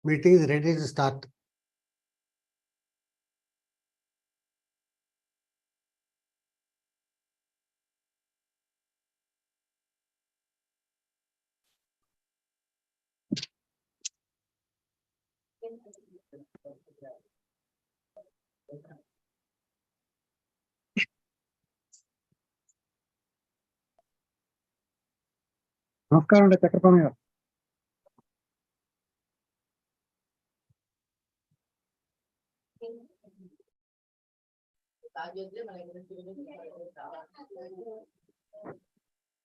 Meeting is ready to start. నమస్కారం అండి చక్రపాణి గారు.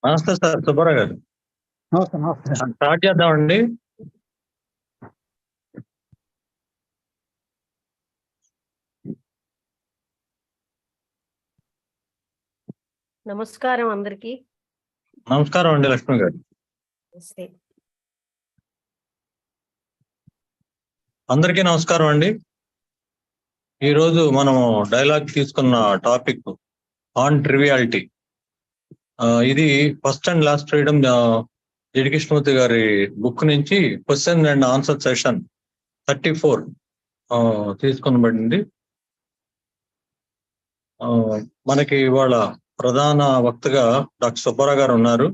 నమస్తే సార్, సుబ్బారావు గారు. నమస్తే నమస్తే. స్టార్ట్ చేద్దామండి. నమస్కారం అందరికి. నమస్కారం అండి లక్ష్మి గారు. అందరికీ నమస్కారం అండి. ఈరోజు మనము డైలాగ్ తీసుకున్న టాపిక్ ఆన్ ట్రివియాలిటీ. ఇది ఫస్ట్ అండ్ లాస్ట్ ఫ్రీడమ్ జడికృష్ణమూర్తి గారి బుక్ నుంచి క్వశ్చన్ అండ్ ఆన్సర్ సెషన్ 34 తీసుకొనబడింది. మనకి ఇవాళ ప్రధాన వక్తగా డాక్టర్ సుబ్బారావు గారు ఉన్నారు.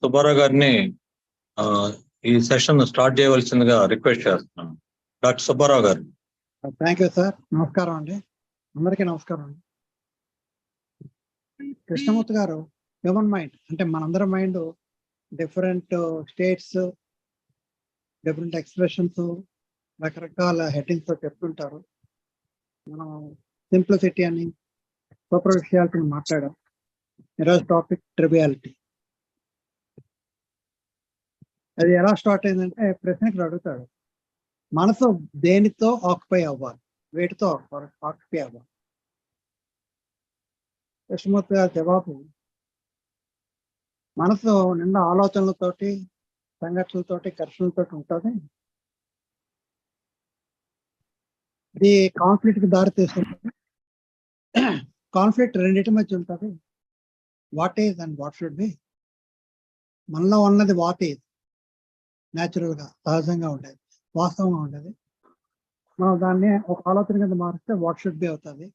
సుబ్బారావు గారిని ఈ సెషన్ స్టార్ట్ చేయవలసిందిగా రిక్వెస్ట్ చేస్తున్నాను. డాక్టర్ సుబ్బారావు గారు. Thank you sir. నమస్కారం అండి, అందరికీ నమస్కారం అండి. కృష్ణమూర్తి గారు హ్యూమన్ మైండ్ అంటే మనందరి mind different states, different expressions, రకరకాల హెడ్డింగ్స్ చెప్తుంటారు. మనం సింప్లిసిటీ అని సూపర్ఫిషియాలిటీ మాట్లాడాం. ఈరోజు టాపిక్ ట్రివియాలిటీ. అది ఎలా స్టార్ట్ అయిందంటే ప్రశ్నకి అడుగుతాడు, మనసు దేనితో ఆక్యుపై అవ్వాలి, వేటితో ఆక్యుపై అవ్వాలి. కృష్ణమూర్తి గారి జవాబు, మనసు నిండా ఆలోచనలతోటి, సంఘర్షణలతోటి, ఘర్షణలతోటి ఉంటుంది. ఇది కాన్ఫ్లిక్ట్ కి దారి తీస్తుంది. కాన్ఫ్లిక్ట్ రెండింటి మధ్య ఉంటుంది, what is and what should B. మనలో ఉన్నది వాట్ ఈజ్, న్యాచురల్ గా సహజంగా ఉండేది, వాస్తవంగా ఉండేది. మనం దాన్ని ఒక ఆలోచన కింద మారిస్తే వాట్ షుడ్ బి అవుతుంది.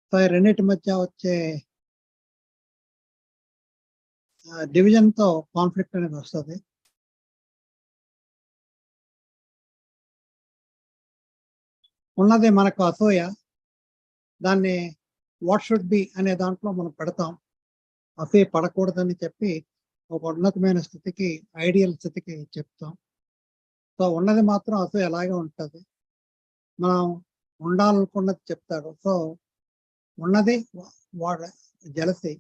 సో ఈ రెండింటి మధ్య వచ్చే డివిజన్ తో కాన్ఫ్లిక్ట్ అనేది వస్తుంది. ఉన్నది మనకు అసూయ, దాన్ని వాట్ షుడ్ బి అనే దాంట్లో మనం పెడతాం. అసూయ పడకూడదని చెప్పి ఒక ఉన్నతమైన స్థితికి, ఐడియల్ స్థితికి చెప్తాం. సో ఉన్నది మాత్రం అసూయ ఎలాగే ఉంటుంది, మనం ఉండాలనుకున్నది చెప్తాడు. సో ఉన్నది జెలసీ,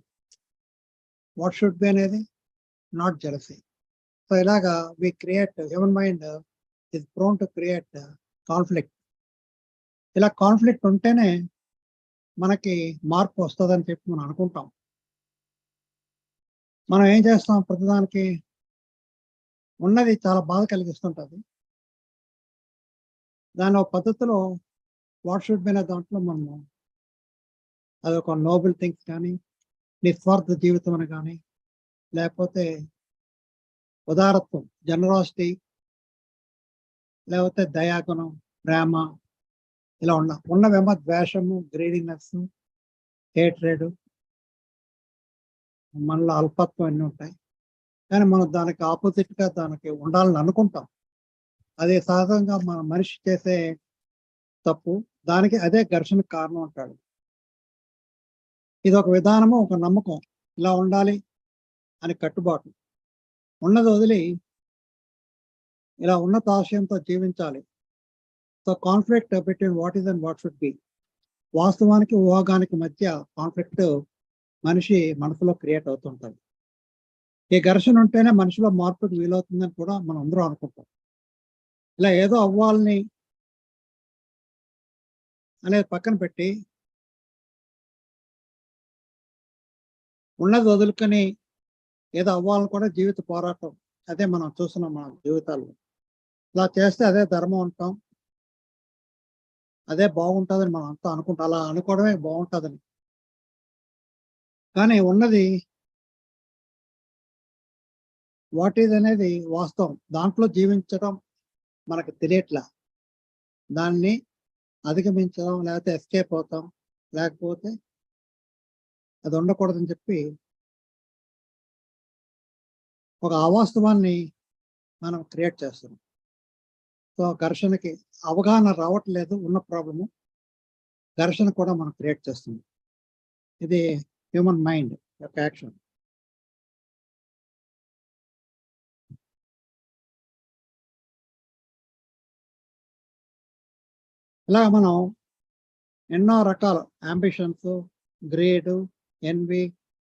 వాట్ షుడ్ బి అనేది నాట్ జెలసీ. సో ఇలాగా we create, human mind is prone to create conflict. ఇలా కాన్ఫ్లిక్ట్ ఉంటేనే మనకి మార్పు వస్తుందని చెప్పి మనం అనుకుంటాం. మనం ఏం చేస్తాం, ప్రతిదానికి ఉన్నది చాలా బాధ కలిగిస్తుంటుంది. దాని ఒక పద్ధతిలో వాట్ షుడ్ బి అనే దాంట్లో మనము అదొక నోబెల్ థింగ్స్ కానీ, నిస్వార్థ జీవితం అని కానీ, లేకపోతే ఉదారత్వం, జనరాసిటీ, లేకపోతే దయాగుణం, ప్రేమ, ఇలా ఉన్నవేమో ద్వేషము, గ్రీడీనెస్, హేట్రేడ్, మనలో అల్పత్వం అన్నీ ఉంటాయి. కానీ మనం దానికి ఆపోజిట్ గా దానికి ఉండాలని అనుకుంటాం. అదే సహజంగా మన మనిషి చేసే తప్పు, దానికి అదే ఘర్షణకు కారణం అంటాడు. ఇది ఒక విధానము, ఒక నమ్మకం, ఇలా ఉండాలి అని కట్టుబాటు. ఉన్నది వదిలి ఇలా ఉన్నత ఆశయంతో జీవించాలి. So conflict between what is and what should B, వాస్తవానికి ఊహాగానికి మధ్య కాన్ఫ్లిక్ట్ మనిషి మనసులో క్రియేట్ అవుతుంటుంది. ఈ ఘర్షణ ఉంటేనే మనిషిలో మార్పుకి వీలవుతుందని కూడా మనం అందరూ అనుకుంటాం. ఇలా ఏదో అవ్వాలని అనేది పక్కన పెట్టి ఉన్నది వదులుకొని ఏదో అవ్వాలని కూడా జీవిత పోరాటం, అదే మనం చూస్తున్నాం మన జీవితాల్లో. ఇలా చేస్తే అదే ధర్మం అంటాం, అదే బాగుంటుందని మనం అంతా అనుకుంటాం. అలా అనుకోవడమే బాగుంటుందని. కానీ ఉన్నది వాట్ ఈజ్ అనేది వాస్తవం. దాంట్లో జీవించడం మనకు తెలియట్లా. దాన్ని అధిగమించడం, లేకపోతే ఎస్కేప్ అవుతాం, లేకపోతే అది ఉండకూడదని చెప్పి ఒక అవాస్తవాన్ని మనం క్రియేట్ చేస్తున్నాం. సో ఘర్షణకి అవగాహన రావట్లేదు, ఉన్న ప్రాబ్లము ఘర్షణ కూడా మనం క్రియేట్ చేస్తుంది. ఇది హ్యూమన్ మైండ్ యొక్క యాక్షన్. ఇలా మనం ఎన్నో రకాల ambitions, greed, envy,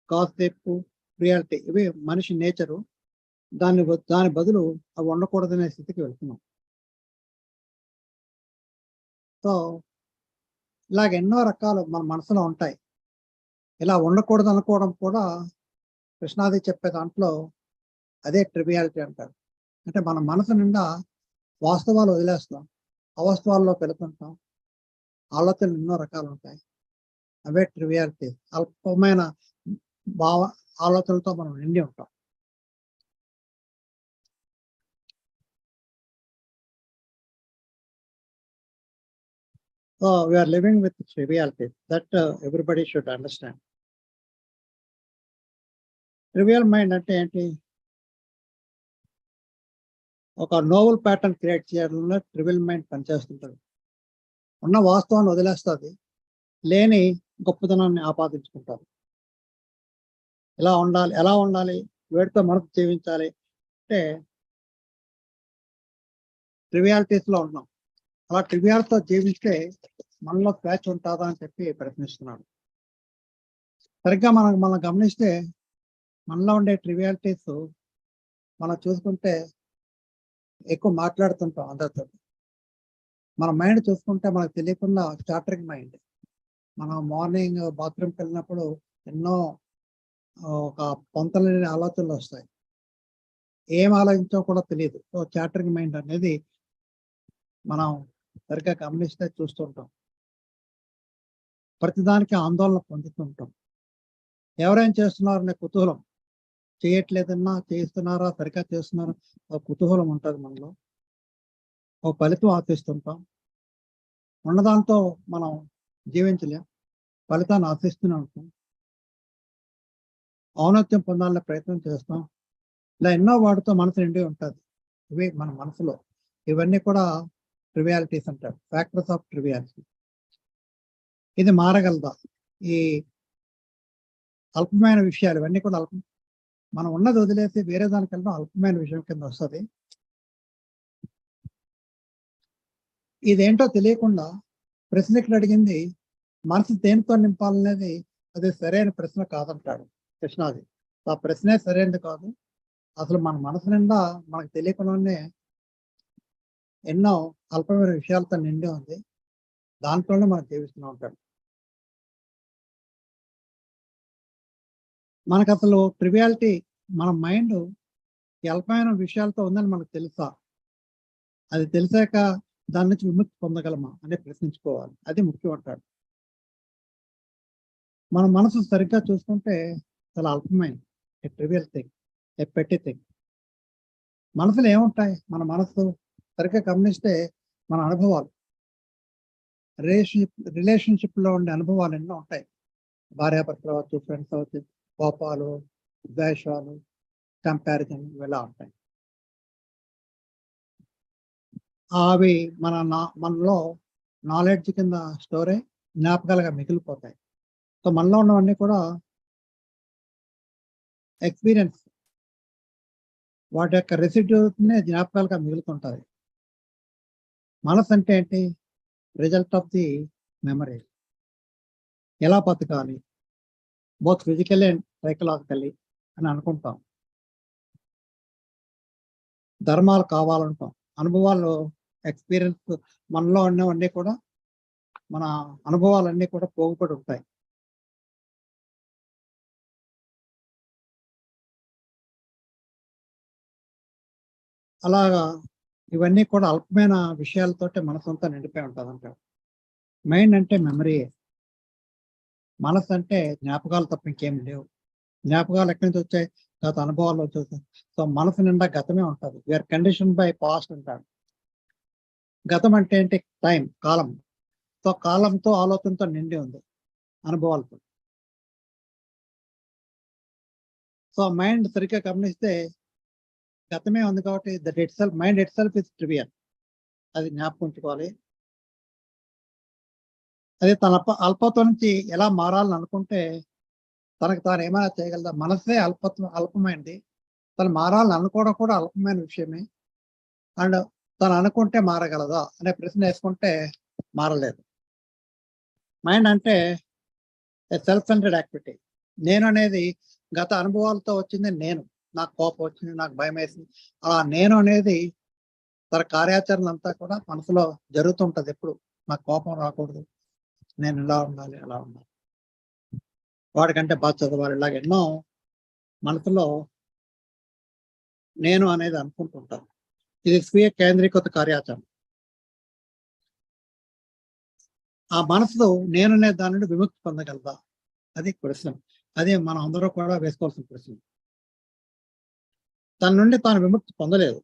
gossip, reality ఇవి మనిషి నేచరు. దాని బదులు అవి ఉండకూడదనే స్థితికి వెళ్తున్నాం. సో ఇలాగ ఎన్నో రకాలు మన మనసులో ఉంటాయి. ఇలా ఉండకూడదు అనుకోవడం కూడా కృష్ణాది చెప్పే దాంట్లో అదే ట్రివియాలిటీ అంటారు. అంటే మన మనసు నిండా వాస్తవాలు వదిలేస్తాం, అవాస్తవాల్లోకి వెళుతుంటాం. ఆలోచనలు ఎన్నో రకాలు ఉంటాయి, అవే ట్రివియాలిటీ. అల్పమైన భావ ఆలోచనలతో మనం నిండి ఉంటాం. So we are living with triviality that everybody should understand. Trivial mind అంటే ఏంటి? ఒక నోవెల్ ప్యాటర్న్ క్రియేట్ చేయడంలో ట్రివియల్ మైండ్ పనిచేస్తుంటుంది. ఉన్న వాస్తవాన్ని వదిలేస్తుంది, లేని గొప్పతనాన్ని ఆపాదించుకుంటారు. ఎలా ఉండాలి, వేడితో మనసు జీవించాలి అంటే ట్రివియాలిటీస్లో ఉన్నాం. అలా ట్రివియాలిటీతో జీవిస్తే మనలో స్వేచ్ఛ ఉంటుందా అని చెప్పి ప్రశ్నిస్తున్నాడు. సరిగ్గా మనం గమనిస్తే మనలో ఉండే ట్రివియాలిటీస్ మనం చూసుకుంటే ఎక్కువ మాట్లాడుతుంటాం అందరితో. మన మైండ్ చూసుకుంటే మనకు తెలియకుండా స్టార్టరింగ్ మైండ్. మనం మార్నింగ్ బాత్రూమ్కి వెళ్ళినప్పుడు ఎన్నో ఒక పొంతలేని ఆలోచనలు వస్తాయి, ఏం ఆలోచించో కూడా తెలియదు. సో చాటరింగ్ మైండ్ అనేది మనం సరిగ్గా గమనిస్తే చూస్తుంటాం. ప్రతిదానికి ఆందోళన పొందుతుంటాం. ఎవరేం చేస్తున్నారనే కుతూహలం, చేయట్లేదన్నా చేస్తున్నారా, సరిగ్గా చేస్తున్నారా ఒక కుతూహలం ఉంటుంది మనలో. ఒక ఫలితం ఆశిస్తుంటాం. ఉన్నదాంతో మనం జీవించలేం, ఫలితాన్ని ఆశిస్తూనే ఉంటాం. ఔన్నత్యం పొందాలనే ప్రయత్నం చేస్తాం. ఇలా ఎన్నో వాటితో మనసు నిండి ఉంటుంది. ఇవి మన మనసులో, ఇవన్నీ కూడా ట్రివియాలిటీస్ అంటారు, ఫ్యాక్టర్స్ ఆఫ్ ట్రివియాలిటీ. ఇది మారగలదా? ఈ అల్పమైన విషయాలు ఇవన్నీ కూడా మనం ఉన్నది వదిలేసి వేరే దానికి వెళ్ళడం అల్పమైన విషయం కింద వస్తుంది. ఇదేంటో తెలియకుండా ప్రశ్న ఇక్కడ అడిగింది మనసు దేనితో నింపాలనేది అది సరైన ప్రశ్న కాదంటాడు కృష్ణాది. ఆ ప్రశ్నే సరైనది కాదు. అసలు మన మనసు నిండా మనకు తెలియకుండానే ఎన్నో అల్పమైన విషయాలతో నిండి ఉంది, దాంట్లోనే మనం జీవిస్తూనే ఉంటాడు. మనకు అసలు ట్రివియాలిటీ, మన మైండ్ అల్పమైన విషయాలతో ఉందని మనకు తెలుసా? అది తెలిసాక దాని నుంచి విముక్తి పొందగలమా అని ప్రశ్నించుకోవాలి. అది ముఖ్యం అంటాడు. మన మనసు సరిగ్గా చూసుకుంటే చాలా అల్పమైన, ఏ ట్రివియల్ థింగ్, ఏ పెట్టి థింగ్. మనసులో ఏముంటాయి? మన మనసు సరిగ్గా గమనిస్తే మన అనుభవాలు, రిలేషన్షిప్లో ఉండే అనుభవాలు ఎన్నో ఉంటాయి. భార్యాభర్తలు అవచ్చు, ఫ్రెండ్స్ అవచ్చు, కోపాలు, ద్వేషాలు, కంపారిజన్ ఇలా ఉంటాయి. అవి మనలో నాలెడ్జ్ కింద స్టోర్ అయి జ్ఞాపకాలుగా మిగిలిపోతాయి. సో మనలో ఉన్నవన్నీ కూడా ఎక్స్పీరియన్స్, వాటి యొక్క రెసిడ్యూనే జ్ఞాపకాలుగా మిగులుతుంటుంది. మనసు అంటే ఏంటి? Result of the memory. ఎలా బతకాలి, బోత్ ఫిజికల్లీ అండ్ సైకలాజికల్లీ అని అనుకుంటాం. ధర్మాలు కావాలంటాం. అనుభవాలు, ఎక్స్పీరియన్స్, మనలో ఉన్నవన్నీ కూడా, మన అనుభవాలన్నీ కూడా పోగుపడి ఉంటాయి. అలాగా ఇవన్నీ కూడా అల్పమైన విషయాలతోటే మనసంతా నిండిపోయి ఉంటుంది అంటారు. మైండ్ అంటే మెమరీయే. మనసు అంటే జ్ఞాపకాలు తప్ప ఇంకేం లేవు. జ్ఞాపకాలు ఎక్కడి నుంచి వచ్చాయి? గత అనుభవాలు వచ్చేసాయి. సో మనసు నిండా గతమే ఉంటుంది. వీఆర్ కండిషన్ బై పాస్ట్ అంటాడు. గతం అంటే ఏంటి? టైం, కాలం. సో కాలంతో, ఆలోచనతో నిండి ఉంది, అనుభవాలతో. సో మైండ్ సరిగ్గా గమనిస్తే గతమే ఉంది కాబట్టి that it self, mind it self is trivial. అది జ్ఞాపకం ఉంచుకోవాలి. అదే తన అల్పత్వం నుంచి ఎలా మారాలని అనుకుంటే తనకు తాను ఏమైనా చేయగలదా? మనసే అల్పమైనది. తను మారాలని అనుకోవడం కూడా అల్పమైన విషయమే. అండ్ తను అనుకుంటే మారగలదా అనే ప్రశ్న వేసుకుంటే మారలేదు. మైండ్ అంటే సెల్ఫ్ సెంటర్డ్ యాక్టివిటీ. నేను అనేది గత అనుభవాలతో వచ్చింది. నేను, నాకు కోపం వచ్చింది, నాకు భయం వేసింది, అలా నేను అనేది తన కార్యాచరణ అంతా కూడా మనసులో జరుగుతుంటది. ఎప్పుడు నాకు కోపం రాకూడదు, నేను ఇలా ఉండాలి, అలా ఉండాలి, వాడికంటే బాగా చదవాలి, ఇలాగ ఎన్నో మనసులో నేను అనేది అనుకుంటుంటాను. ఇది స్వీయ కేంద్రీకృత కార్యాచరణ. ఆ మనసులో నేననే దాని నుండి విముక్తి పొందగలదా? అది ప్రశ్న. అదే మనం అందరూ కూడా వేసుకోవాల్సిన ప్రశ్న. తన నుండి తాను విముక్తి పొందలేదు.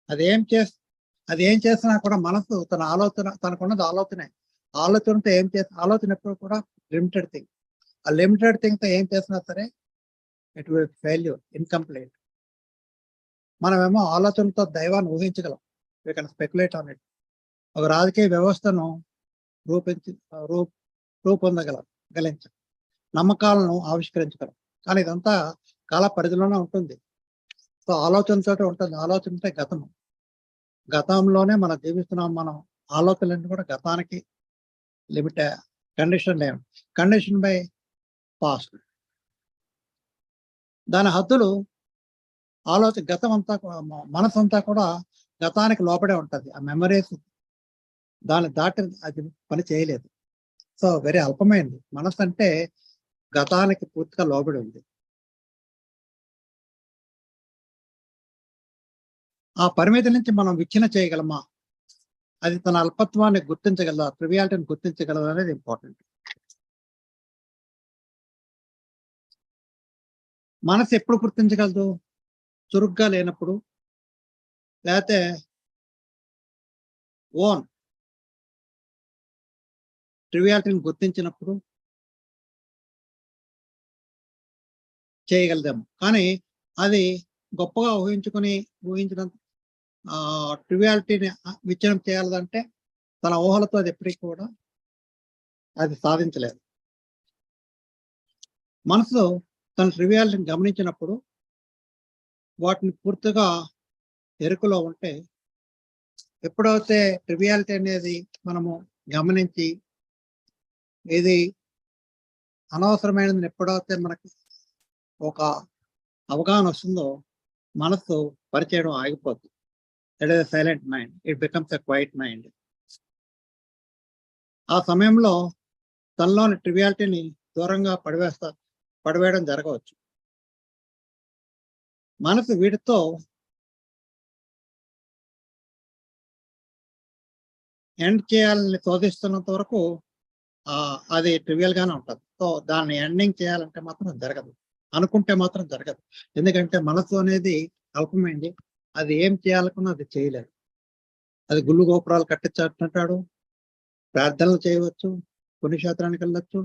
అది ఏం చేసినా కూడా మనసు తన ఆలోచన, తనకున్నది ఆలోచనే. ఆలోచనతో ఆలోచన ఎప్పుడు కూడా లిమిటెడ్ థింగ్. ఆ లిమిటెడ్ థింగ్ తో ఏం చేసినా సరే ఇట్ విల్ ఫెయిల్యూర్, ఇన్కంప్లీట్. మనమేమో ఆలోచనతో దైవాన్ని ఊహించగలం. We can speculate on it. ఒక రాజకీయ వ్యవస్థను రూపొందగలం, నమ్మకాలను ఆవిష్కరించగలం. కానీ ఇదంతా కాల పరిధిలోనే ఉంటుంది. సో ఆలోచనతో ఉంటుంది. ఆలోచన అంటే గతము. గతంలోనే మనం జీవిస్తున్నాం. మనం ఆలోచనలన్నీ కూడా గతానికి లిమిట్, కండిషన్ బై పాస్ట్. దాని హద్దులు గతం అంతా, మనసు అంతా కూడా గతానికి లోపడే ఉంటుంది. ఆ మెమరీస్ దాన్ని దాటి అది పని చేయలేదు. సో వెరీ అల్పమైంది. మనసు అంటే గతానికి పూర్తిగా లోబడి ఉంది. ఆ పరిమితి నుంచి మనం విచ్ఛిన్న చేయగలమా? అది తన అల్పత్వాన్ని గుర్తించగలదా? ట్రివియాలిటీని గుర్తించగలదా అనేది ఇంపార్టెంట్. మనసు ఎప్పుడు గుర్తించగలదు? చురుగ్గా లేనప్పుడు, లేకపోతే ఓన్ ట్రివియాలిటీని గుర్తించినప్పుడు చేయగలదేమో. కానీ అది గొప్పగా ఊహించినంత ట్రివియాలిటీని విచ్ఛిన్నం చేయాలంటే తన ఊహలతో అది ఎప్పటికీ కూడా అది సాధించలేదు. మనసు తన ట్రివియాలిటీని గమనించినప్పుడు, వాటిని పూర్తిగా ఎరుకలో ఉంటే, ఎప్పుడైతే ట్రివియాలిటీ అనేది మనము గమనించి ఇది అనవసరమైనది ఎప్పుడైతే మనకి ఒక అవగాహన వస్తుందో మనసు పనిచేయడం ఆగిపోతుంది. That is silent mind. It becomes a quiet mind. ఆ సమయంలో తనలోని ట్రివియాలిటీని దూరంగా పడివేయడం జరగవచ్చు. మనసు వీటితో ఎండ్ చేయాలని శోధిస్తున్నంత వరకు అది ట్రివియల్ గానే ఉంటుంది. సో దాన్ని ఎండింగ్ చేయాలంటే మాత్రం జరగదు, అనుకుంటే మాత్రం జరగదు. ఎందుకంటే మనసు అనేది అల్పమైంది. అది ఏం చేయాలనుకున్నా అది చేయలేదు. అది గుళ్ళు గోపురాలు కట్టించాడు, ప్రార్థనలు చేయవచ్చు, పుణ్యక్షేత్రానికి వెళ్ళొచ్చు.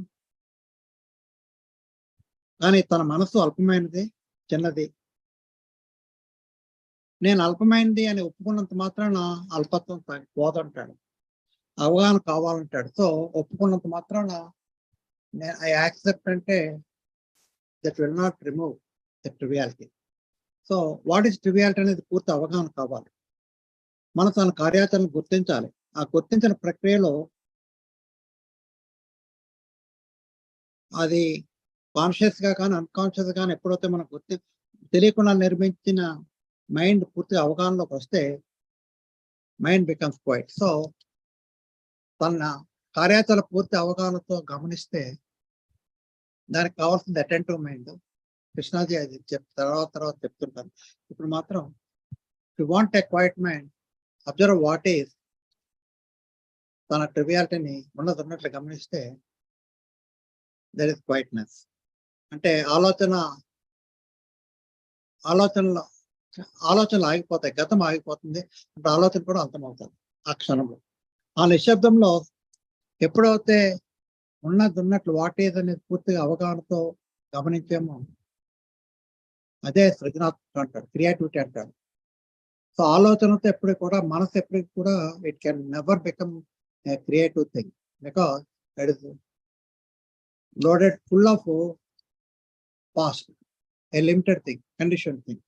కానీ తన మనసు అల్పమైనది, చిన్నది. నేను అల్పమైనది అని ఒప్పుకున్నంత మాత్రాన అల్పత్వం పోదంటాడు, అవగాహన కావాలంటాడు. సో ఒప్పుకున్నంత మాత్రాన ఐ యాక్సెప్ట్ అంటే that will not remove the triviality. So what is triviality అనేది పూర్తి అవగాహన కావాలి. మనం తన కార్యాచరణ గుర్తించాలి. ఆ గుర్తించిన ప్రక్రియలో అది కాన్షియస్ గా కానీ అన్కాన్షియస్ గా కానీ ఎప్పుడైతే మనం తెలియకుండా నిర్మించిన మైండ్ పూర్తిగా అవగాహనలోకి వస్తే మైండ్ బికమ్స్ క్వైట్. సో తన కార్యాచరణ పూర్తి అవగాహనతో గమనిస్తే దానికి కావాల్సింది అటెంటివ్ మైండ్. కృష్ణాజీ అది తర్వాత చెప్తుంటాను. ఇప్పుడు మాత్రం you want a quiet mind, observe what is. తన ట్రివియాలిటీని ఉన్నట్లు గమనిస్తే దట్ ఇస్ క్వైట్నెస్. అంటే ఆలోచనలు ఆగిపోతాయి, గతం ఆగిపోతుంది, అంటే ఆలోచన కూడా అంతమవుతుంది ఆ క్షణంలో. ఆ నిశ్శబ్దంలో ఎప్పుడైతే ఉన్నట్టు వాట్ ఈజ్ అనేది పూర్తిగా అవగాహనతో గమనించామో అదే సృజనాత్మక అంటారు, క్రియేటివిటీ అంటారు. సో ఆలోచనతో ఎప్పటికి కూడా మనసు ఎప్పటికి కూడా it can never become a creative thing because that is loaded full of past, a limited thing, condition thing.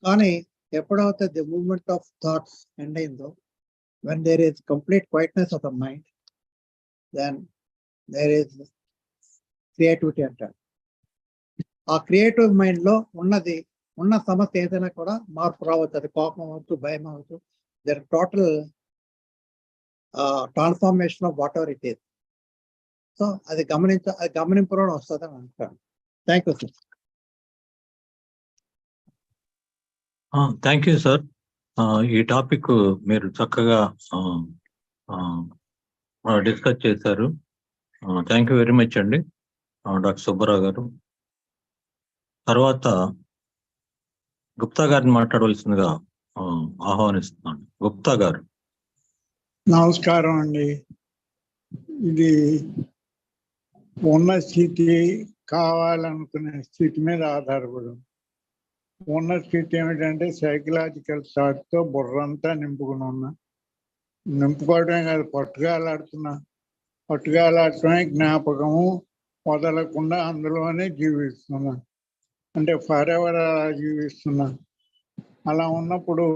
కానీ ఎప్పుడైతే the movement of thoughts end అయిందో, when there is complete quietness of the mind, then there is creativity అంటారు. ఆ creative mind లో ఉన్న సమస్య ఏదైనా కూడా మార్పు రావచ్చు. అది కోపం అవ్వచ్చు, భయం అవ్వచ్చు, there total transformation of what ever it is. So అది గమనింపులో వస్తుంది అని అంటాను. Thank you sir. Thank you sir. ఈ టాపిక్ మీరు చక్కగా డిస్కస్ చేశారు. థ్యాంక్ యూ వెరీ మచ్ అండి డాక్టర్ సుబ్బారావు గారు. తర్వాత గుప్తా గారిని మాట్లాడవలసిందిగా ఆహ్వానిస్తున్నాను. గుప్తా గారు. నమస్కారం అండి. ఇది ఉన్న స్థితి కావాలనుకునే స్థితి మీద ఆధారపడి, ఉన్న స్థితి ఏమిటంటే సైకలాజికల్ థాట్తో బుర్రంతా నింపుకోవడమే కాదు, పట్టుగాలాడటమే జ్ఞాపకము, వదలకుండా అందులోనే జీవిస్తున్నా, అంటే ఫర్ ఎవర్ అలా జీవిస్తున్నా. అలా ఉన్నప్పుడు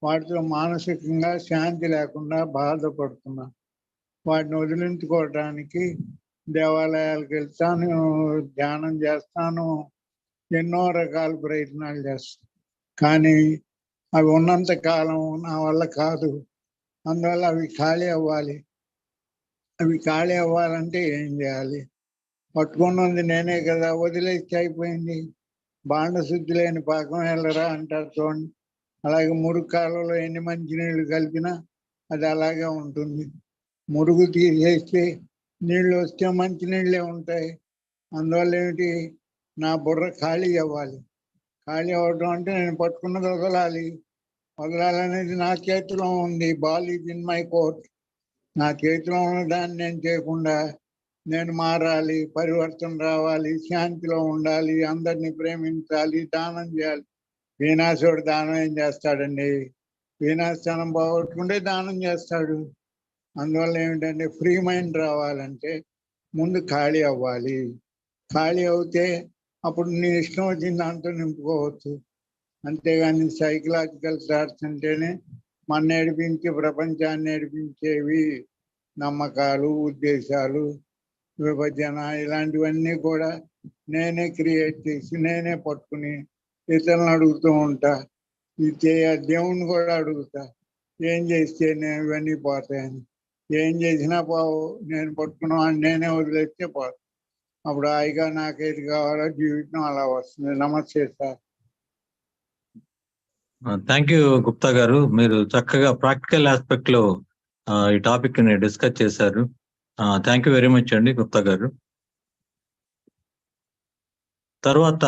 వాటితో మానసికంగా శాంతి లేకుండా బాధపడుతున్నా. వాటిని వదిలించుకోవడానికి దేవాలయాలకు వెళ్తాను, ధ్యానం చేస్తాను, ఎన్నో రకాల ప్రయత్నాలు చేస్తాను. కానీ అవి ఉన్నంత కాలం నా వల్ల కాదు. అందువల్ల అవి ఖాళీ అవ్వాలంటే ఏం చేయాలి? పట్టుకున్నది నేనే కదా, వదిలేసి అయిపోయింది. బాండశుద్ధి లేని పాకం వెళ్ళరా అంటారు చూడండి. అలాగే మురుగు కాలంలో ఎన్ని మంచినీళ్ళు కలిపినా అది అలాగే ఉంటుంది. మురుగు తీసేస్తే నీళ్ళు వస్తే మంచినీళ్ళే ఉంటాయి. అందువల్ల ఏమిటి, నా బుర్ర ఖాళీ అవ్వాలి. ఖాళీ అవ్వడం అంటే నేను పట్టుకున్నది వదలాలనేది నా చేతిలో ఉంది. Ball is in my court. నా చేతిలో ఉన్న దాన్ని నేను చేయకుండా నేను మారాలి, పరివర్తన రావాలి, శాంతిలో ఉండాలి, అందరినీ ప్రేమించాలి, దానం చేయాలి. వీణాసుడు దానం ఏం చేస్తాడండి? వీణాస్థానం పోగొట్టుకుంటే దానం చేస్తాడు. అందువల్ల ఏమిటంటే ఫ్రీ మైండ్ రావాలంటే ముందు ఖాళీ అవ్వాలి. ఖాళీ అవుతే అప్పుడు నీ ఇష్టం వచ్చిన దాంతో నింపుకోవచ్చు. అంతేగాని సైకలాజికల్ థాట్స్ అంటేనే మన నేర్పించే, ప్రపంచాన్ని నేర్పించేవి నమ్మకాలు, ఉద్దేశాలు, విభజన, ఇలాంటివన్నీ కూడా నేనే క్రియేట్ చేసి నేనే పట్టుకుని ఇతరులను అడుగుతూ ఉంటా. దేవుణ్ణి కూడా అడుగుతా, ఏం చేస్తే నేను ఇవన్నీ పోతాయని. ఏం చేసినా పోవు, నేను పట్టుకున్నా అని నేనే వదిలేస్తే పోదు. అప్పుడు హాయిగా నాకేది కావాలో జీవితం అలా వస్తుంది. నమస్తే సార్. థ్యాంక్ యూ గుప్తా గారు. మీరు చక్కగా ప్రాక్టికల్ ఆస్పెక్ట్ లో ఈ టాపిక్ ని డిస్కస్ చేశారు. థ్యాంక్ యూ వెరీ మచ్ అండి గుప్తా గారు. తర్వాత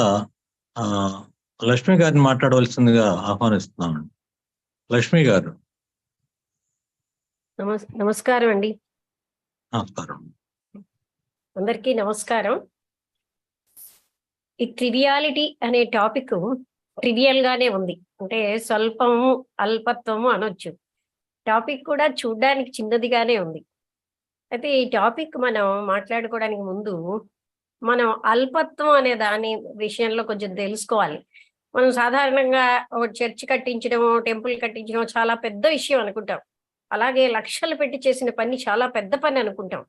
లక్ష్మి గారిని మాట్లాడవలసిందిగా ఆహ్వానిస్తున్నాను. లక్ష్మి గారు. నమస్కారం అండి. నమస్కారం. అందరికీ నమస్కారం. ఈ ట్రివియాలిటీ అనే టాపిక్ ట్రివియల్ గానే ఉంది, అంటే స్వల్పము, అల్పత్వము అనొచ్చు. టాపిక్ కూడా చూడ్డానికి చిన్నదిగానే ఉంది. అయితే ఈ టాపిక్ మనం మాట్లాడుకోవడానికి ముందు మనం అల్పత్వం అనే దాని విషయంలో కొంచెం తెలుసుకోవాలి. మనం సాధారణంగా ఒక చర్చ్ కట్టించడం, టెంపుల్ కట్టించడం చాలా పెద్ద విషయం అనుకుంటాం. అలాగే లక్షలు పెట్టి చేసిన పని చాలా పెద్ద పని అనుకుంటాం.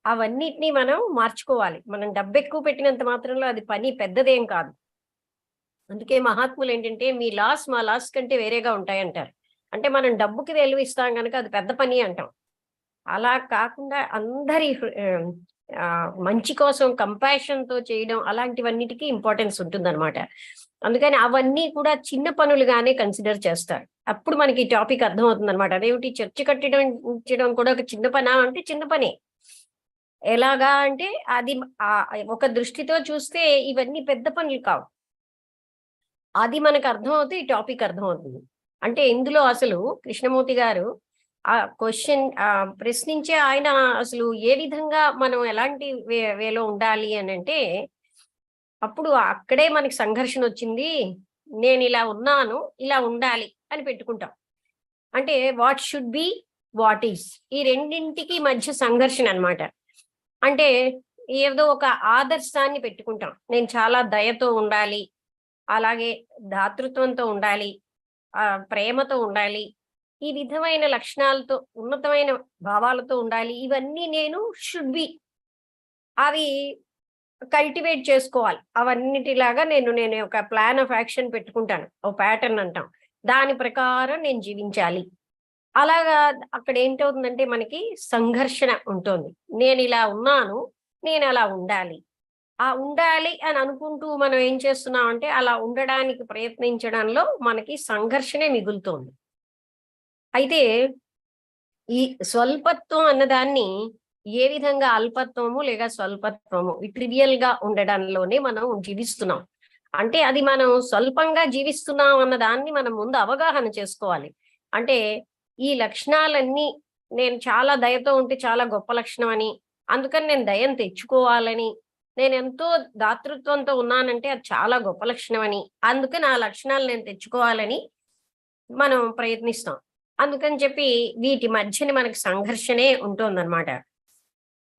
అవన్నిటినీ మనం మార్చుకోవాలి. మనం డబ్బు ఎక్కువ పెట్టినంత మాత్రంలో అది పని పెద్దదేం కాదు. అందుకే మహాత్ములు ఏంటంటే, మీ లాస్ మా లాస్ కంటే వేరేగా ఉంటాయంటారు. అంటే మనం డబ్బుకి విలువ ఇస్తాం కనుక అది పెద్ద పని అంటాం. అలా కాకుండా అందరి మంచి కోసం కంపాషన్తో చేయడం, అలాంటివన్నిటికీ ఇంపార్టెన్స్ ఉంటుందన్నమాట. అందుకని అవన్నీ కూడా చిన్న పనులుగానే కన్సిడర్ చేస్తారు. అప్పుడు మనకి టాపిక్ అర్థమవుతుంది అనమాట. అదేమిటి, చర్చ్ కట్టడం కూడా ఒక చిన్న పనా అంటే చిన్న పనే. ఎలాగా అంటే అది ఒక దృష్టితో చూస్తే ఇవన్నీ పెద్ద పనులు కావు. అది మనకు అర్థమవుతుంది, ఈ టాపిక్ అర్థమవుతుంది. అంటే ఇందులో అసలు కృష్ణమూర్తి గారు ఆ క్వశ్చన్ ప్రశ్నించే ఆయన అసలు ఏ విధంగా మనం ఎలాంటి వేలో ఉండాలి అని అంటే, అప్పుడు అక్కడే మనకి సంఘర్షణ వచ్చింది. నేను ఇలా ఉన్నాను, ఇలా ఉండాలి అని పెట్టుకుంటాం. అంటే what should B, what is, ఈ రెండింటికి మధ్య సంఘర్షణ అన్నమాట. అంటే ఏదో ఒక ఆదర్శాన్ని పెట్టుకుంటాం. నేను చాలా దయతో ఉండాలి, అలాగే దాతృత్వంతో ఉండాలి, ప్రేమతో ఉండాలి, ఈ విధమైన లక్షణాలతో, ఉన్నతమైన భావాలతో ఉండాలి. ఇవన్నీ నేను షుడ్ బి, అవి కల్టివేట్ చేసుకోవాలి. అవన్నిటిలాగా నేను ఒక ప్లాన్ ఆఫ్ యాక్షన్ పెట్టుకుంటాను, ఒక ప్యాటర్న్ అంటాం. దాని ప్రకారం నేను జీవించాలి. అలాగా అక్కడ ఏంటవుతుందంటే మనకి సంఘర్షణ ఉంటుంది. నేను ఇలా ఉన్నాను, నేను అలా ఉండాలి. ఆ ఉండాలి అని అనుకుంటూ మనం ఏం చేస్తున్నాం అంటే అలా ఉండడానికి ప్రయత్నించడంలో మనకి సంఘర్షణే మిగులుతోంది. అయితే ఈ స్వల్పత్వం అన్నదాన్ని ఏ విధంగా అల్పత్వము లేక స్వల్పత్వము ఈ ట్రివియల్ గా ఉండడంలోనే మనం జీవిస్తున్నాం. అంటే అది మనం స్వల్పంగా జీవిస్తున్నాం అన్న దాన్ని మనం ముందు అవగాహన చేసుకోవాలి. అంటే ఈ లక్షణాలన్నీ నేను చాలా దయతో ఉంటే చాలా గొప్ప లక్షణం అని, అందుకని నేను దయను తెచ్చుకోవాలని, నేను ఎంతో దాతృత్వంతో ఉన్నానంటే అది చాలా గొప్ప లక్షణం అని, అందుకని ఆ లక్షణాలు నేను తెచ్చుకోవాలని మనం ప్రయత్నిస్తాం. అందుకని చెప్పి వీటి మధ్యని మనకి సంఘర్షణే ఉంటుందన్నమాట.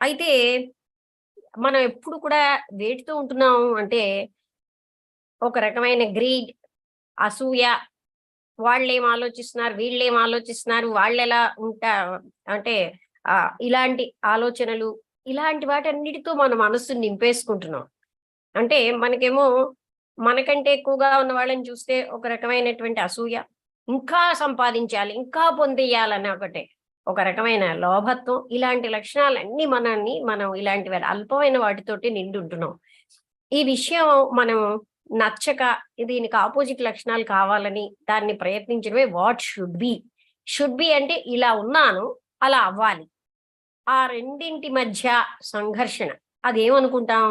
అయితే మనం ఎప్పుడు కూడా వేటితో ఉంటున్నాము అంటే ఒక రకమైన గ్రీడ్, అసూయ, వాళ్ళేం ఆలోచిస్తున్నారు, వీళ్ళేం ఆలోచిస్తున్నారు, వాళ్ళెలా అంటే ఇలాంటి ఆలోచనలు, ఇలాంటి వాటన్నిటితో మన మనస్సుని నింపేసుకుంటున్నాం. అంటే మనకేమో మనకంటే ఎక్కువగా ఉన్న వాళ్ళని చూస్తే ఒక రకమైనటువంటి అసూయ, ఇంకా సంపాదించాలి, ఇంకా పొందేయాలని ఒక రకమైన లోభత్వం, ఇలాంటి లక్షణాలన్నీ మనం ఇలాంటి అల్పమైన వాటితోటి నిండి ఉంటున్నాం. ఈ విషయం మనం నచ్చక దీనికి ఆపోజిట్ లక్షణాలు కావాలని దాన్ని ప్రయత్నించడమే what should be. Should be అంటే ఇలా ఉన్నాను, అలా అవ్వాలి. ఆ రెండింటి మధ్య సంఘర్షణ, అదేమనుకుంటాం,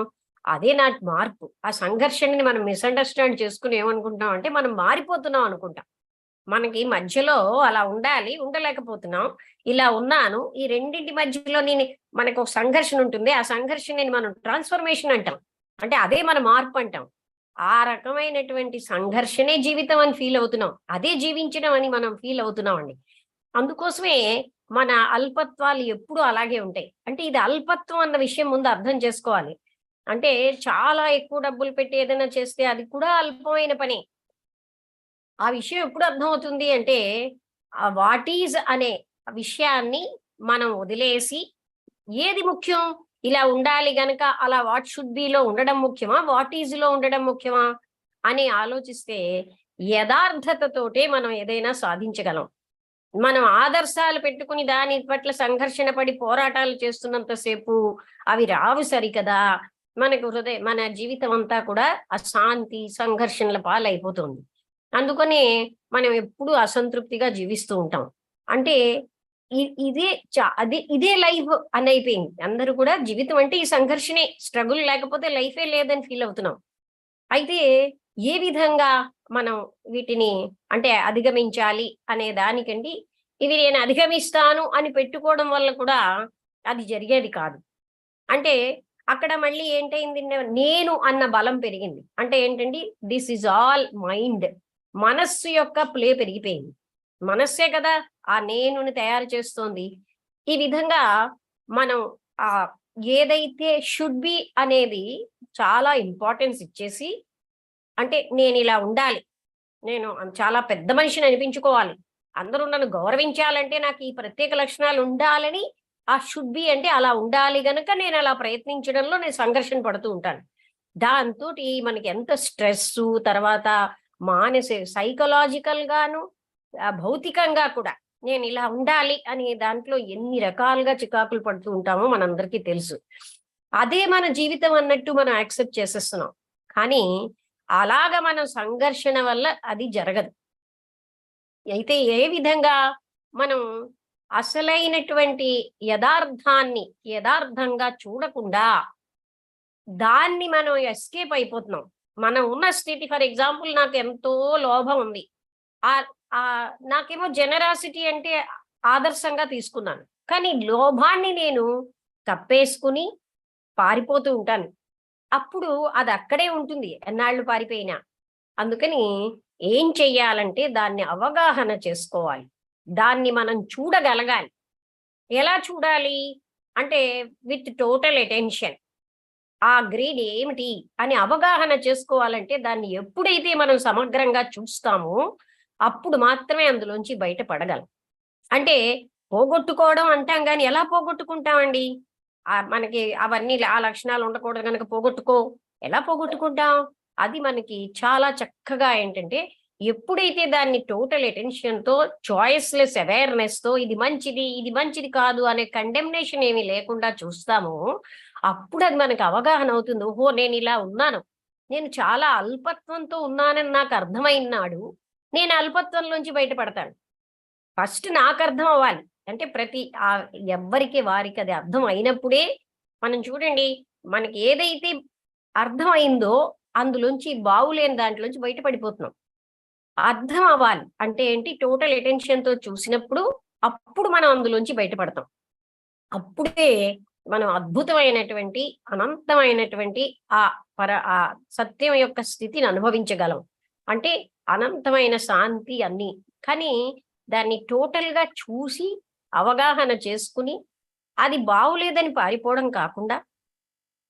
అదే నా మార్పు. ఆ సంఘర్షణని మనం మిస్అండర్స్టాండ్ చేసుకుని ఏమనుకుంటాం అంటే మనం మారిపోతున్నాం అనుకుంటాం. మనకి మధ్యలో అలా ఉండాలి, ఉండలేకపోతున్నాం, ఇలా ఉన్నాను, ఈ రెండింటి మధ్యలో మనకు ఒక సంఘర్షణ ఉంటుంది. ఆ సంఘర్షణని మనం ట్రాన్స్ఫర్మేషన్ అంటాం. అంటే అదే మన మార్పు అంటాం. ఆ రకమైనటువంటి సంఘర్షణే జీవితం అని ఫీల్ అవుతున్నాం, అదే జీవించడం అని మనం ఫీల్ అవుతున్నాం అండి. అందుకోసమే మన అల్పత్వాలు ఎప్పుడూ అలాగే ఉంటాయి. అంటే ఇది అల్పత్వం అన్న విషయం ముందు అర్థం చేసుకోవాలి. అంటే చాలా ఎక్కువ డబ్బులు పెట్టి ఏదైనా చేస్తే అది కూడా అల్పమైన పని. ఆ విషయం ఎప్పుడు అర్థమవుతుంది అంటే వాట్ ఈజ్ అనే విషయాన్ని మనం వదిలేసి ఏది ముఖ్యం, ఇలా ఉండాలి గనక అలా వాట్ షుడ్ బి లో ఉండడం ముఖ్యమా, వాట్ ఈజ్ లో ఉండడం ముఖ్యమా అని ఆలోచిస్తే యథార్థతతోటే మనం ఏదైనా సాధించగలం. మనం ఆదర్శాలు పెట్టుకుని దాని పట్ల సంఘర్షణ పడి పోరాటాలు చేస్తున్నంతసేపు అవి రావు సరికదా. మన జీవితం అంతా కూడా అశాంతి సంఘర్షణల పాలైపోతుంది. అందుకని మనం ఎప్పుడూ అసంతృప్తిగా జీవిస్తూ ఉంటాం. అంటే ఇదే లైఫ్ అని అయిపోయింది. అందరూ కూడా జీవితం అంటే ఈ సంఘర్షణే, స్ట్రగుల్ లేకపోతే లైఫే లేదని ఫీల్ అవుతున్నాం. అయితే ఏ విధంగా మనం వీటిని అంటే అధిగమించాలి అనే దానికండి, ఇవి నేను అధిగమిస్తాను అని పెట్టుకోవడం వల్ల కూడా అది జరిగేది కాదు. అంటే అక్కడ మళ్ళీ ఏంటైంది, నేను అన్న బలం పెరిగింది. అంటే ఏంటండి, దిస్ ఈజ్ ఆల్ మైండ్, మనస్సు యొక్క ప్లే పెరిగిపోయింది. మనస్సే కదా ఆ నేనుని తయారు చేస్తోంది. ఈ విధంగా మనం ఏదైతే షుడ్ బి అనేది చాలా ఇంపార్టెన్స్ ఇచ్చేసి, అంటే నేను ఇలా ఉండాలి, నేను చాలా పెద్ద మనిషిని అనిపించుకోవాలి, అందరూ నన్ను గౌరవించాలంటే నాకు ఈ ప్రత్యేక లక్షణాలు ఉండాలని ఆ షుడ్ బి అంటే అలా ఉండాలి గనక నేను అలా ప్రయత్నించడంలో నేను సంఘర్షణ పడుతూ ఉంటాను. దాంతో మనకి ఎంత స్ట్రెస్, తర్వాత సైకలాజికల్ గాను భౌతికంగా కూడా నేను ఇలా ఉండాలి అని దాంట్లో ఎన్ని రకాలుగా చికాకులు పడుతూ ఉంటామో మనందరికీ తెలుసు. అదే మన జీవితం అన్నట్టు మనం యాక్సెప్ట్ చేసేస్తున్నాం. కానీ అలాగా మనం సంఘర్షణ వల్ల అది జరగదు. అయితే ఏ విధంగా మనం అసలైనటువంటి యథార్థంగా చూడకుండా దాన్ని మనం ఎస్కేప్ అయిపోతున్నాం. మనం ఉన్న స్థితి, ఫర్ ఎగ్జాంపుల్ నాకు ఎంతో లోభం ఉంది. నాకేమో జెనరాసిటీ అంటే ఆదర్శంగా తీసుకున్నాను. కానీ లోభాన్ని నేను కప్పేసుకుని పారిపోతూ ఉంటాను. అప్పుడు అది అక్కడే ఉంటుంది ఎన్నాళ్ళు పారిపోయినా. అందుకని ఏం చెయ్యాలంటే దాన్ని అవగాహన చేసుకోవాలి. దాన్ని మనం చూడగలగాలి. ఎలా చూడాలి అంటే విత్ టోటల్ అటెన్షన్. ఆ గ్రీడ్ ఏమిటి అని అవగాహన చేసుకోవాలంటే దాన్ని ఎప్పుడైతే మనం సమగ్రంగా చూస్తామో అప్పుడు మాత్రమే అందులోంచి బయటపడగలం. అంటే పోగొట్టుకోవడం అంటాం కానీ ఎలా పోగొట్టుకుంటామండి? మనకి అవన్నీ ఆ లక్షణాలు ఉండకూడదు కనుక పోగొట్టుకో, ఎలా పోగొట్టుకుంటాం? అది మనకి చాలా చక్కగా ఏంటంటే ఎప్పుడైతే దాన్ని టోటల్ అటెన్షన్‌తో, చాయిస్‌లెస్ అవేర్‌నెస్‌తో ఇది మంచిది కాదు అనే కండెమ్నేషన్ ఏమీ లేకుండా చూస్తామో, అప్పుడు అది మనకు అవగాహన అవుతుంది. ఓహో! నేనిలా ఉన్నాను. నేను చాలా అల్పత్వంతో ఉన్నానని నాకు అర్థమైనాడు. నేను అల్పత్వంలోంచి బయటపడతాను. ఫస్ట్ నాకు అర్థం అవ్వాలి. అంటే ఎవ్వరికి వారికి అది అర్థం అయినప్పుడే మనం చూడండి, మనకి ఏదైతే అర్థమైందో అందులోంచి బాగులేని దాంట్లోంచి బయటపడిపోతున్నాం. అర్థం అవ్వాలి. అంటే ఏంటి? టోటల్ అటెన్షన్‌తో చూసినప్పుడు అప్పుడు మనం అందులోంచి బయటపడతాం. అప్పుడే మనం అద్భుతమైనటువంటి, అనంతమైనటువంటి ఆ సత్యం యొక్క స్థితిని అనుభవించగలం. అంటే అనంతమైన శాంతి అన్నీ. కానీ దాన్ని టోటల్‌గా చూసి, అవగాహన చేసుకుని, అది బావులేదని పారిపోవడం కాకుండా,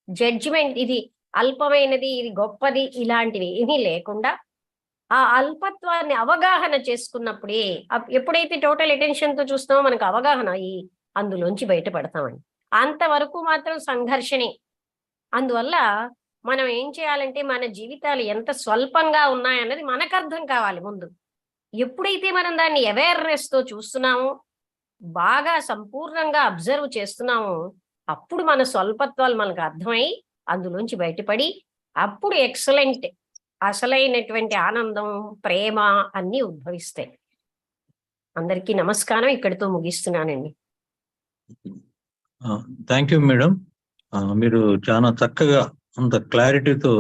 జడ్జిమెంట్ ఇది అల్పమైనది, ఇది గొప్పది ఇలాంటివి ఏమీ లేకుండా, ఆ అల్పత్వాన్ని అవగాహన చేసుకున్నప్పుడే ఎప్పుడైతే టోటల్ అటెన్షన్‌తో చూస్తామో మనకు అవగాహన అయ్యి అందులోంచి బయటపడతామండి. అంతవరకు మాత్రం సంఘర్షణే. అందువల్ల మనం ఏం చేయాలంటే మన జీవితాలు ఎంత స్వల్పంగా ఉన్నాయన్నది మనకర్థం కావాలి ముందు. ఎప్పుడైతే మనం దాన్ని అవేర్‌నెస్‌తో చూస్తున్నామో, బాగా సంపూర్ణంగా అబ్జర్వ్ చేస్తున్నామో, అప్పుడు మన స్వల్పత్వాలు మనకు అర్థమై అందులోంచి బయటపడి అప్పుడు ఎక్సలెంట్ అసలైనటువంటి ఆనందం, ప్రేమ అన్నీ ఉద్భవిస్తాయి. అందరికీ నమస్కారం. ఇక్కడితో ముగిస్తున్నానండి. Thank you madam. మీరు చాలా చక్కగా అంత క్లారిటీతో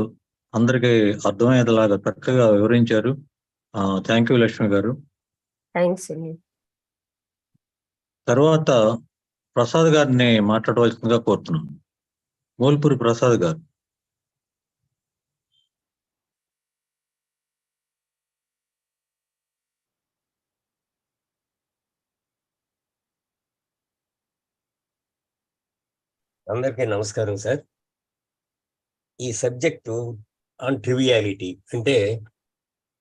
అందరికీ అర్థమయ్యేలాగా చక్కగా వివరించారు. థ్యాంక్ యూ లక్ష్మి గారు. థ్యాంక్స్ అండి. తర్వాత ప్రసాద్ గారిని మాట్లాడవలసిందిగా కోరుతున్నాను. మూల్పూరి ప్రసాద్ గారు. అందరికీ నమస్కారం సార్. ఈ సబ్జెక్టు ఆన్ ట్రివియాలిటీ అంటే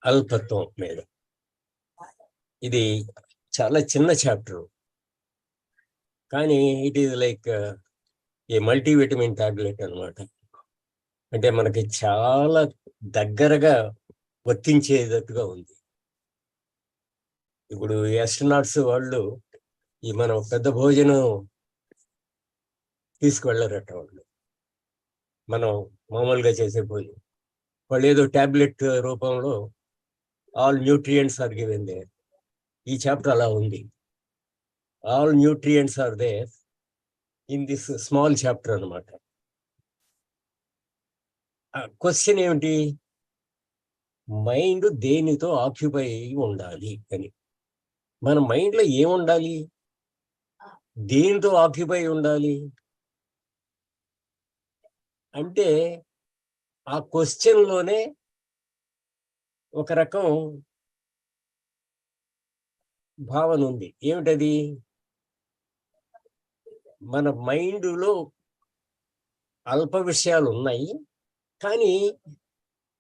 అల్పత్వం మీద, ఇది చాలా చిన్న చాప్టర్, కానీ it is like A multivitamin tablet అన్నమాట. అంటే మనకి చాలా దగ్గరగా వర్తించేటట్టుగా ఉంది. ఇప్పుడు ఆస్ట్రోనాట్స్ వాళ్ళు ఈ మనం పెద్ద భోజనం తీసుకువెళ్ళరట. వాళ్ళు మనం మామూలుగా చేసే భోజనం, వాళ్ళు ఏదో టాబ్లెట్ రూపంలో all nutrients are given there. ఈ చాప్టర్ అలా ఉంది. All nutrients are there in this small chapter అన్నమాట. క్వశ్చన్ ఏమిటి? మైండ్ దేనితో ఆక్యుపై ఉండాలి అని. మన మైండ్లో ఏముండాలి, దేనితో ఆక్యుపై ఉండాలి అంటే ఆ క్వశ్చన్లోనే ఒక రకం భావన ఉంది. ఏమిటది? మన మైండ్లో అల్ప విషయాలు ఉన్నాయి, కానీ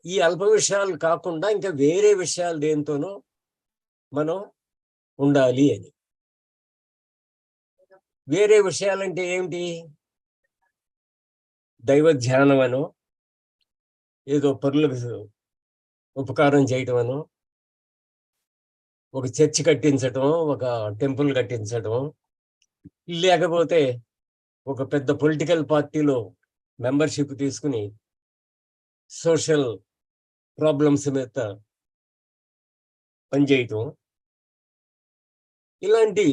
ఈ అల్ప విషయాలు కాకుండా ఇంకా వేరే విషయాలు దేనితోనో మనం ఉండాలి అని. వేరే విషయాలంటే ఏమిటి? దైవ ధ్యానం అనో, ఏదో పరులకు ఉపకారం చేయటం అనో, ఒక చర్చ్ కట్టించటం, ఒక టెంపుల్ కట్టించటం, లేకపోతే ఒక పెద్ద పొలిటికల్ పార్టీలో మెంబర్షిప్ తీసుకుని సోషల్ ప్రాబ్లమ్స్ మీద పనిచేయటం, ఇలాంటి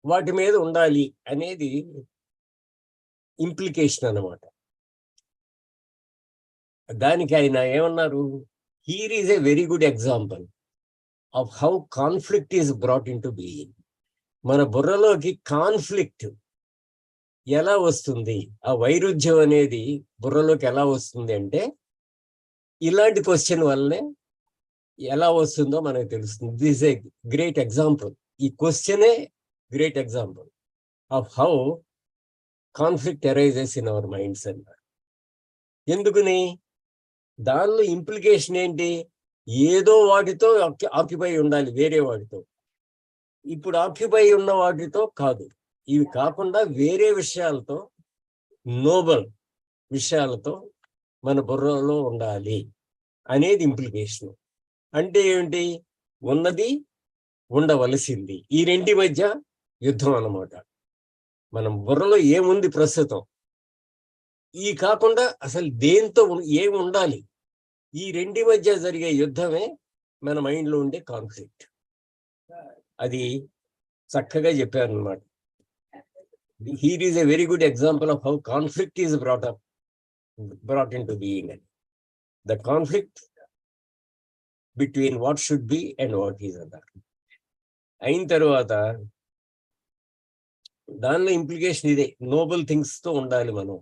వాటి మీద ఉండాలి అనేది ఇంప్లికేషన్ అన్నమాట. దానికి ఆయన ఏమన్నారు, here is a very good example of how conflict is brought in to being. మన బుర్రలోకి కాన్ఫ్లిక్ట్ ఎలా వస్తుంది, ఆ వైరుధ్యం అనేది బుర్రలోకి ఎలా వస్తుంది అంటే ఇలాంటి క్వశ్చన్ వల్లనే ఎలా వస్తుందో మనకు తెలుస్తుంది. This a great example. ఈ క్వశ్చనే great example of how conflict arises in our minds అన్నారు. ఎందుకని? దానిలో ఇంప్లికేషన్ ఏంటి? ఏదో వాటితో ఆక్యుపై ఉండాలి, వేరే వాటితో. ఇప్పుడు ఆక్యుపై ఉన్న వాటితో కాదు, ఇవి కాకుండా వేరే విషయాలతో, నోబల్ విషయాలతో మన బుర్రలో ఉండాలి అనేది ఇంప్లికేషన్. అంటే ఏంటి? ఉన్నది ఉండవలసింది, ఈ రెంటి మధ్య యుద్ధం అన్నమాట. మనం బుర్రలో ఏముంది ప్రస్తుతం, ఈ కాకుండా అసలు దేంతో ఏమి ఉండాలి, ఈ రెంటి మధ్య జరిగే యుద్ధమే మన మైండ్లో ఉండే కాన్ఫ్లిక్ట్. అది చక్కగా చెప్పారు అన్నమాట. Here is a very good example of how conflict is brought into being. The conflict between what should be and what is other. అయిన తర్వాత దానిలో ఇంప్లికేషన్ ఇదే, నోబల్ థింగ్స్ తో ఉండాలి మనం.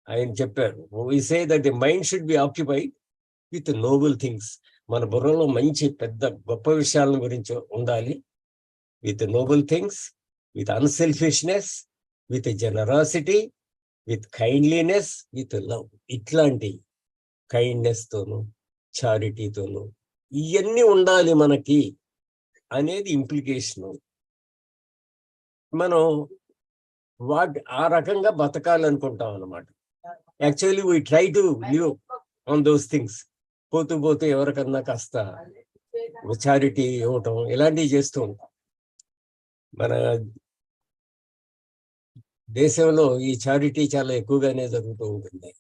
ఆయన చెప్పారు, we say that the mind should be occupied with noble things. మన బుర్రలో మంచి పెద్ద గొప్ప విషయాల గురించి ఉండాలి. with noble things, with unselfishness, with generosity, with kindliness, with love. ఇట్లాంటి కైండ్నెస్ తోను, చారిటీతోను ఇవన్నీ ఉండాలి మనకి అనేది ఇంప్లికేషన్. మనం ఆ రకంగా బతకాలనుకుంటాం అన్నమాట. Actually we try to live on those things. పోతూ ఎవరికన్నా కాస్త చారిటీ ఇవ్వటం, ఇలాంటివి చేస్తూ ఉంటాం. మన దేశంలో ఈ చారిటీ చాలా ఎక్కువగానే జరుగుతూ ఉంటుంది.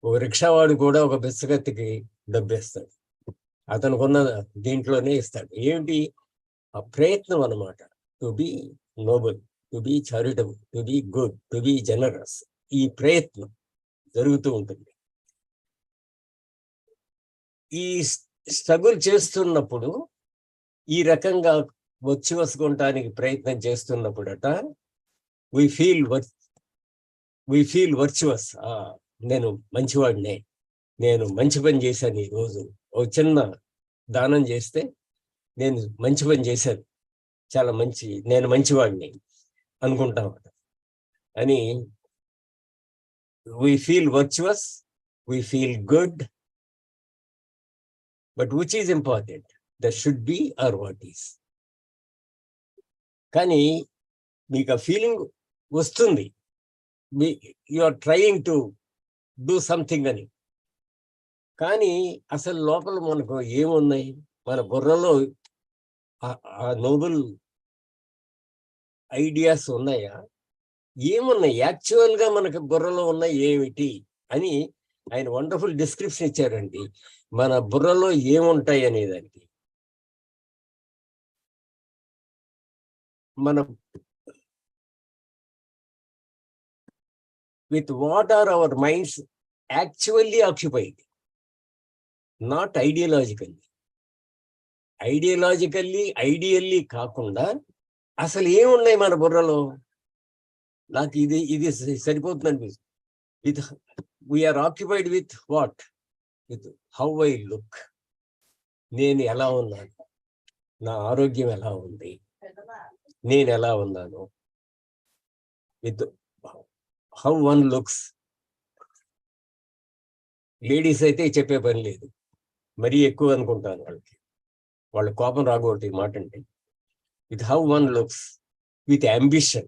ఒక రిక్షావాడు కూడా ఒక బెచ్చగత్తికి డబ్బేస్తాడు, అతనుకున్న దీంట్లోనే ఇస్తాడు. ఏమిటి? ఆ ప్రయత్నం అన్నమాట. To be Nobel, to be charitable, to be good, to be generous. ఈ ప్రయత్నం జరుగుతూ ఉంటుంది. ఈ స్ట్రగుల్ చేస్తున్నప్పుడు, ఈ రకంగా వచ్చి వసుకోవటానికి ప్రయత్నం చేస్తున్నప్పుడట we feel virtuous. నేను మంచివాడినే, నేను మంచి పని చేశాను, ఈరోజు ఒక చిన్న దానం చేస్తే నేను మంచి పని చేశాను, చాలా మంచి, నేను మంచివాడిని అనుకుంటాం అని. we feel virtuous, we feel good, but which is important? There should be or what is. కానీ మీకు ఆ ఫీలింగ్ వస్తుంది, you are trying to do something అని. కానీ అసలు లోపల మనకు ఏమున్నాయి? మన బుర్రలో ఆ నోబుల్ ఐడియాస్ ఉన్నాయా? ఏమున్నాయి యాక్చువల్గా మనకు బుర్రలో ఉన్నాయి ఏమిటి అని ఆయన వండర్ఫుల్ డిస్క్రిప్షన్ ఇచ్చారండి. మన బుర్రలో ఏముంటాయి అనే దానికి. మన with what are our minds actually occupied, not ideologically. Ideally కాకుండా అసలు ఏమున్నాయి మన బుర్రలో? నాకు ఇది సరిపోతుంది అనిపిస్తుంది. with we are occupied with what? with how I look. నేను ఎలా ఉన్నాను, నా ఆరోగ్యం ఎలా ఉంది, నేను ఎలా ఉన్నాను. with how one looks. Ladies అయితే చెప్పే పని లేదు, మరీ ఎక్కువ అనుకుంటాను వాళ్ళకి, వాళ్ళ కోపం రాకూడదు ఈ మాట అంటే. with how one looks, with ambition,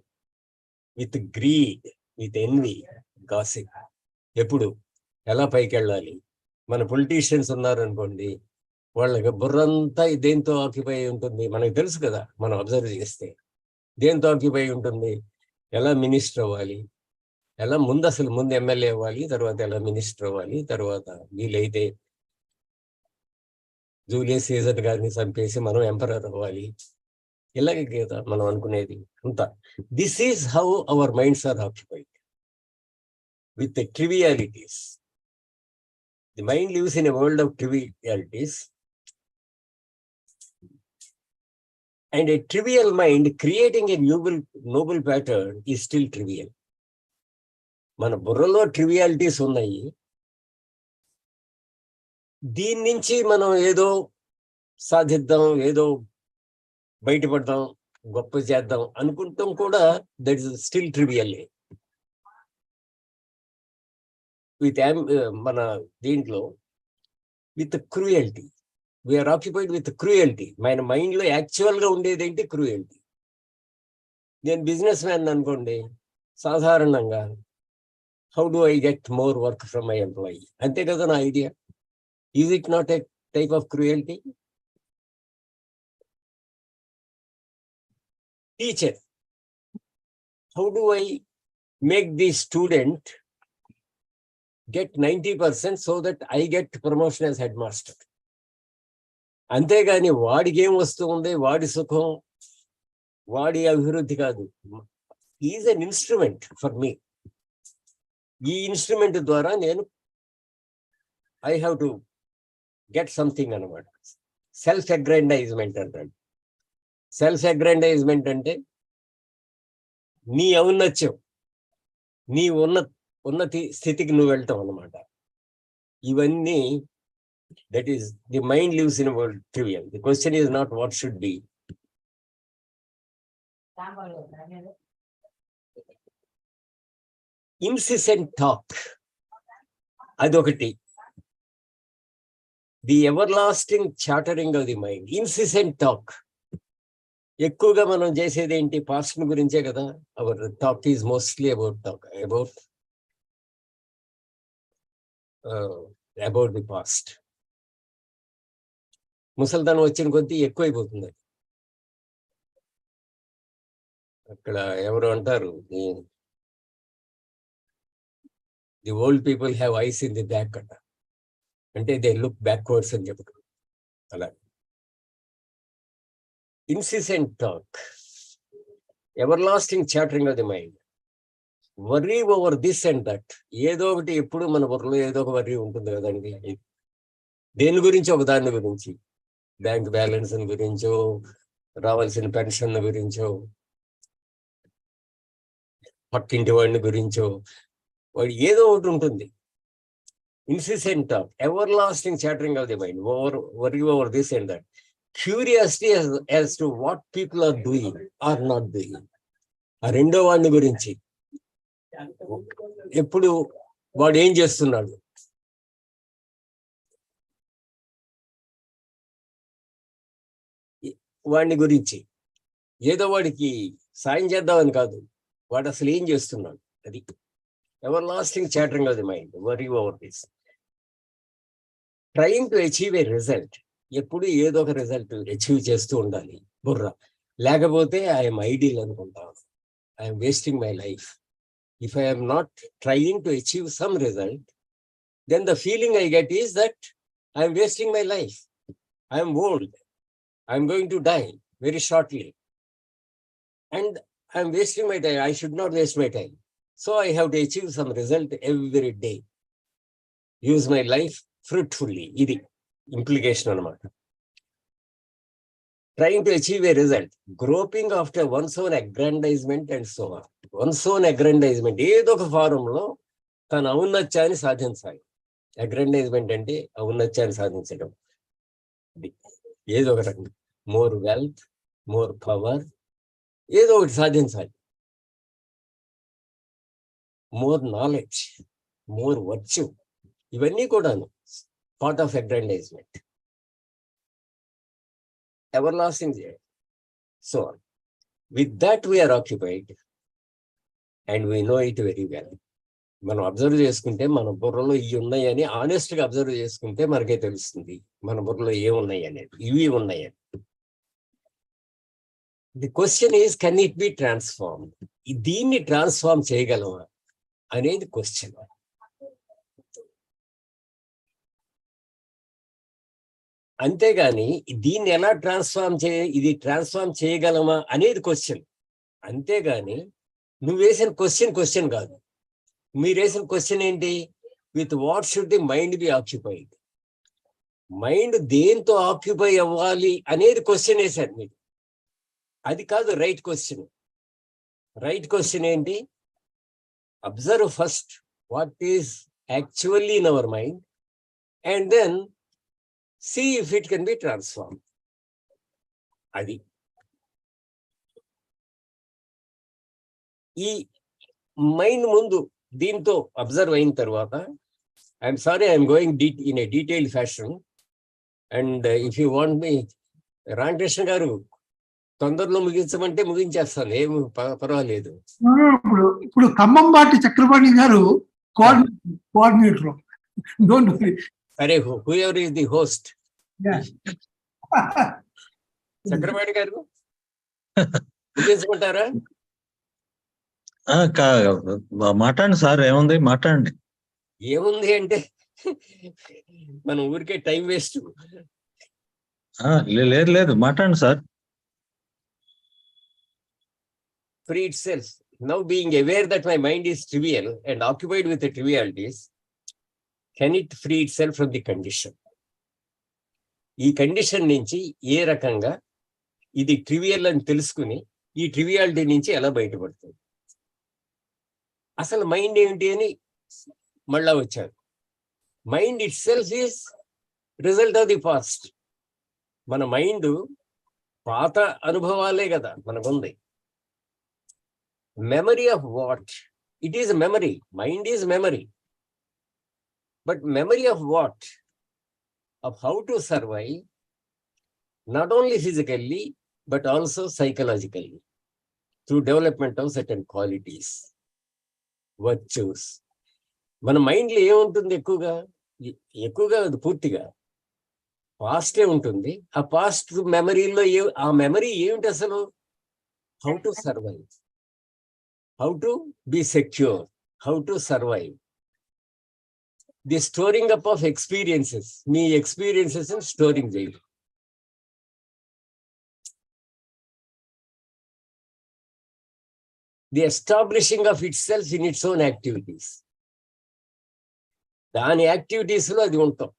with greed, with envy, gossip. ఎప్పుడు ఎలా పైకి వెళ్ళాలి? మన పొలిటీషియన్స్ ఉన్నారనుకోండి, వాళ్ళకి బుర్రంతా దేంతో ఆక్యుపై ఉంటుంది మనకు తెలుసు కదా, మనం అబ్జర్వ్ చేస్తే. దేంతో ఆక్యుపై ఉంటుంది? ఎలా మినిస్టర్ అవ్వాలి, ఎలా ముందు ఎమ్మెల్యే అవ్వాలి, తర్వాత ఎలా మినిస్టర్ అవ్వాలి, తర్వాత వీలైతే జూలియస్ సీజర్ గారిని చంపేసి మనం ఎంపరర్ అవ్వాలి, ఇలాగే కదా మనం అనుకునేది అంతా. This is how our minds are occupied with the trivialities. The mind lives in a world of trivialities. And a trivial mind creating a noble pattern is still trivial. మన బుర్రలో ట్రివియాలిటీస్ ఉన్నాయి. దీని నుంచి మనం ఏదో సాధిద్దాం, ఏదో బయటపడదాం, గొప్ప చేద్దాం అనుకుంటాం కూడా, that is still trivial. With మన దీంట్లో with cruelty, we are occupied with cruelty. మన మైండ్లో యాక్చువల్గా ఉండేది ఏంటి? క్రూయల్టీ. నేను బిజినెస్ మ్యాన్ అనుకోండి, సాధారణంగా how do I get more work from my employee, అంతే కదా నా idea. Is it not a type of cruelty? Teacher, how do I make the student get 90% so that I get promotion as headmaster. అంతేగాని వాడికి ఏం వస్తుంది, వాడి సుఖం, వాడి అభివృద్ధి కాదు. Is an instrument for me. ఈ ఇన్స్ట్రుమెంట్ ద్వారా నేను I have to get something అన్నమాట. సెల్ఫ్ అగ్రాండైజ్మెంట్ అంటాడు. సెల్ఫ్ అగ్రాండైజ్మెంట్ అంటే నీ ఔన్నత్యం, నీ ఉన్నతి స్థితికి నువ్వు వెళ్తావు అన్నమాట. ఇవన్నీ, that is the mind lives in world trivial. The question is not what should be. Incessant talk అదొకటి. The ever lasting chattering of the mind. Incessant talk. ఎక్కువగా మనం చేసేది ఏంటి? పాస్ట్ గురించే కదా. Our talk is mostly about talk about the past. ముసల్దానం వచ్చిన కొద్దీ ఎక్కువైపోతుంది. అక్కడ ఎవరు అంటారు, the old people have eyes in the back అంట. అంటే దే లుక్ బ్యాక్వర్డ్స్ అని చెప్తారు. అలా ఇన్సిసెంట్ talk, ever lasting chattering of the mind. Worry over this and that. ఏదో ఒకటి ఎప్పుడు మన బుర్రలో ఏదో ఒక వర్రీ ఉంటుంది కదండి. దేని గురించి? ఒక దాని గురించి, బ్యాంక్ బ్యాలెన్స్ గురించో, రావాల్సిన పెన్షన్ గురించో, పక్కింటి వాడిని గురించో, వాడు ఏదో ఒకటి ఉంటుంది. Incessant talk, ever lasting chattering of the mind, worry over this and that. Curiosity as to what people are doing or not doing. ఆ రెండో వాడిని గురించి ఎప్పుడు వాడు ఏం చేస్తున్నాడు, వాడిని గురించి. ఏదో వాడికి సాయం చేద్దామని కాదు, వాడు అసలు ఏం చేస్తున్నాడు. అది ever lasting chattering of the mind, worry over this. Trying to achieve a result. ఎప్పుడు ఏదో ఒక రిజల్ట్ అచీవ్ చేస్తూ ఉండాలి బుర్ర. లేకపోతే ఐఎమ్ ఐడియల్ అనుకుంటాను, I'm wasting my life. If I am not trying to achieve some result, then the feeling I get is that I am wasting my life. I am old. I am going to die very shortly. And I am wasting my time. I should not waste my time. So I have to achieve some result every day. Use my life fruitfully. Idi implication anamata. Trying to achieve a result, groping after one's own aggrandizement and so on. One's own aggrandizement, ఏదో ఒక ఫారంలో తన ఔన్నత్యాన్ని సాధించాలి. అగ్రాండైజ్మెంట్ అంటే ఔన్నత్యాన్ని సాధించడం. ఏదో ఒక రకంగా మోర్ వెల్త్, మోర్ పవర్, ఏదో ఒకటి సాధించాలి. మోర్ నాలెడ్జ్, మోర్ వర్చ్యూ, ఇవన్నీ కూడాను part of aggrandizement. everlasting joy. So on. With that we are occupied and we know it very well. మనం అబ్జర్వ్ చేసుకుంటే మన బుర్రలో ఇవి ఉన్నాయని ఆనెస్ట్గా అబ్జర్వ్ చేసుకుంటే మనకే తెలుస్తుంది మన బుర్రలో ఏమున్నాయి అనేది. ఇవి ఉన్నాయని. The question is, can it be transform? దీన్ని ట్రాన్స్ఫార్మ్ చేయగలమా అనేది క్వశ్చన్. అంతేగాని దీన్ని ఎలా ఇది ట్రాన్స్ఫార్మ్ చేయగలమా అనేది క్వశ్చన్. అంతేగాని నువ్వు వేసిన క్వశ్చన్ కాదు. మీరు వేసిన క్వశ్చన్ ఏంటి? With what should the mind be occupied. Mind దేంతో ఆక్యుపై అవ్వాలి అనేది క్వశ్చన్ వేశారు మీరు. అది కాదు రైట్ క్వశ్చన్. రైట్ క్వశ్చన్ ఏంటి? Observe first what is actually in our mind and then see if it can be transformed. అది ఈ మైండ్ ముందు దీంతో అబ్జర్వ్ అయిన తర్వాత, I'm sorry I'm going in a detailed fashion, and if you want me Ramakrishna గారు తొందరలో ముగించమంటే ముగించేస్తాను, ఏమి పర్వాలేదు. ఇప్పుడు Khammambati Chakrapani garu coordinator. Don't worry. సరే, whoever is the host. Chakrapani garu ముగించమంటారా? మాట్లాడండి సార్, ఏముంది మాట్లాడండి. ఏముంది అంటే మనం ఊరికే టైం వేస్ట్. లేదు మాట్లాడండి sir. Free itself. Now being aware that my mind is trivial and occupied with the trivialities, can it free itself from the condition? ఈ కండిషన్ నుంచి ఏ రకంగా ఇది ట్రివియల్ అని తెలుసుకుని ఈ ట్రివియాలిటీ నుంచి ఎలా బయటపడుతుంది? అసలు మైండ్ ఏమిటి అని మళ్ళా వచ్చారు. Mind it self is result of the past. మన మైండ్ పాత అనుభవాలే కదా మనకుంది. Memory of what? It is a memory. Mind is memory. But memory of what? Of how to survive, not only physically, but also psychologically, through development of certain qualities, virtues. మన మైండ్లో ఏముంటుంది? ఎక్కువగా పూర్తిగా paste ఉంటుంది. ఆ past మెమరీలో ఆ memory ఏమిటి అసలు? How to survive, how to be secure, how to survive. The storing up of experiences, me experiences and storing them. The establishing of itself in its own activities. దాని activities లో అది ఉంటాం.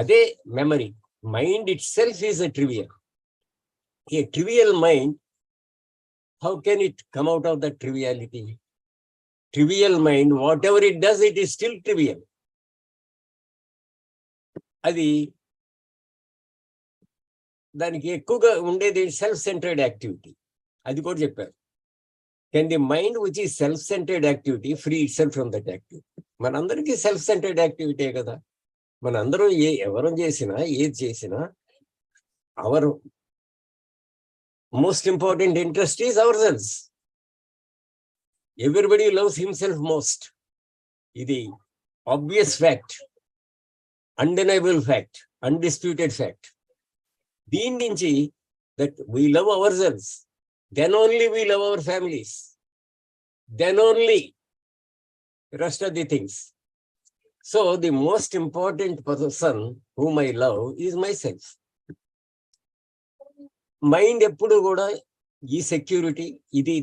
అదే memory. Mind it self is a trivial. A trivial mind, how can it come out of that triviality? Trivial mind, whatever it does, it is still trivial. అది దానికి ఎక్కువగా ఉండేది self centred activity. అది కూడా చెప్పారు. కెన్ ది మైండ్ విచ్ ఈ self centred activity free it self from that activity? మనందరికీ self centred activity కదా. మనందరం ఎవరు చేసినా ఏది చేసినా hour most important interest is ourselves. Everybody loves himself most. Idi obvious fact, undeniable fact, undisputed fact. Deen nunchi that we love ourselves, then only we love our families, then only rest of the things. So the most important person whom I love is myself. Mind ఎప్పుడు కూడా ఈ security,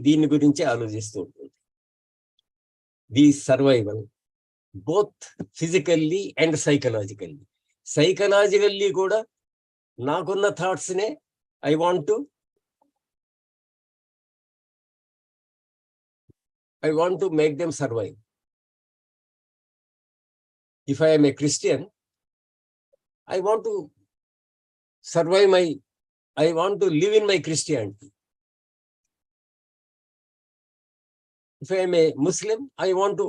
దీని గురించి ఆలోచిస్తూ ఉంటుంది. The survival both physically and psychologically. Psychologically కూడా నాకున్న థాట్స్నే I want to make them survive. If I am a Christian, I want to survive I want to live in my Christianity. If I am a Muslim, I want to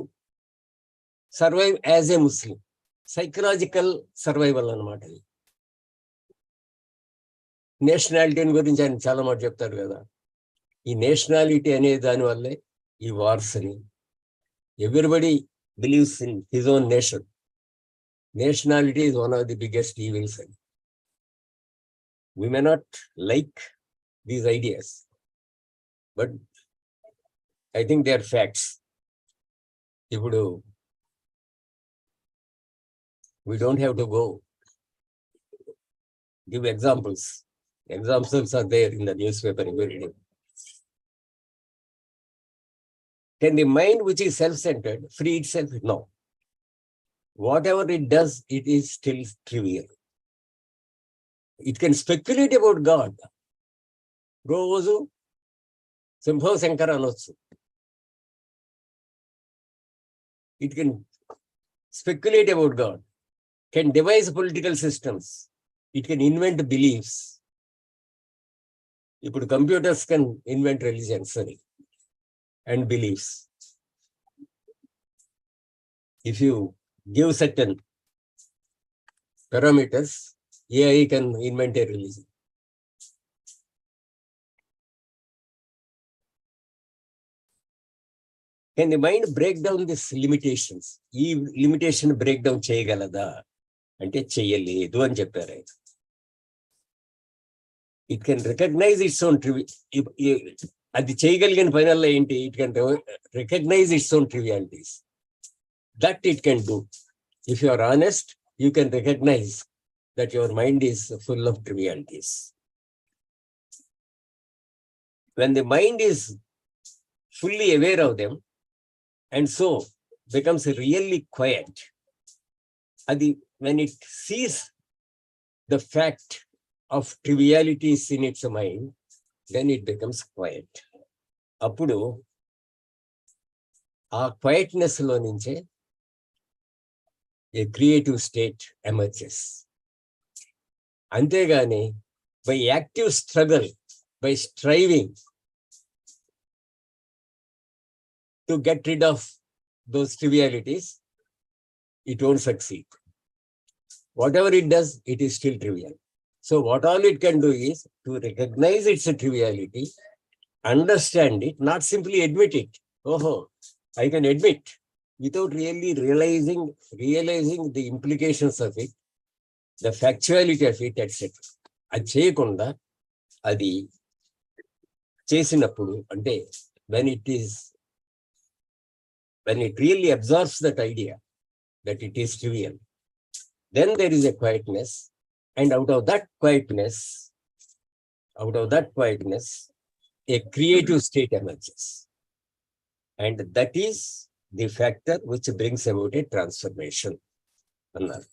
survive as a Muslim. Psychological survival అన్నమాట. Nationality గురించి ఆయన చాలా మాట చెప్తారు కదా. ఈ nationality అనే దాని వల్లే ఈ వార్స్ అని. Everybody believes in his own nation. Nationality is one of the biggest evils. We may not like these ideas, but I think they are facts. We don't have to go Give examples. Examples are there in the newspaper every day. Can the mind which is self-centered free itself? No. Whatever it does, it is still trivial. It can speculate about God. Roju, Simpho Sankara anotsu. It can speculate about God, can devise political systems. It can invent beliefs. If computers can invent religions and beliefs. If you give certain parameters, AI can invent a religion. Can the mind break down these limitations? Ee limitation breakdown cheyagalada ante cheyaledu ani chepparu. It can recognize its own adi cheyagalgani finally enti, it can recognize its own trivialities. That it can do. If you are honest, you can recognize that your mind is full of trivialities. When the mind is fully aware of them, and so becomes really quiet, when it sees the fact of trivialities in its mind, then it becomes quiet. Appudu aa quietness lo nunche a creative state emerges. Antegani by active struggle, by striving to get rid of those trivialities, it won't succeed. Whatever it does, it is still trivial. So what all it can do is to recognize its triviality, understand it, not simply admit it. Oh, I can admit, without really realizing the implications of it, the factuality of it, etc. అది చేయకుండా అది చేసినప్పుడు అంటే when it really absorbs that idea that it is trivial, then there is a quietness, and out of that quietness, a creative state emerges. And that is the factor which brings about a transformation. అన్నారు.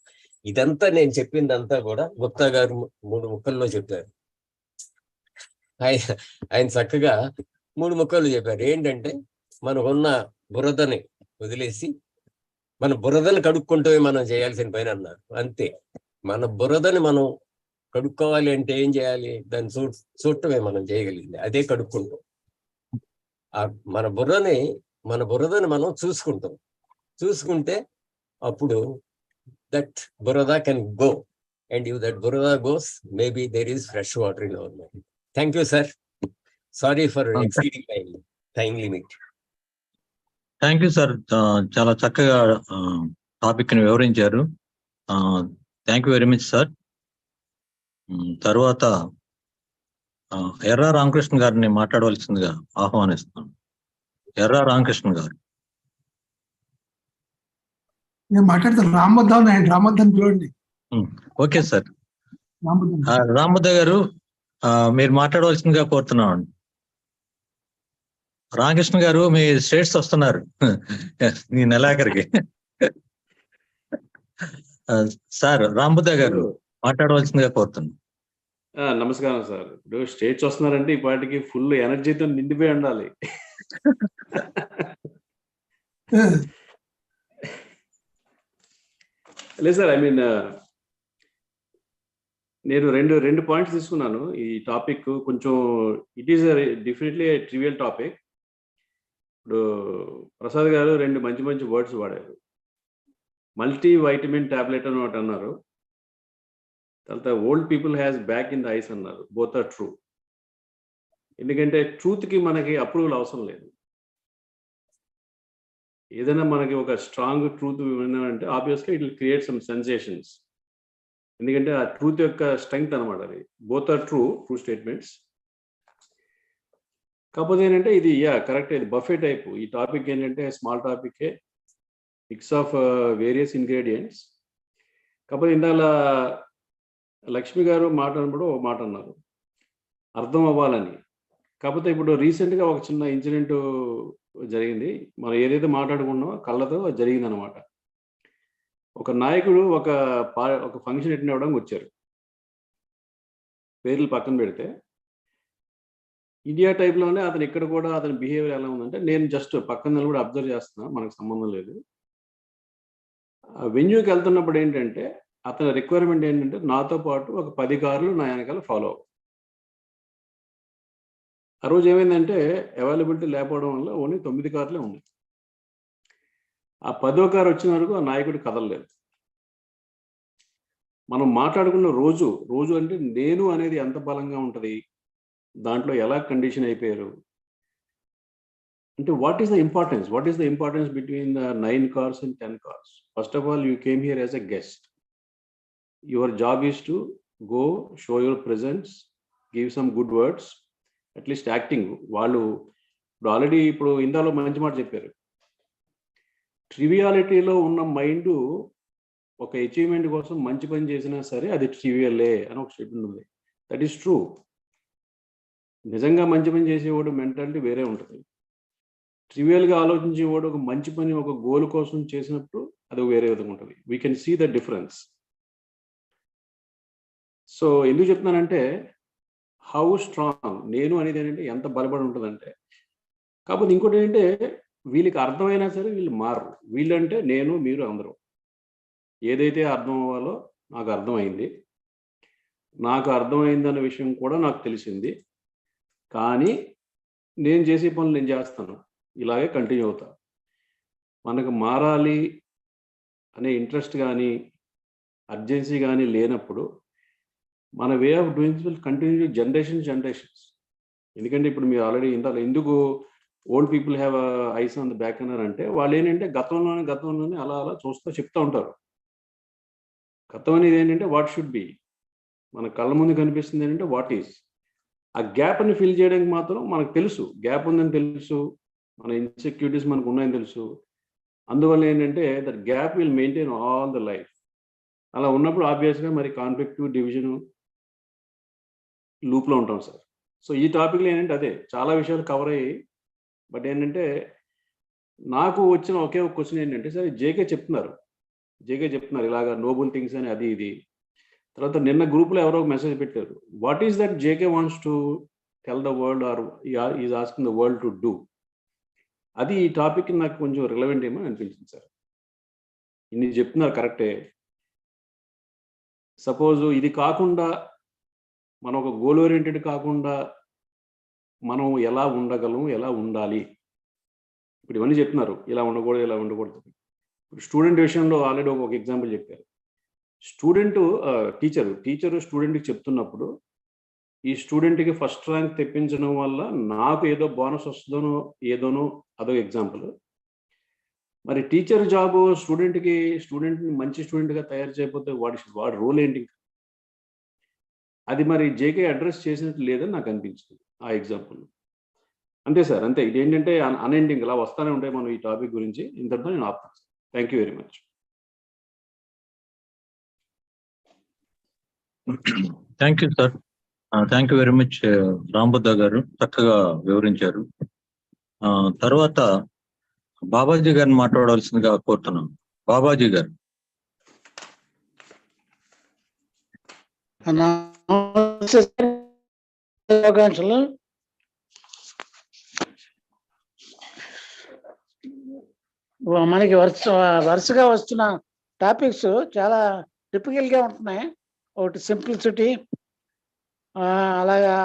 ఇదంతా నేను చెప్పిందంతా కూడా గుప్తా గారు 3 ముక్కల్లో చెప్పారు. ఆయన చక్కగా 3 ముక్కలు చెప్పారు. ఏంటంటే మనకున్న బురదని వదిలేసి మన బురదను కడుక్కుంటూ మనం చేయాల్సిన పని అన్నారు. అంతే. మన బురదని మనం కడుక్కోవాలి అంటే ఏం చేయాలి? దాన్ని చూడటమే మనం చేయగలిగింది. అదే కడుక్కుంటాం. మన బురదని మనం చూసుకుంటే అప్పుడు that burada can go, and if that burada goes, maybe there is fresh water in our mind. Thank you, sir. Sorry for exceeding my time limit. Thank you sir. చాలా చక్కగా టాపిక్ ని వివరించారు. Thank you very much sir. తర్వాత ఎర్రా రామకృష్ణ గారిని మాట్లాడవలసిందిగా ఆహ్వానిస్తున్నాను. ఎర్రా రామకృష్ణ గారు. నేను మాట్లాడతాను. రామబద్ధాన్ని పిలవండి. Okay sir. రామబుద్ధ గారు మీరు మాట్లాడవలసిందిగా కోరుతున్నామండి. రామకృష్ణ గారు మీ స్టేట్స్ వస్తున్నారు ఈ నెలాఖరికి. సార్ రామబుద్ధ గారు మాట్లాడవలసిందిగా కోరుతున్నాను. నమస్కారం సార్. ఇప్పుడు స్టేట్స్ వస్తున్నారంటే ఈ పాటికి ఫుల్ ఎనర్జీతో నిండిపోయి ఉండాలి. లేదు సార్, ఐ మీన్ నేను రెండు పాయింట్స్ తీసుకున్నాను. ఈ టాపిక్ కొంచెం it is definitely trivial topic. ఇప్పుడు ప్రసాద్ గారు 2 మంచి వర్డ్స్ వాడారు. మల్టీ వైటమిన్ టాబ్లెట్ అని ఒకటి అన్నారు. తర్వాత old people has back in the eyes అన్నారు. Both are true. ఎందుకంటే ట్రూత్కి మనకి అప్రూవల్ అవసరం లేదు. ఏదైనా మనకి ఒక స్ట్రాంగ్ ట్రూత్ విన్నామంటే ఆబ్వియస్గా it will create some sensations. ఎందుకంటే ఆ ట్రూత్ యొక్క స్ట్రెంగ్త్ అనమాట అది. Both are true statements. కాకపోతే ఏంటంటే ఇది కరెక్ట్, ఇది బఫే టైప్. ఈ టాపిక్ ఏంటంటే స్మాల్ టాపికే, మిక్స్ ఆఫ్ వేరియస్ ఇంగ్రీడియంట్స్. కాకపోతే ఇందాల లక్ష్మి గారు మాట్లాడినప్పుడు ఒక మాట అన్నారు, అర్థం అవ్వాలని. కాకపోతే ఇప్పుడు రీసెంట్గా ఒక చిన్న ఇన్సిడెంట్ జరిగింది. మనం ఏదైతే మాట్లాడుకున్నామో కళ్ళతో జరిగింది అనమాట. ఒక నాయకుడు ఒక ఫంక్షన్ అటెండ్ అవ్వడానికి వచ్చారు. పేర్లు పక్కన పెడితే ఇండియా టైప్లోనే అతను ఇక్కడ కూడా అతని బిహేవియర్ ఎలా ఉందంటే, నేను జస్ట్ పక్కన కూడా అబ్జర్వ్ చేస్తున్నా, మనకు సంబంధం లేదు. వెన్యూకి వెళ్తున్నప్పుడు ఏంటంటే అతని రిక్వైర్మెంట్ ఏంటంటే నాతో పాటు ఒక 10 కార్లు నా వెనకాల ఫాలో అవ్వ. ఆ రోజు ఏమైందంటే అవైలబిలిటీ లేకపోవడం వల్ల ఓన్లీ 9 కార్లే ఉన్నాయి. ఆ 10వ కారు వచ్చిన వరకు ఆ నాయకుడు కదలలేదు. మనం మాట్లాడుకున్న రోజు అంటే నేను అనేది ఎంత బలంగా ఉంటుంది, దాంట్లో ఎలా కండిషన్ అయిపోయారు అంటే, what is the importance between the 9 cars and 10 cars? First of all, you came here as a guest. Your job is to go, show your presence, give some good words, at least acting. వాళ్ళు ఇప్పుడు already ఇందాలో మంచి మాట చెప్పారు. ట్రివియాలిటీలో ఉన్న mind ఒక achievement కోసం మంచి పని చేసినా సరే అది ట్రివియలే అని ఒక స్టేట్మెంట్ ఉంది. That is true. నిజంగా మంచి పని చేసేవాడు మెంటాలిటీ వేరే ఉంటుంది. ట్రివియల్గా ఆలోచించేవాడు ఒక మంచి పని ఒక గోల్ కోసం చేసినప్పుడు అది వేరే విధంగా ఉంటుంది. We can see the difference. So ఎందుకు చెప్తున్నానంటే, హౌ స్ట్రాంగ్ నేను అనేది ఏంటంటే ఎంత బలపడి ఉంటుందంటే, కాకపోతే ఇంకోటి ఏంటంటే వీళ్ళకి అర్థమైనా సరే వీళ్ళు మారరు. వీళ్ళంటే నేను, మీరు అందరూ ఏదైతే అర్థం అవ్వాలో నాకు అర్థమైంది. నాకు అర్థమైందన్న విషయం కూడా నాకు తెలిసింది. కానీ నేను చేసే పనులు నేను చేస్తాను, ఇలాగే కంటిన్యూ అవుతా. మనకు మారాలి అనే ఇంట్రెస్ట్ కానీ అర్జెన్సీ కానీ లేనప్పుడు మన way of doing will continue generations. ఎందుకంటే ఇప్పుడు మీరు ఆల్రెడీ ఎందుకు old people have eyes on the back అన్నారంటే, వాళ్ళు ఏంటంటే గతంలోనే అలా చూస్తూ చెప్తూ ఉంటారు. గతం అనేది ఏంటంటే వాట్ షుడ్ బి, మన కళ్ళ ముందు కనిపిస్తుంది ఏంటంటే వాట్ ఈస్. ఆ గ్యాప్ని ఫిల్ చేయడానికి మాత్రం మనకు తెలుసు, గ్యాప్ ఉందని తెలుసు, మన ఇన్సెక్యూరిటీస్ మనకు ఉన్నాయని తెలుసు. అందువల్ల ఏంటంటే that gap will maintain all the life. అలా ఉన్నప్పుడు ఆబ్వియస్గా మరి కాన్ఫ్లిక్ట్, డివిజన్ లూప్లో ఉంటాం సార్. సో ఈ టాపిక్లో ఏంటంటే అదే చాలా విషయాలు కవర్ అయ్యాయి. బట్ ఏంటంటే నాకు వచ్చిన ఒకే ఒక క్వశ్చన్ ఏంటంటే, సరే జేకే చెప్తున్నారు ఇలాగా నోబుల్ థింగ్స్ అని అది ఇది. తర్వాత నిన్న గ్రూప్లో ఎవరో మెసేజ్ పెట్టారు, what is that JK wants to tell the world or is asking the world to do. అది ఈ టాపిక్ నాకు కొంచెం రిలవెంట్ ఏమో అనిపించింది సార్. ఇన్ని చెప్తున్నారు కరెక్టే. సపోజ్ ఇది కాకుండా మనం ఒక గోల్ ఓరియంటెడ్ కాకుండా మనం ఎలా ఉండగలం, ఎలా ఉండాలి, ఇప్పుడు ఇవన్నీ చెప్తున్నారు, ఇలా ఉండకూడదు. ఇప్పుడు స్టూడెంట్ విషయంలో ఆల్రెడీ ఒక ఎగ్జాంపుల్ చెప్పారు. టీచరు స్టూడెంట్కి చెప్తున్నప్పుడు ఈ స్టూడెంట్కి ఫస్ట్ ర్యాంక్ తెప్పించడం వల్ల నాకు ఏదో బోనస్ వస్తుందనో ఏదోనో అదో ఎగ్జాంపుల్. మరి టీచర్ జాబ్ స్టూడెంట్ని మంచి స్టూడెంట్గా తయారు చేయకపోతే వాడి రోల్ ఏంటి? అది మరి జేకే అడ్రస్ చేసినట్టు లేదని నాకు అనిపించింది ఆ ఎగ్జాంపుల్. అంతే సార్, అంతే. ఇది ఏంటంటే అన్ఎండింగ్ ఇలా వస్తూనే ఉంటాయి మనం ఈ టాపిక్ గురించి. ఇంతటితో నేను ఆపుతాను. Thank you very much. Thank you sir. Thank you very much Rambuddha garu, చక్కగా వివరించారు. తర్వాత బాబాజీ గారిని మాట్లాడాల్సిందిగా కోరుతున్నాను. బాబాజీ గారు. మనకి వరుసగా వస్తున్న టాపిక్స్ చాలా టిపికల్గా ఉంటున్నాయి. ఒకటి సింప్లిసిటీ, అలాగా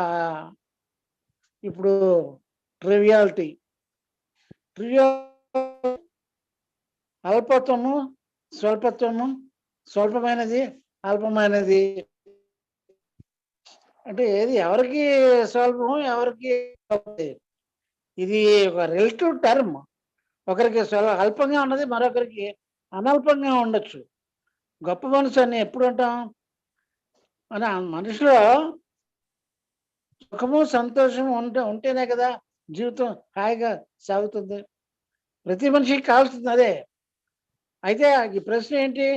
ఇప్పుడు ట్రివియాలిటీ, అల్పత్వము, స్వల్పత్వము, స్వల్పమైనది, అల్పమైనది. అంటే ఏది ఎవరికి స్వల్పము, ఎవరికి ఇది ఒక రిలేటివ్ టర్మ్. ఒకరికి అల్పంగా ఉన్నది మరొకరికి అనల్పంగా ఉండొచ్చు. గొప్ప మనసు అని ఎప్పుడు అంటాం? మన మనిషిలో సుఖము, సంతోషము ఉంటేనే కదా జీవితం హాయిగా సాగుతుంది. ప్రతి మనిషికి కావాల్సింది అదే. అయితే ఈ ప్రశ్న ఏంటి?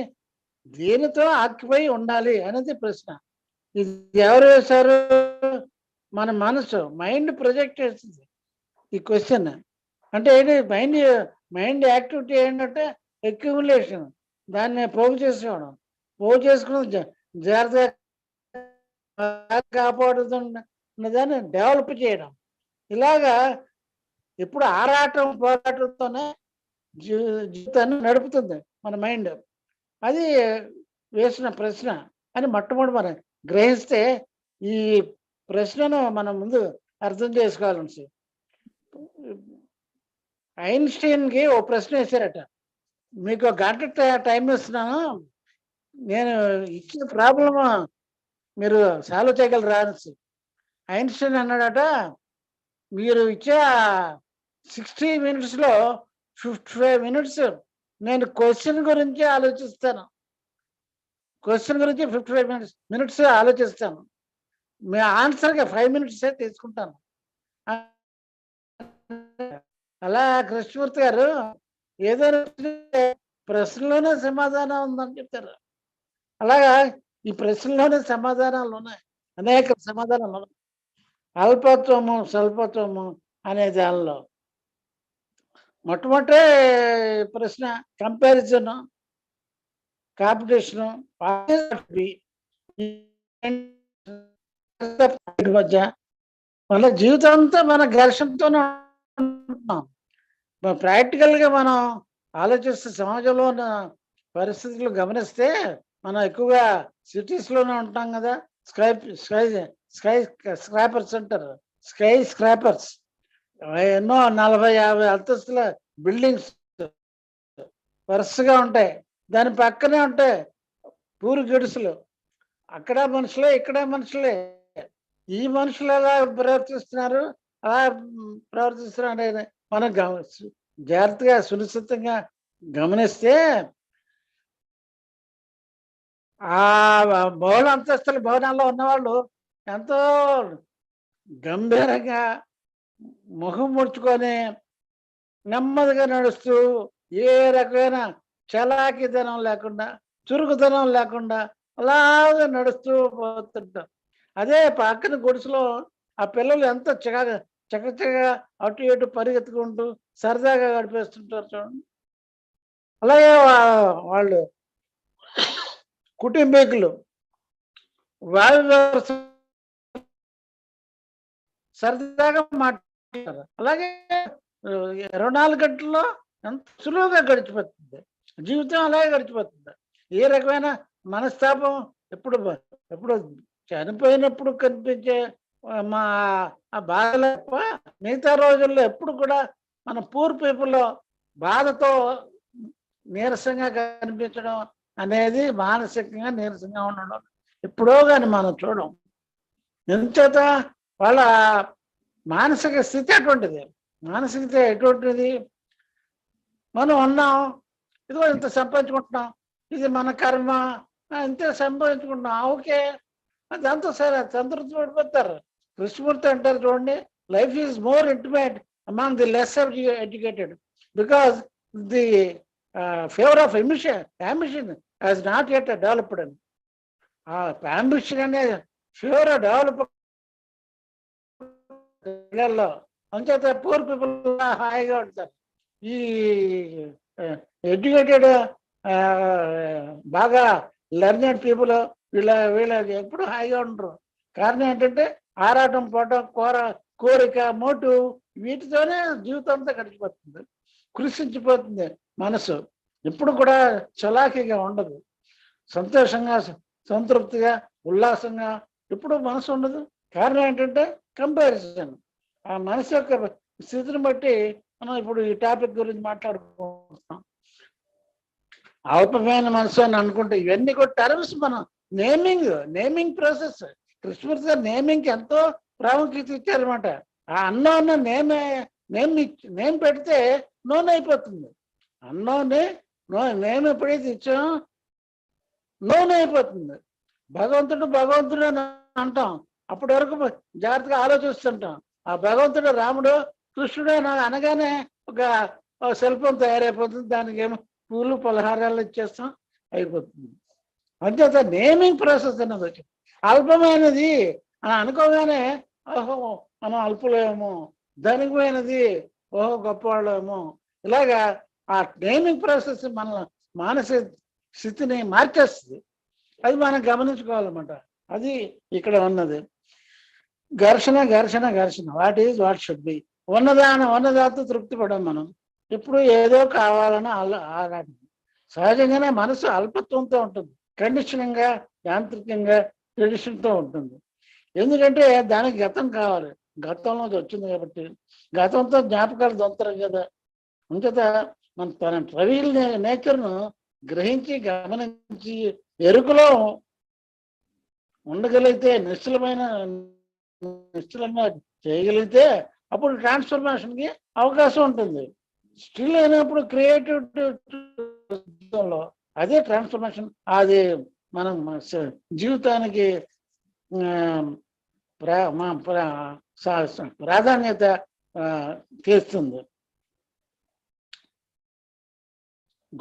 దేనితో ఆక్యుపై ఉండాలి అనేది ప్రశ్న. ఇది ఎవరు వేశారు? మన మనసు, మైండ్ ప్రొజెక్ట్ చేస్తుంది ఈ క్వశ్చన్. అంటే ఏంటి? మైండ్ యాక్టివిటీ ఏంటంటే అక్యుములేషన్, దాన్ని పోగు చేసుకోవడం, పోగు చేసుకుని జాగ్రత్తగా కాపాడుతున్న దాన్ని డెవలప్ చేయడం. ఇలాగా ఇప్పుడు ఆరాటం పోరాటంతోనే జీవితాన్ని నడుపుతుంది మన మైండ్. అది వేసిన ప్రశ్న అని మొట్టమొదటి మనం గ్రహిస్తే ఈ ప్రశ్నను మనం ముందు అర్థం చేసుకోవాల్సి. ఐన్స్టీన్కి ఓ ప్రశ్న వేశారట, మీకు 1 గంట టైం ఇస్తున్నాను, నేను ఇచ్చిన ప్రాబ్లమ్ మీరు సాల్వ్ చేయగలరా అని. ఐన్స్టీన్ అన్నాడట, మీరు ఇచ్చే 60 minutesలో 55 minutes నేను క్వశ్చన్ గురించి ఆలోచిస్తాను. క్వశ్చన్ గురించి 55 minutes ఆలోచిస్తాను. మీ ఆన్సర్గా 5 minutes తీసుకుంటాను. అలా కృష్ణమూర్తి గారు ఏదైనా ప్రశ్నలోనే సమాధానం ఉందని చెప్తారు. అలాగా ఈ ప్రశ్నలోనే సమాధానాలు ఉన్నాయి, అనేక సమాధానాలు ఉన్నాయి. అల్పత్వము స్వల్పత్వము అనే దానిలో మొట్టమొదటి ప్రశ్న కంపారిజన్, కాంపిటీషను మధ్య మన జీవితం అంతా మన ఘర్షణతోనే ఉంటున్నాం. ప్రాక్టికల్గా మనం ఆలోచిస్తే సమాజంలో ఉన్న పరిస్థితులు గమనిస్తే మనం ఎక్కువగా సిటీస్లోనే ఉంటాం కదా. స్క్రాపర్స్ అంటారు, స్కై స్క్రాపర్స్. ఎన్నో 40-50 అంతస్తుల బిల్డింగ్స్ వరుసగా ఉంటాయి. దాని పక్కనే ఉంటాయి పూరు గడుసులు. అక్కడ మనుషులే, ఇక్కడ మనుషులే. ఈ మనుషులు ఎలా ప్రవర్తిస్తున్నారు, అలా ప్రవర్తిస్తున్నారు మనం జాగ్రత్తగా సునిశ్చితంగా గమనిస్తే ఆ బహుళ అంతస్తుల భవనాల్లో ఉన్నవాళ్ళు ఎంతో గంభీరంగా ముఖం ముడుచుకొని నెమ్మదిగా నడుస్తూ, ఏ రకమైన చలాకిదనం లేకుండా, చురుకుదనం లేకుండా అలాగే నడుస్తూ పోతుంటారు. అదే పక్కన గుడిసెలో ఆ పిల్లలు ఎంత చక్కగా అటు ఇటు పరిగెత్తుకుంటూ సరదాగా గడిపేస్తుంటారు చూడండి. అలాగే వాళ్ళు కుటుంబీకులు వాళ్ళు సరదాగా మాట్లాడతారు. అలాగే 24 గంటల్లో ఎంత సులువుగా గడిచిపోతుంది జీవితం, అలాగే గడిచిపోతుంది. ఏ రకమైన మనస్తాపం ఎప్పుడు చనిపోయినప్పుడు కనిపించే మా ఆ బాధ తప్ప మిగతా రోజుల్లో ఎప్పుడు కూడా మన పూర్ పీపుల్లో బాధతో నీరసంగా కనిపించడం అనేది, మానసికంగా నీరసంగా ఉండడం ఎప్పుడో కానీ మనం చూడం. ఎంచేత వాళ్ళ మానసిక స్థితి అటువంటిది. మానసికత ఎటువంటిది? మనం ఉన్నాం, ఇదిగో ఇంత సంపాదించుకుంటున్నాం, ఇది మన కర్మ, ఇంతే సంపాదించుకుంటున్నాం, ఓకే, దాంతో సరే సంతృప్తి పడిపోతారు. కృష్ణమూర్తి అంటారు చూడండి, life is more intimate among the less educated because the favour of ambition has not yet developed అని. ఆ అంబిషన్ అనే ఫేవర్ డెవలప్ అంచేత పూర్ పీపుల్ హాయిగా ఉంటారు. ఈ ఎడ్యుకేటెడ్ బాగా లెర్నెడ్ పీపుల్ వీళ్ళ ఎప్పుడు హాయిగా ఉండరు. కారణం ఏంటంటే ఆరాటం, పోవటం, కోరిక, మోటు, వీటితోనే జీవితం అంతా గడిచిపోతుంది, కృషించిపోతుంది. మనసు ఎప్పుడు కూడా చలాకీగా ఉండదు, సంతోషంగా, సంతృప్తిగా, ఉల్లాసంగా ఎప్పుడు మనసు ఉండదు. కారణం ఏంటంటే కంపారిజన్. ఆ మనసు యొక్క స్థితిని బట్టి మనం ఇప్పుడు ఈ టాపిక్ గురించి మాట్లాడుకుంటున్నాం. అల్పమైన మనసు అని అనుకుంటే ఇవన్నీ కూడా టర్మ్స్. మనం నేమింగ్ ప్రాసెస్. కృష్ణమూర్తి గారు నేమింగ్కి ఎంతో ప్రాముఖ్యత ఇచ్చారనమాట. ఆ అన్నోన్న నేమ్ పెడితే నోన్ అయిపోతుంది. అన్నోనే నేమ్ ఎప్పుడైతే ఇచ్చామో నోన్ అయిపోతుంది. భగవంతుడు అని అంటాం, అప్పటి వరకు జాగ్రత్తగా ఆలోచిస్తుంటాం. ఆ భగవంతుడు రాముడు, కృష్ణుడు అనగానే ఒక సెల్ ఫోన్ తయారైపోతుంది, దానికి ఏమో పూలు పలహారాలు ఇచ్చేస్తాం, అయిపోతుంది. అంచేత నేమింగ్ ప్రాసెస్ అన్నది వచ్చి అల్పమైనది అని అనుకోగానే ఓహో మనం అల్పులేమో, ధనికమైనది ఓహో గొప్పవాళ్ళేమో, ఇలాగా ఆ నేమింగ్ ప్రాసెస్ మన మానసిక స్థితిని మార్చేస్తుంది. అది మనం గమనించుకోవాలన్నమాట. అది ఇక్కడ ఉన్నది. ఘర్షణ ఘర్షణ ఘర్షణ, what is what should be. ఉన్నదాంతో తృప్తి పడం మనం. ఇప్పుడు ఏదో కావాలని ఆరాటం. సహజంగానే మనసు అల్పత్వంతో ఉంటుంది, కండిషనింగ్ గా, యాంత్రికంగా, ట్రెడిషన్తో ఉంటుంది. ఎందుకంటే దానికి గతం కావాలి, గతంలో వచ్చింది కాబట్టి. గతంతో జ్ఞాపకాలు దొంతరు కదా. అంచేత మన తన ట్రవిల్ నేచర్ను గ్రహించి గమనించి ఎరుకలో ఉండగలిగితే, నిశ్చలంగా చేయగలిగితే అప్పుడు ట్రాన్స్ఫర్మేషన్కి అవకాశం ఉంటుంది. స్టిల్ అయినప్పుడు క్రియేటివిటీలో అదే ట్రాన్స్ఫర్మేషన్, అది మనం జీవితానికి ప్రాధాన్యత చేస్తుంది.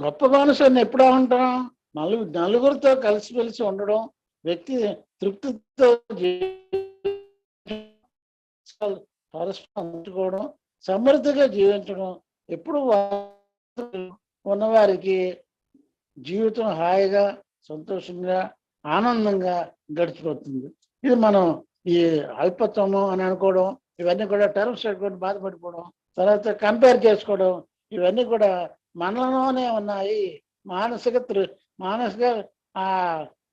గొప్ప మనుషులను ఎప్పుడూ ఉంటాం, నలుగురితో కలిసిమెలిసి ఉండడం, వ్యక్తి తృప్తితో పరస్పరం సమృద్ధిగా జీవించడం. ఎప్పుడు ఉన్నవారికి జీవితం హాయిగా, సంతోషంగా, ఆనందంగా గడిచిపోతుంది. ఇది మనం ఈ అల్పత్వము అని అనుకోవడం, ఇవన్నీ కూడా టర్మ్స్ పెట్టుకొని బాధపడిపోవడం, తర్వాత కంపేర్ చేసుకోవడం, ఇవన్నీ కూడా మనలోనే ఉన్నాయి. మానసిక ఆ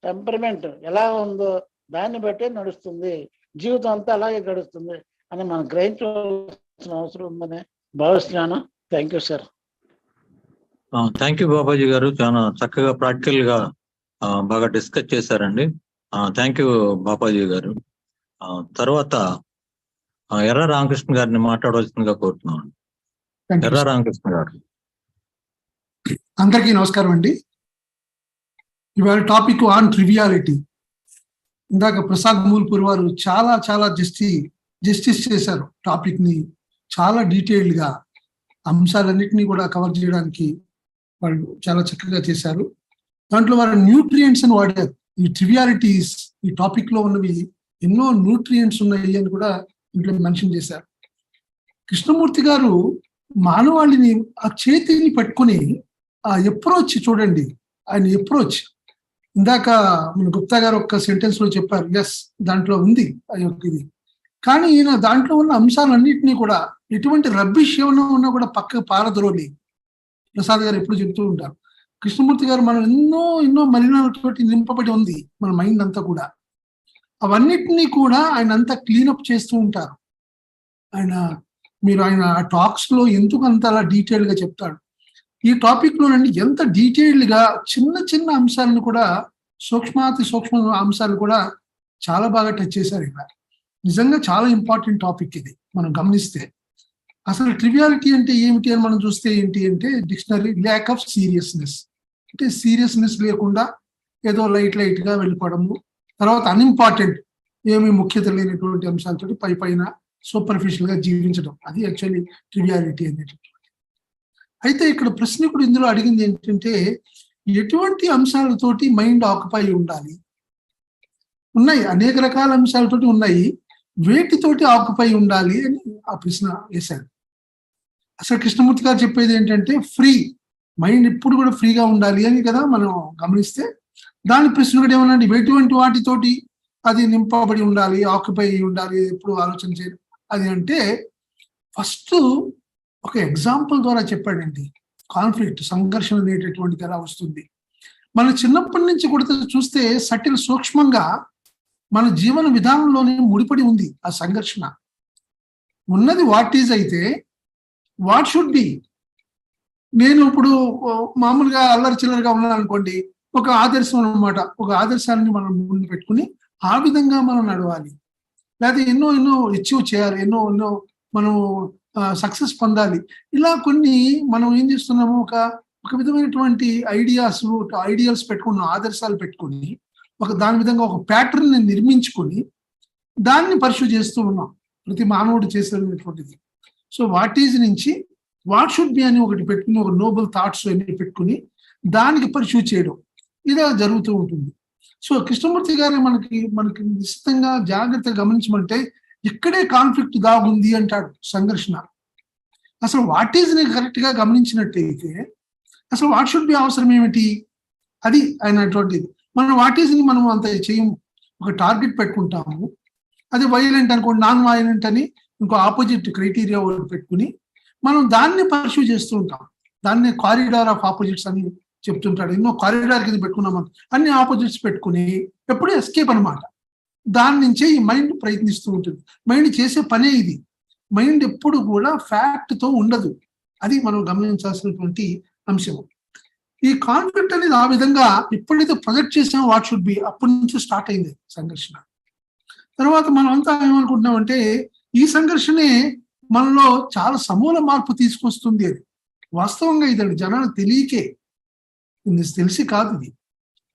టెంపర్మెంట్ ఎలా ఉందో దాన్ని బట్టే నడుస్తుంది, జీవితం అంతా అలాగే గడుస్తుంది అని మనం గ్రహించవలసిన అవసరం ఉందని భావిస్తున్నాను. Thank you sir. Thank you Babaji గారు, చాలా చక్కగా ప్రాక్టికల్ గా బాగా డిస్కస్ చేశారండి. థ్యాంక్ యూ బాబాజీ గారు. తర్వాత ఎర్ర రామకృష్ణ గారిని మాట్లాడవలసిందిగా కోరుతున్నాను. ఎర్ర రామకృష్ణ గారు. అందరికీ నమస్కారం అండి. ఇవాళ టాపిక్ ఆన్ ట్రివియాలిటీ. ఇందాక ప్రసాద్ మూల్పూర్ వారు చాలా చాలా జస్టిస్ చేశారు. టాపిక్ ని చాలా డీటెయిల్డ్ గా అంశాలన్నింటినీ కూడా కవర్ చేయడానికి వాళ్ళు చాలా చక్కగా చేశారు. దాంట్లో వారు న్యూట్రియంట్స్ అని వాడారు. ఈ ట్రివియాలిటీస్ ఈ టాపిక్ లో ఉన్నవి ఎన్నో న్యూట్రియంట్స్ ఉన్నాయి అని కూడా ఇంట్లో మెన్షన్ చేశారు. కృష్ణమూర్తి గారు మానవాళిని ఆ చేతిని పట్టుకొని ఆ అప్రోచ్ చూడండి, ఆయన అప్రోచ్. ఇందాక మన గుప్తా గారు ఒక్క సెంటెన్స్ లో చెప్పారు, ఎస్ దాంట్లో ఉంది ఇది. కానీ ఈయన దాంట్లో ఉన్న అంశాలన్నింటినీ కూడా ఎటువంటి రబ్బిష్ ఏమైనా ఉన్నా కూడా పక్కకు పారద్రోలి. ప్రసాద్ గారు ఎప్పుడు చెప్తూ ఉంటారు, కృష్ణమూర్తి గారు మనం ఎన్నో మలినాలతోటి నింపబడి ఉంది మన మైండ్ అంతా కూడా. అవన్నిటినీ కూడా ఆయన అంతా క్లీనప్ చేస్తూ ఉంటారు. ఆయన టాక్స్ లో ఎందుకు అంత అలా డీటెయిల్ గా చెప్తాడు. ఈ టాపిక్ లోనండి ఎంత డీటెయిల్డ్ గా చిన్న అంశాలను కూడా, సూక్ష్మ అంశాలు కూడా చాలా బాగా టచ్ చేశారు. ఇక్కడ నిజంగా చాలా ఇంపార్టెంట్ టాపిక్ ఇది. మనం గమనిస్తే అసలు ట్రివియాలిటీ అంటే ఏమిటి అని మనం చూస్తే ఏంటి అంటే, డిక్షనరీ ల్యాక్ ఆఫ్ సీరియస్నెస్. అంటే సీరియస్నెస్ లేకుండా ఏదో లైట్ గా వెళ్ళిపోవడము, తర్వాత అన్ఇంపార్టెంట్ ఏమీ ముఖ్యత లేనటువంటి అంశాలతో పైన సూపర్ఫిషియల్ గా జీవించడం, అది యాక్చువల్లీ ట్రివియాలిటీ అనేటటువంటి. అయితే ఇక్కడ ప్రశ్నికుడు ఇందులో అడిగింది ఏంటంటే, ఎటువంటి అంశాలతోటి మైండ్ ఆక్యుపై ఉండాలి? ఉన్నాయి, అనేక రకాల అంశాలతోటి ఉన్నాయి, వేటితోటి ఆక్యుపై ఉండాలి అని ఆ ప్రశ్న వేశాడు. అసలు కృష్ణమూర్తి గారు చెప్పేది ఏంటంటే, ఫ్రీ మైండ్ ఎప్పుడు కూడా ఫ్రీగా ఉండాలి అని కదా మనం గమనిస్తే. దాని ప్రశ్నకుడు ఏమన్నాడు, ఎటువంటి వాటితోటి అది నింపబడి ఉండాలి, ఆక్యుపై ఉండాలి, ఎప్పుడు ఆలోచన చేయాలి అది అంటే, ఫస్ట్ ఒక ఎగ్జాంపుల్ ద్వారా చెప్పాడండి. కాన్ఫ్లిక్ట్, సంఘర్షణ అనేటటువంటిది ఎలా వస్తుంది మన చిన్నప్పటి నుంచి కూడా చూస్తే సటిల్ సూక్ష్మంగా మన జీవన విధానంలోనే ముడిపడి ఉంది ఆ సంఘర్షణ. ఉన్నది వాట్ ఈజ్ అయితే వాట్ షుడ్ బి. నేను ఇప్పుడు మామూలుగా అల్లరి చిల్లరగా ఉన్నాను అనుకోండి, ఒక ఆదర్శం అన్నమాట, ఒక ఆదర్శాన్ని మనం ముందు పెట్టుకుని ఆ విధంగా మనం నడవాలి, లేకపోతే ఎన్నో అచీవ్ చేయాలి, ఎన్నో మనం సక్సెస్ పొందాలి. ఇలా కొన్ని మనం ఏం చేస్తున్నాము, ఒక విధమైనటువంటి ఐడియల్స్ పెట్టుకున్న, ఆదర్శాలు పెట్టుకుని దాని విధంగా ఒక ప్యాటర్న్ ని నిర్మించుకొని దాన్ని పర్స్యూ చేస్తూ ఉన్నాం, ప్రతి మానవుడు చేసేటువంటిది. సో వాట్ ఈజ్ నుంచి వాట్ షుడ్ బి అని ఒకటి పెట్టుకుని, ఒక నోబుల్ థాట్స్ అన్ని పెట్టుకుని దానికి పర్స్యూ చేయడం, ఇదే జరుగుతూ ఉంటుంది. సో కృష్ణమూర్తి గారు మనకి నిశ్చితంగా జాగ్రత్తగా గమనించమంటే ఇక్కడే కాన్ఫ్లిక్ట్ దాగుంది అంటాడు, సంఘర్షణ. అసలు వాట్ ఈజ్ కరెక్ట్ గా గమనించినట్టయితే అసలు వాట్ షుడ్ బి అవసరం ఏమిటి, అది అయినటువంటిది. మనం వాట్ ఈజ్ ని మనం అంత చేయము, ఒక టార్గెట్ పెట్టుకుంటాము. అది వైలెంట్ అనుకోండి, నాన్ వైలెంట్ అని ఇంకో ఆపోజిట్ క్రైటీరియా పెట్టుకుని మనం దాన్ని పర్సూ చేస్తూ ఉంటాం. దాన్ని కారిడార్ ఆఫ్ ఆపోజిట్స్ అని చెప్తుంటాడు. ఎన్నో కారిడార్ కింద పెట్టుకున్నాం, అన్ని ఆపోజిట్స్ పెట్టుకుని ఎప్పుడు ఎస్కేప్ అనమాట. దాని నుంచే ఈ మైండ్ ప్రయత్నిస్తూ ఉంటుంది. మైండ్ చేసే పనే ఇది. మైండ్ ఎప్పుడు కూడా ఫ్యాక్ట్ తో ఉండదు. అది మనం గమనించాల్సినటువంటి అంశం. ఈ కాన్ఫ్లిక్ట్ అనేది ఆ విధంగా ఎప్పుడైతే ప్రొజెక్ట్ చేసామో వాట్ షుడ్ బి, అప్పటి నుంచి స్టార్ట్ అయింది సంఘర్షణ. తర్వాత మనం అంతా ఏమనుకుంటున్నామంటే ఈ సంఘర్షణే మనలో చాలా సమూల మార్పు తీసుకొస్తుంది అని. వాస్తవంగా ఇదండి జనాలు తెలియకే, తెలిసి కాదు ఇది.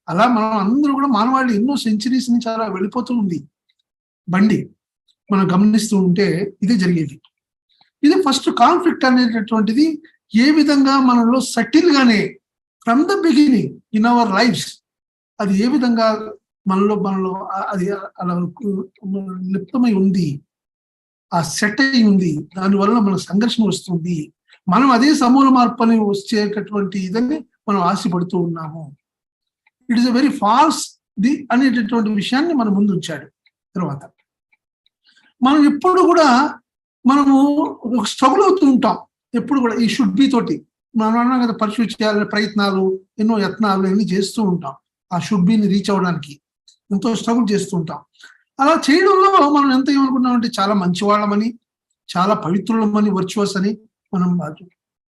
అలా మనం అందరూ కూడా మానవాళి ఎన్నో సెంచరీస్ నుంచి అలా వెళ్ళిపోతూ ఉంది బండి. మనం గమనిస్తూ ఉంటే ఇదే జరిగేది. ఇది ఫస్ట్ కాన్ఫ్లిక్ట్ అనేటటువంటిది ఏ విధంగా మనలో సటిల్ గానే from the beginning in our lives అది ఏ విధంగా మనలో అది అలా లిప్తమై ఉంది, ఆ సెట్ అయి ఉంది. దానివల్ల మనకు సంఘర్షణ వస్తుంది. మనం అదే సమూల మార్పు అని వచ్చేటటువంటి ఇదని మనం ఆశపడుతూ ఉన్నాము. It is a very false the అనేటటువంటి విషయాన్ని మన ముందు ఉంచాడు. తర్వాత మనం ఎప్పుడు కూడా మనము స్ట్రగుల్ అవుతూ ఉంటాం. ఎప్పుడు కూడా ఈ షుడ్ బి తోటి మనం అన్నాం కదా, పర్సూ చేయాలనే ప్రయత్నాలు, ఎన్నో యత్నాలు ఎన్ని చేస్తూ ఉంటాం. ఆ షుడ్ బిని రీచ్ అవ్వడానికి ఎంతో స్ట్రగుల్ చేస్తూ ఉంటాం. అలా చేయడంలో మనం ఎంత ఏమనుకున్నామంటే చాలా మంచివాళ్ళమని, చాలా పవిత్రులమని, వర్చువస్ అని మనం.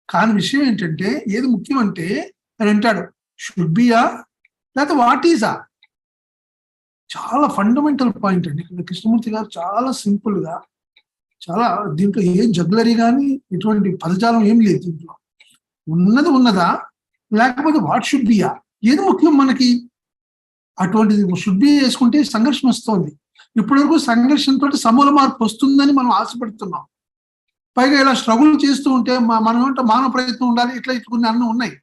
కాని విషయం ఏంటంటే ఏది ముఖ్యమంటే అని అంటాడు, షుడ్ బియా లేకపోతే వాట్ ఈజా? చాలా ఫండమెంటల్ పాయింట్ అండి. ఇక్కడ కృష్ణమూర్తి గారు చాలా సింపుల్ గా, చాలా దీంట్లో ఏ జగ్లరీ కానీ ఇటువంటి పదజాలం ఏం లేదు. దీంట్లో ఉన్నది ఉన్నదా, లేకపోతే వాట్ షుడ్ బియా, ఏది ముఖ్యం మనకి? అటువంటిది షుడ్ బి చేసుకుంటే సంఘర్షణ వస్తుంది. ఇప్పటివరకు సంఘర్షణతో సమూల మార్పు వస్తుందని మనం ఆశపడుతున్నాం. పైగా ఇలా స్ట్రగుల్ చేస్తూ ఉంటే మనం మానవ ప్రయత్నం ఉండాలి, ఇట్లా కొన్ని అన్నీ ఉన్నాయి.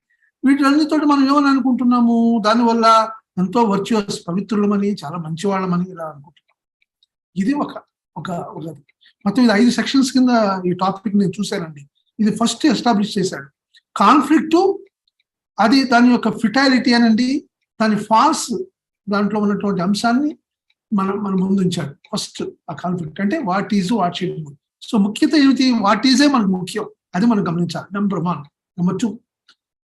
వీటన్నిటితో మనం ఏమని అనుకుంటున్నాము, దానివల్ల ఎంతో వర్చువస్, పవిత్రులమని, చాలా మంచివాళ్ళమని ఇలా అనుకుంటున్నాం. ఇది ఒక ఒక మొత్తం ఇది 5 సెక్షన్స్ కింద ఈ టాపిక్ నేను చూశానండి. ఇది ఫస్ట్ ఎస్టాబ్లిష్ చేశాడు. కాన్ఫ్లిక్ట్ అది దాని యొక్క ఫిటాలిటీ అనండి, దాని ఫాల్స్ దాంట్లో ఉన్నటువంటి అంశాన్ని మన ముందు ఉంచాడు. ఫస్ట్ ఆ కాన్ఫ్లిక్ట్ అంటే what is, what should be. So ముఖ్యత ఏమిటి? వాట్ ఈజే మనకు ముఖ్యం, అది మనం గమనించాలి. నెంబర్ 1. నెంబర్ 2,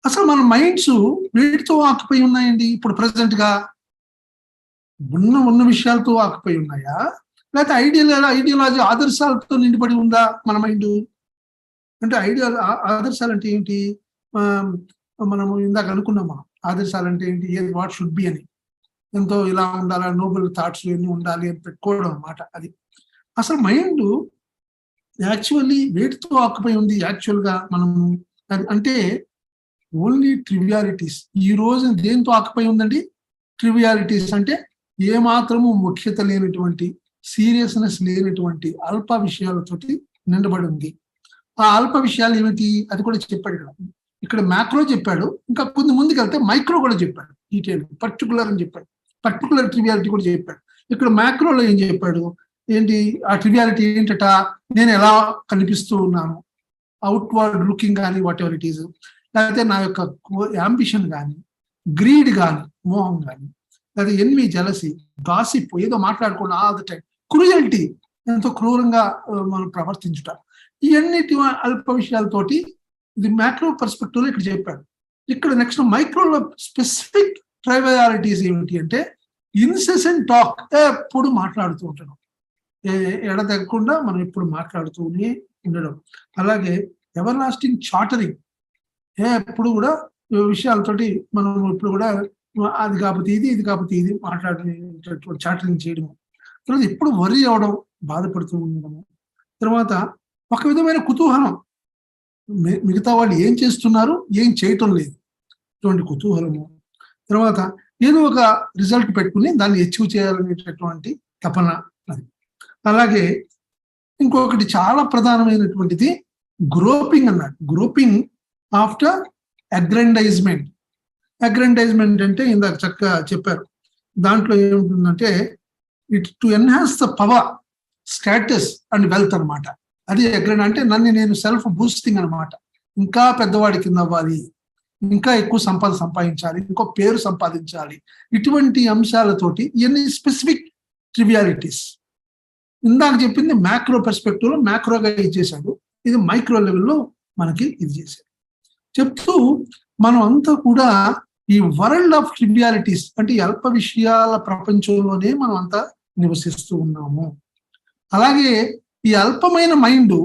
అసలు మన మైండ్స్ వీటితో ఆకుపోయి ఉన్నాయండి. ఇప్పుడు ప్రెసెంట్ గా ఉన్న విషయాలతో ఆకుపోయి ఉన్నాయా, లేకపోతే ఐడియాలజీ ఆదర్శాలతో నిండిపడి ఉందా మన మైండ్? అంటే ఆదర్శాలు అంటే ఏంటి? మనము ఇందాక అనుకున్నాం, మనం ఆదర్శాలు అంటే ఏంటి, ఏది వాట్ షుడ్ బి అని, ఎంతో ఇలా ఉండాలి, నోబెల్ థాట్స్ ఎన్ని ఉండాలి అని పెట్టుకోవడం అన్నమాట. అది అసలు మైండ్ యాక్చువల్లీ వేటితో ఆకుపోయి ఉంది యాక్చువల్గా మనం అంటే ఓన్లీ ట్రివియాలిటీస్. ఈ రోజు దేంతో ఆకుపోయి ఉందండి? ట్రివియాలిటీస్ అంటే ఏమాత్రము ముఖ్యత లేనటువంటి, సీరియస్నెస్ లేనటువంటి అల్ప విషయాలతోటి నిండబడి ఉంది. ఆ అల్ప విషయాలు ఏమిటి అది కూడా చెప్పాడు ఇక్కడ మ్యాక్రో చెప్పాడు, ఇంకా కొంత ముందుకు వెళ్తే మైక్రో కూడా చెప్పాడు, డీటెయిల్ పర్టికులర్ అని చెప్పాడు, పర్టికులర్ ట్రివియాలిటీ కూడా చెప్పాడు. ఇక్కడ మ్యాక్రోలో ఏం చెప్పాడు, ఏంటి ఆ ట్రివియాలిటీ ఏంటట, నేను ఎలా కనిపిస్తూ ఉన్నాను, అవుట్వర్డ్ లుకింగ్ కానీ వాట్ ఎవర్ ఇట్ ఈజ్, లేకపోతే నా యొక్క యాంబిషన్ కానీ, గ్రీడ్ కానీ, మోహం కానీ, లేదా ఎన్వి, జలసి, గాసిప్, ఏదో మాట్లాడుకోండి ఆల్ ద టైం, క్రూయల్టీ, ఎంతో క్రూరంగా మనం ప్రవర్తించుట, ఇవన్నిటి అల్ప విషయాలతోటి ఇది మ్యాక్రో పర్స్పెక్టివ్ లో ఇక్కడ చెప్పాడు. ఇక్కడ నెక్స్ట్ మైక్రోలో స్పెసిఫిక్ ట్రైవియాలిటీస్ ఏమిటి అంటే ఇన్సెసెంట్ టాక్, ఎప్పుడు మాట్లాడుతూ ఉంటాం, ఎడతెగకుండా మనం ఎప్పుడు మాట్లాడుతూనే ఉండడం. అలాగే ఎవర్ లాస్టింగ్ చాటరింగ్, ఎప్పుడు కూడా విషయాలతోటి మనం ఇప్పుడు కూడా అది కాకపోతే ఇది, ఇది కాకపోతే ఇది మాట్లాడేటటువంటి చాటరింగ్ చేయడము. తర్వాత ఎప్పుడు వరి అవడం, బాధపడుతూ ఉండడము. తర్వాత ఒక విధమైన కుతూహలం, మిగతా వాళ్ళు ఏం చేస్తున్నారు, ఏం చేయటం లేదు, ఇటువంటి కుతూహలము. తర్వాత ఏదో ఒక రిజల్ట్ పెట్టుకుని దాన్ని అచీవ్ చేయాలనేటటువంటి తపన. అది అలాగే ఇంకొకటి చాలా ప్రధానమైనటువంటిది గ్రోపింగ్ అన్నాడు. Groping after అగ్రెండైజ్మెంట్. అగ్రెండైజ్మెంట్ అంటే ఇందాక చక్కగా చెప్పారు, దాంట్లో ఏముంటుందంటే it to enhance the power, status and wealth అనమాట. అది ఎక్కడ అంటే నన్ను నేను సెల్ఫ్ బూస్టింగ్ అనమాట. ఇంకా పెద్దవాడి కింద అవ్వాలి, ఇంకా ఎక్కువ సంపాదించాలి, ఇంకో పేరు సంపాదించాలి, ఇటువంటి అంశాలతోటి ఇవన్నీ స్పెసిఫిక్ ట్రివియాలిటీస్. ఇందాక చెప్పింది మ్యాక్రో పర్స్పెక్టివ్ లో మ్యాక్రోగా ఇచ్చేసాడు, ఇది మైక్రో లెవెల్లో మనకి ఇది చేశాడు. చెప్తూ మనం అంతా కూడా ఈ వరల్డ్ ఆఫ్ ట్రివియాలిటీస్ అంటే ఈ అల్ప విషయాల ప్రపంచంలోనే మనం అంతా నివసిస్తూ ఉన్నాము. అలాగే ఈ అల్పమైన మైండ్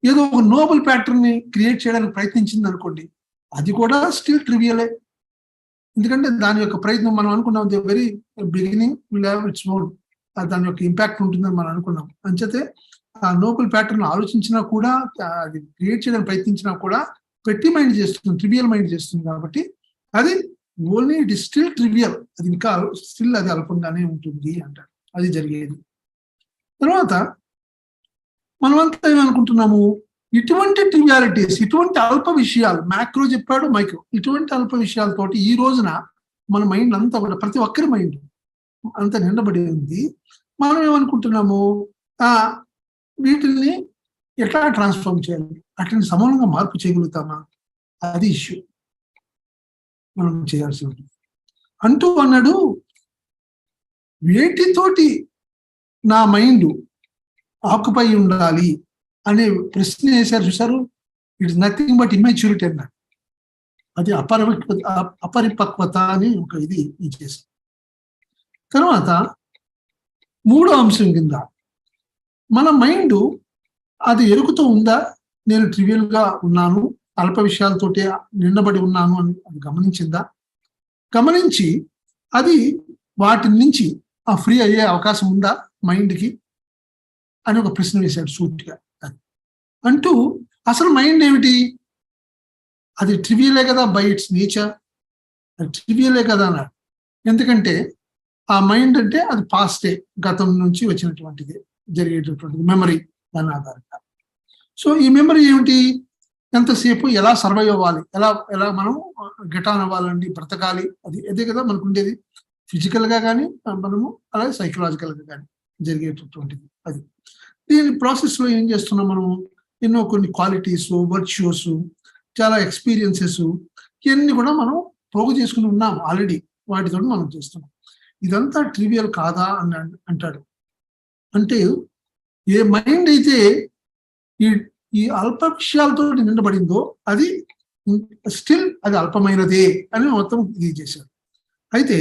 ఏదో ఒక నోబెల్ ప్యాటర్న్ ని క్రియేట్ చేయడానికి ప్రయత్నించింది అనుకోండి, అది కూడా స్టిల్ ట్రివియలే. ఎందుకంటే దాని యొక్క ప్రయత్నం మనం అనుకున్నాం the very beginning will have its own, దాని యొక్క ఇంపాక్ట్ ఉంటుందని మనం అనుకున్నాం. అంచేతే ఆ నోబెల్ ప్యాటర్న్ ఆలోచించినా కూడా, అది క్రియేట్ చేయడానికి ప్రయత్నించినా కూడా పెట్టి మైండ్ చేస్తుంది, ట్రివియల్ మైండ్ చేస్తుంది. కాబట్టి అది only it is still trivial, అది ఇంకా స్టిల్ అది అల్పంగానే ఉంటుంది అంటారు. అది జరిగేది. తర్వాత మనమంతా ఏమనుకుంటున్నాము, ఇటువంటి ట్రివియాలిటీస్, ఇటువంటి అల్ప విషయాలు, మ్యాక్రో చెప్పాడు, మైక్రో, ఇటువంటి అల్ప విషయాలతోటి ఈ రోజున మన మైండ్ అంతా కూడా, ప్రతి ఒక్కరి మైండ్ అంత నిండబడి ఉంది. మనం ఏమనుకుంటున్నాము, వీటిల్ని ఎట్లా ట్రాన్స్ఫార్మ్ చేయాలి, అట్లని సమూలంగా మార్పు చేయగలుగుతామా, అది ఇష్యూ మనం చేయాల్సి ఉంటుంది. అంటూ అన్నాడు, వేటితోటి నా మైండ్ ఆక్యుపై ఉండాలి అనే ప్రశ్న వేశారు చూసారు. ఇట్స్ నథింగ్ బట్ ఇమ్మెచ్యూరిటీ అన్నాడు. అది అపరిపక్వత అని ఒక ఇది చేశారు. తర్వాత మూడో అంశం కింద మన మైండ్ అది ఎరుకుతూ ఉందా, నేను ట్రివియల్ గా ఉన్నాను, అల్ప విషయాలతోటి నిండబడి ఉన్నాను అని అది గమనించిందా, గమనించి అది వాటి నుంచి ఫ్రీ అయ్యే అవకాశం ఉందా మైండ్కి అని ఒక ప్రశ్న వేశాడు సూటిగా. అంటూ అసలు మైండ్ ఏమిటి, అది ట్రివియలే కదా బై ఇట్స్ నేచర్, అది ట్రివియలే కదా అన్నాడు. ఎందుకంటే ఆ మైండ్ అంటే అది పాస్టే, గతం నుంచి వచ్చినటువంటిది, జరిగేటటువంటిది మెమరీ, దాని ఆధారంగా. సో ఈ మెమరీ ఏమిటి, ఎంతసేపు ఎలా సర్వైవ్ అవ్వాలి, ఎలా మనం గెట్ ఆన్ అవ్వాలండి, బ్రతకాలి, అది అదే కదా మనకు ఉండేది. ఫిజికల్గా కానీ మనము అలాగే సైకలాజికల్గా కానీ జరిగేటటువంటిది అది. దీని ప్రాసెస్లో ఏం చేస్తున్నాం మనము, ఎన్నో కొన్ని క్వాలిటీస్, వర్చ్యూస్, చాలా ఎక్స్పీరియన్సెస్, ఇవన్నీ కూడా మనం పోగు చేసుకుని ఉన్నాం ఆల్రెడీ, వాటితో మనం చేస్తున్నాం. ఇదంతా ట్రివియల్ కాదా అని అంటాడు. అంటే ఏ మైండ్ అయితే ఈ అల్ప విషయాలతో నిండబడిందో అది స్టిల్ అది అల్పమైనదే అని మొత్తం ఇది చేశారు. అయితే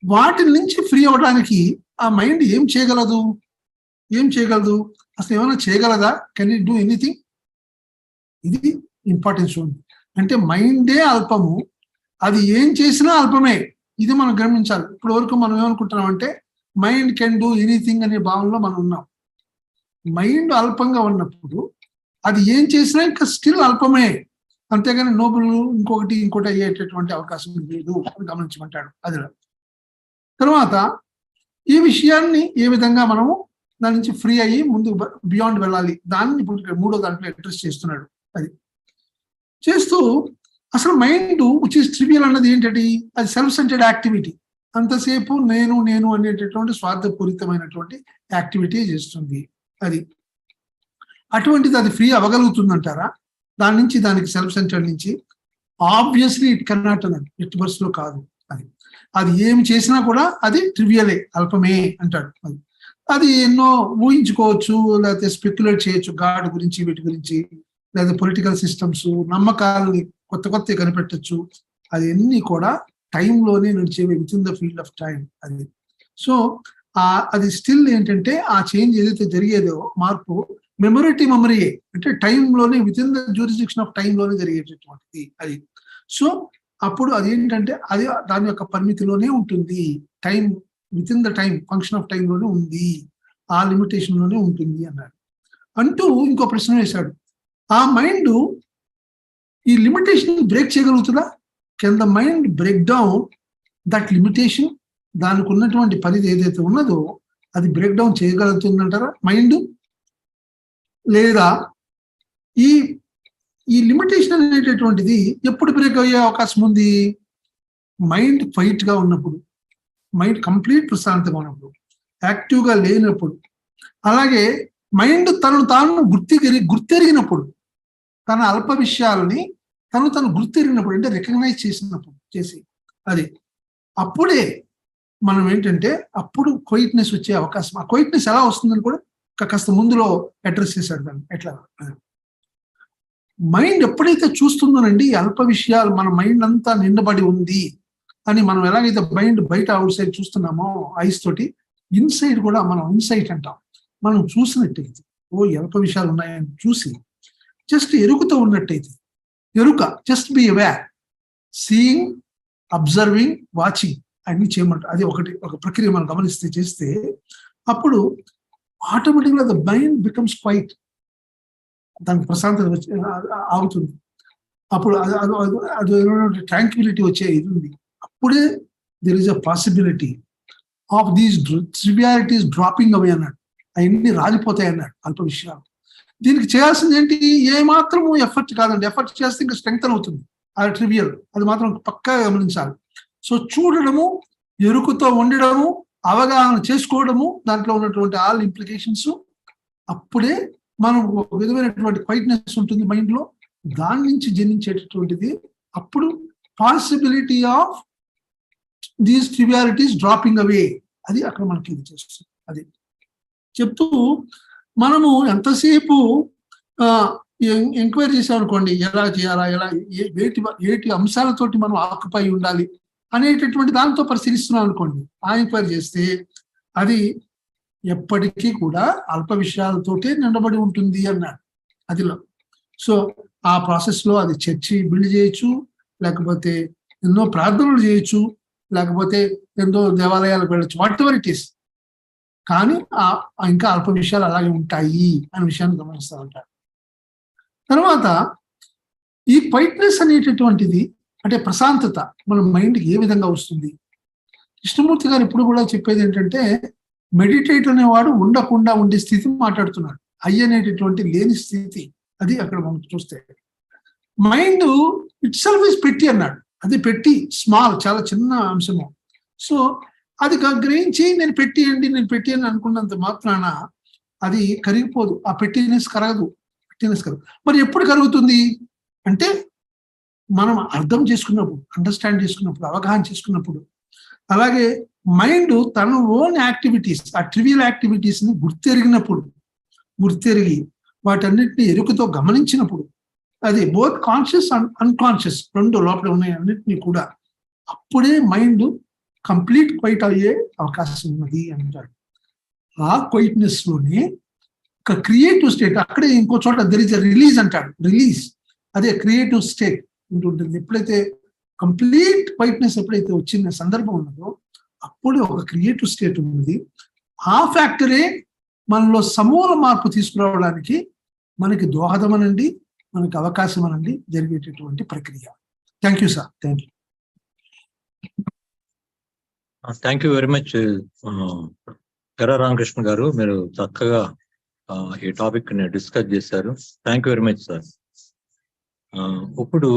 వాటి నుంచి ఫ్రీ అవ్వడానికి ఆ మైండ్ ఏం చేయగలదు, అసలు ఏమైనా చేయగలదా, కెన్ ఇట్ డూ ఎనీథింగ్, ఇది ఇంపార్టెన్స్ ఉంది. అంటే మైండే అల్పము, అది ఏం చేసినా అల్పమే, ఇది మనం గమనించాలి. ఇప్పటి వరకు మనం ఏమనుకుంటున్నాం అంటే మైండ్ కెన్ డూ ఎనీథింగ్ అనే భావనలో మనం ఉన్నాం. మైండ్ అల్పంగా ఉన్నప్పుడు అది ఏం చేసినా ఇంకా స్టిల్ అల్పమే, అంతేగాని నోబుల్ ఇంకోటి అయ్యేటటువంటి అవకాశం లేదు అని గమనించమంటాడు. అది తర్వాత ఈ విషయాన్ని ఏ విధంగా మనము దాని నుంచి ఫ్రీ అయ్యి ముందు బియాండ్ వెళ్ళాలి, దాన్ని ఇప్పుడు మూడో దాంట్లో అడ్రస్ చేస్తున్నాడు. అది చేస్తూ అసలు మైండ్ విచ్ ఇస్ ట్రివియల్ అన్నది ఏంటంటే అది సెల్ఫ్ సెంటర్డ్ యాక్టివిటీ, అంతసేపు నేను అనేటటువంటి స్వార్థపూరితమైనటువంటి యాక్టివిటీ చేస్తుంది. అది అటువంటిది అది ఫ్రీ అవ్వగలుగుతుందంటారా దాని నుంచి, దానికి సెల్ఫ్ సెంటర్డ్ నుంచి? ఆబ్వియస్లీ ఇట్ కెనాట్ అన్నది, ఎట్టి బస్సులో కాదు. అది ఏమి చేసినా కూడా అది ట్రివియలే, అల్పమే అంటాడు. అది ఎన్నో ఊహించుకోవచ్చు, లేకపోతే స్పెక్యులేట్ చేయొచ్చు గాడ్ గురించి, వీటి గురించి, లేదా పొలిటికల్ సిస్టమ్స్, నమ్మకాలని కొత్త కనిపెట్టచ్చు. అది అన్ని కూడా టైంలోనే నడిచేవి, within the field of time. అది సో అది స్టిల్ ఏంటంటే ఆ చేంజ్ ఏదైతే జరిగేదో మార్పు మెమరీయే, అంటే టైంలోనే, within the jurisdiction of టైంలోనే జరిగేటటువంటిది అది. సో అప్పుడు అది ఏంటంటే అది దాని యొక్క పరిమితిలోనే ఉంటుంది, time with in the time function of టైంలోనే ఉంది, ఆ లిమిటేషన్ లోనే ఉంటుంది అన్నాడు. అంటూ ఇంకో ప్రశ్న వేశాడు, ఆ మైండ్ ఈ లిమిటేషన్ బ్రేక్ చేయగలుగుతుందా? Can the mind break down that limitation? దానికి ఉన్నటువంటి పరిధి ఏదైతే ఉన్నదో అది బ్రేక్ డౌన్ చేయగలుగుతుందంటారా మైండ్? లేదా ఈ లిమిటేషన్ అనేటటువంటిది ఎప్పుడు బ్రేక్ అయ్యే అవకాశం ఉంది? మైండ్ ఫైట్ గా ఉన్నప్పుడు, మైండ్ కంప్లీట్ ప్రశాంతంగా ఉన్నప్పుడు, యాక్టివ్గా లేనప్పుడు, అలాగే మైండ్ తాను గుర్తెరిగినప్పుడు, తన అల్ప విషయాలని తను గుర్తెరిగినప్పుడు, అంటే రికగ్నైజ్ చేసి అది అప్పుడే మనం ఏంటంటే అప్పుడు క్వైట్నెస్ వచ్చే అవకాశం. ఆ క్వైట్నెస్ ఎలా వస్తుందని కూడా కాస్త ముందులో అడ్రస్ చేశాడు దాన్ని. ఎట్లా మైండ్ ఎప్పుడైతే చూస్తుందోనండి అల్ప విషయాలు, మన మైండ్ అంతా నిండబడి ఉంది అని మనం ఎలాగైతే మైండ్ బయట అవుట్ సైడ్ చూస్తున్నామో ఐస్ తోటి, ఇన్సైడ్ కూడా మనం ఇన్సైట్ అంటాం. మనం చూసినట్టయితే అల్ప విషయాలు ఉన్నాయని చూసి జస్ట్ ఎరుకుతో ఉన్నట్టయితే, ఎరుక just be aware, seeing, observing, watching అన్ని చేయమంటారు. అది ఒక ప్రక్రియ మనం గమనిస్తే చేస్తే అప్పుడు ఆటోమేటిక్గా ద మైండ్ బికమ్స్ క్వైట్, దానికి ప్రశాంతత ఆగుతుంది. అప్పుడు అది ట్రాంక్విలిటీ వచ్చే ఇది ఉంది. అప్పుడే there is a possibility of these trivialities dropping away అన్నాడు. అవన్నీ రాలిపోతాయి అన్నాడు అల్ప విషయాలు. దీనికి చేయాల్సింది ఏంటి? ఏమాత్రము ఎఫర్ట్ కాదండి. ఎఫర్ట్ చేస్తే ఇంకా స్ట్రెంగ్తన్ అవుతుంది అది ట్రివియల్. అది మాత్రం పక్కాగా గమనించాలి. సో చూడడము, ఎరుకుతో ఉండడము, అవగాహన చేసుకోవడము, దాంట్లో ఉన్నటువంటి ఆల్ ఇంప్లికేషన్స్, అప్పుడే మనం ఒక విధమైనటువంటి క్వైట్నెస్ ఉంటుంది మైండ్ లో. దాని నుంచి జనించేటటువంటిది అప్పుడు possibility of these trivialities dropping అవే. అది అక్కడ మనకి ఇది చేస్తుంది. అది చెప్తూ మనము ఎంతసేపు ఎంక్వైరీ చేసామనుకోండి, ఎలా చేయాలా, ఏటి అంశాలతోటి మనం ఆక్యుపై ఉండాలి అనేటటువంటి దాంతో పరిశీలిస్తున్నాం అనుకోండి, ఆ ఎంక్వైరీ చేస్తే అది ఎప్పటికీ కూడా అల్ప విషయాలతోటే నిండబడి ఉంటుంది అన్నాడు అదిలో. సో ఆ ప్రాసెస్ లో అది చర్చి బిల్డ్ చేయొచ్చు, లేకపోతే ఎన్నో ప్రార్థనలు చేయొచ్చు, లేకపోతే ఎన్నో దేవాలయాలకు వెళ్ళొచ్చు, వాట్ ఎవర్ ఇట్ ఈస్. కానీ ఇంకా అల్ప విషయాలు అలాగే ఉంటాయి అనే విషయాన్ని గమనిస్తూ ఉంటారు. తర్వాత ఈ క్వైట్నెస్ అనేటటువంటిది, అంటే ప్రశాంతత మన మైండ్కి ఏ విధంగా వస్తుంది? కృష్ణమూర్తి గారు ఇప్పుడు కూడా చెప్పేది ఏంటంటే, మెడిటేట్ అనేవాడు ఉండకుండా ఉండే స్థితి మాట్లాడుతున్నాడు. అనేటటువంటి లేని స్థితి అది అక్కడ మనం చూస్తే. మైండ్ ఇట్ సెల్ఫ్ ఇస్ పెట్టి అన్నాడు. అది పెట్టి స్మాల్, చాలా చిన్న అంశము. సో అది గ్రహించి నేను పెట్టి అని అనుకున్నంత మాత్రాన అది కరిగిపోదు. ఆ పెట్టినెస్ కరగదు. మరి ఎప్పుడు కరుగుతుంది అంటే మనం అర్థం చేసుకున్నప్పుడు, అండర్స్టాండ్ చేసుకున్నప్పుడు, అవగాహన చేసుకున్నప్పుడు. అలాగే మైండ్ తన ఓన్ యాక్టివిటీస్, ఆ ట్రివియల్ యాక్టివిటీస్ ని గుర్తెరిగి వాటన్నిటిని ఎరుకతో గమనించినప్పుడు, అది బోత్ కాన్షియస్ అండ్ అన్కాన్షియస్ రెండు లోపల ఉన్నాయి అన్నిటినీ కూడా, అప్పుడే మైండ్ కంప్లీట్ క్వైట్ అయ్యే అవకాశం ఉన్నది అంటారు. ఆ క్వైట్నెస్ లోనే ఒక క్రియేటివ్ స్టేట్, అక్కడే ఇంకో చోట దెర్ ఇస్ ఎ రిలీజ్ అంటాడు. రిలీజ్ అదే క్రియేటివ్ స్టేట్ ఉంటుంటుంది. ఎప్పుడైతే కంప్లీట్ క్వైట్నెస్ ఎప్పుడైతే వచ్చిన సందర్భం ఉన్నదో అప్పుడే ఒక క్రియేటివ్ స్టేట్ ఉన్నది. ఆ ఫ్యాక్టరే మనలో సమూల మార్పు తీసుకురావడానికి మనకి దోహదమనండి, మనకి అవకాశం అనండి జరిగేటటువంటి ప్రక్రియ. Thank you sir. Thank you. Thank you very much ఎర్ర రామకృష్ణ గారు. మీరు చక్కగా ఈ టాపిక్ ని డిస్కస్ చేశారు. Thank you very much sir. ఇప్పుడు